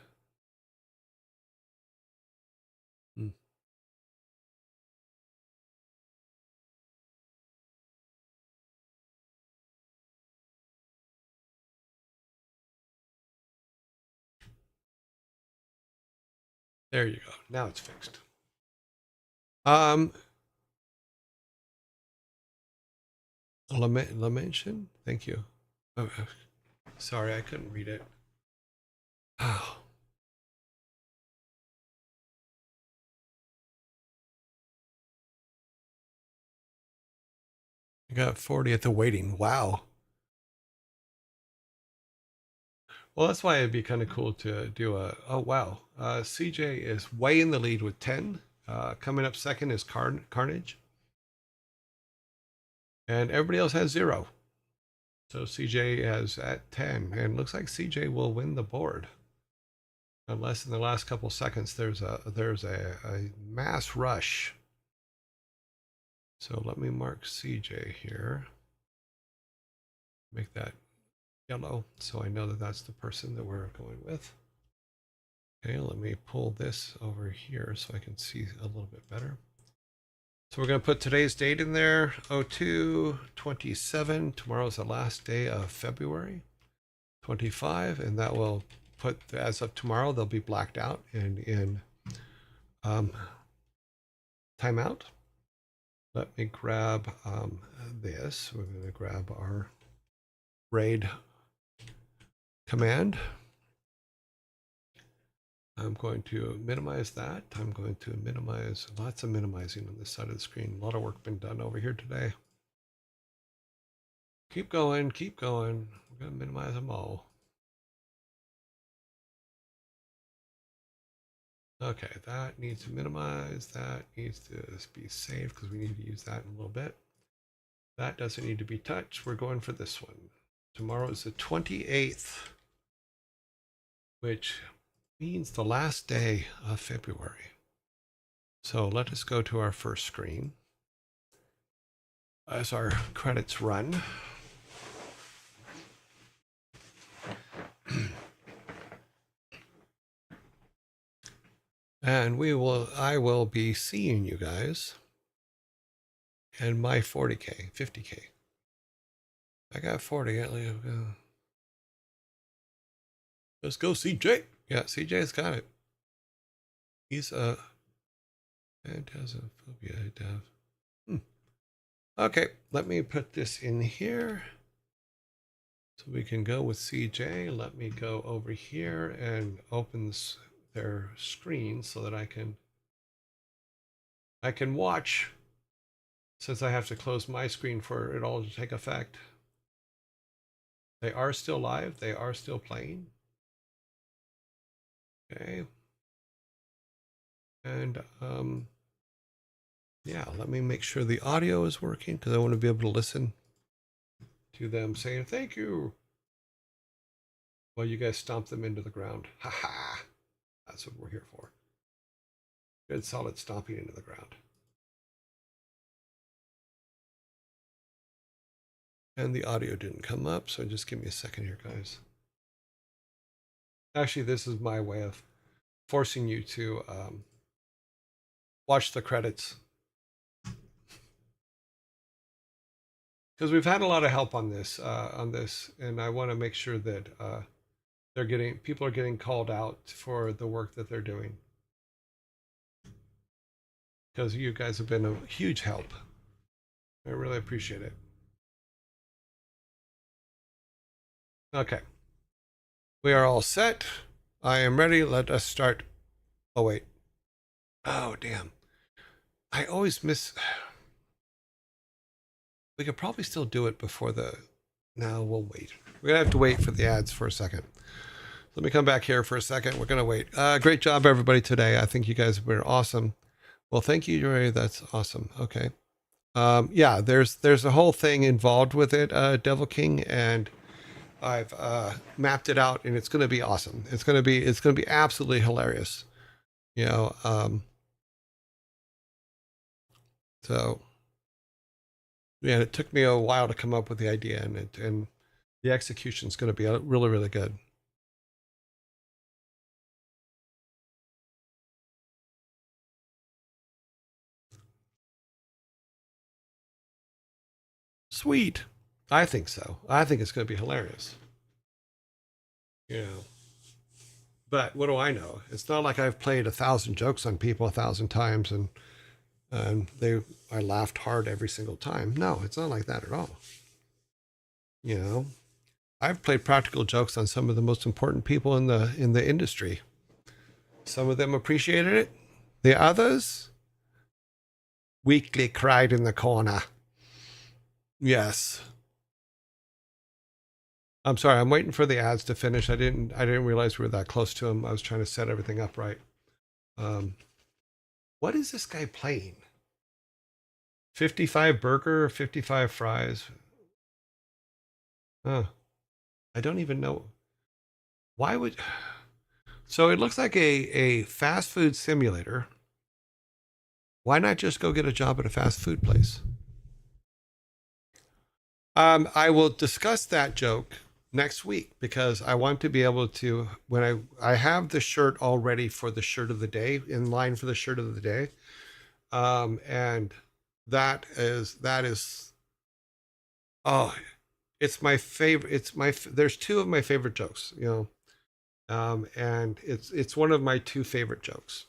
There you go. Now it's fixed. Lamention? Thank you. Oh, sorry, I couldn't read it. Oh. I got 40 at the waiting. Wow. Well, that's why it'd be kind of cool to do a, oh, wow. CJ is way in the lead with 10. Coming up second is Carnage. And everybody else has 0. So CJ is at 10, and looks like CJ will win the board. Unless in the last couple seconds there's a mass rush. So let me mark CJ here. Make that yellow so I know that that's the person that we're going with. Okay, let me pull this over here so I can see a little bit better. So we're going to put today's date in there, 02/27. Tomorrow's the last day of February 25, and that will put, as of tomorrow, they'll be blacked out and in timeout. Let me grab this. We're going to grab our RAID command. I'm going to minimize that. I'm going to minimize, lots of minimizing on this side of the screen. A lot of work been done over here today. Keep going, keep going. We're going to minimize them all. Okay, that needs to minimize. That needs to be saved because we need to use that in a little bit. That doesn't need to be touched. We're going for this one. Tomorrow is the 28th, which means the last day of February. So let us go to our first screen as our credits run. And I will be seeing you guys and my 40K, 50K. I got 40. Let's go, CJ. Yeah, CJ's got it. He's a phantasmophobia dev. Okay, let me put this in here so we can go with CJ. Let me go over here and open their screen so that I can watch, since I have to close my screen for it all to take effect. They are still live. They are still playing. Okay. And yeah, let me make sure the audio is working because I want to be able to listen to them saying thank you while you guys stomp them into the ground. Ha ha. That's what we're here for. Good solid stomping into the ground. And the audio didn't come up, so just give me a second here, guys. Actually, this is my way of forcing you to watch the credits. Because we've had a lot of help on this, and I want to make sure that people are getting called out for the work that they're doing. Because you guys have been a huge help. I really appreciate it. Okay. We are all set. I am ready. Let us start. Oh, wait. Oh, damn. I always miss... We could probably still do it before the... No, we'll wait. We're going to have to wait for the ads for a second. Let me come back here for a second. We're going to wait. Great job, everybody, today. I think you guys were awesome. Well, thank you, Ray. That's awesome. Okay. Yeah, there's a whole thing involved with it, Devil King, and I've mapped it out, and it's going to be awesome. It's going to be absolutely hilarious. You know, so yeah, it took me a while to come up with the idea, and the execution is going to be really, really good. Sweet. I think so. I think it's going to be hilarious. Yeah. But what do I know? It's not like I've played 1,000 jokes on people 1,000 times and I laughed hard every single time. No, it's not like that at all. You know, I've played practical jokes on some of the most important people in the industry. Some of them appreciated it. The others weakly cried in the corner. Yes. I'm sorry. I'm waiting for the ads to finish. I didn't realize we were that close to them. I was trying to set everything up right. What is this guy playing? 55 burger, 55 fries. I don't even know. Why would... So it looks like a fast food simulator. Why not just go get a job at a fast food place? I will discuss that joke next week because I want to be able to, when I have the shirt all ready for the shirt of the day, in line for the shirt of the day. And that is, oh, it's my favorite. There's two of my favorite jokes, and it's one of my two favorite jokes.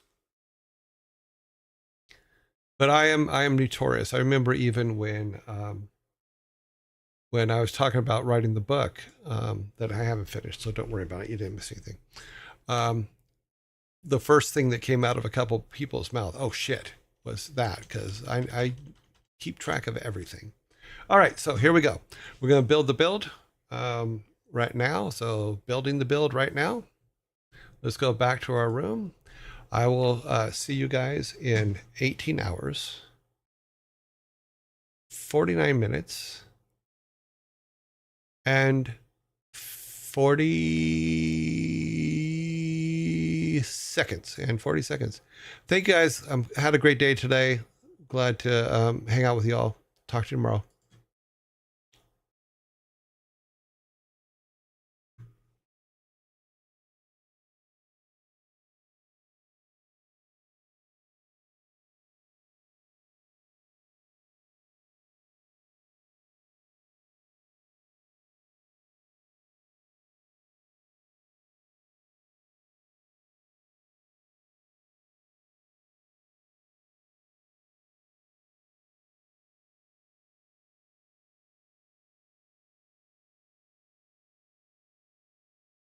But I am notorious. I remember even when I was talking about writing the book that I haven't finished, so don't worry about it. You didn't miss anything. The first thing that came out of a couple people's mouth, oh shit, was that, because I keep track of everything. All right, so here we go. We're going to build the build right now. So building the build right now. Let's go back to our room. I will see you guys in 18 hours, 49 minutes, and 40 seconds. Thank you guys. Had a great day today. Glad to hang out with y'all. Talk to you tomorrow.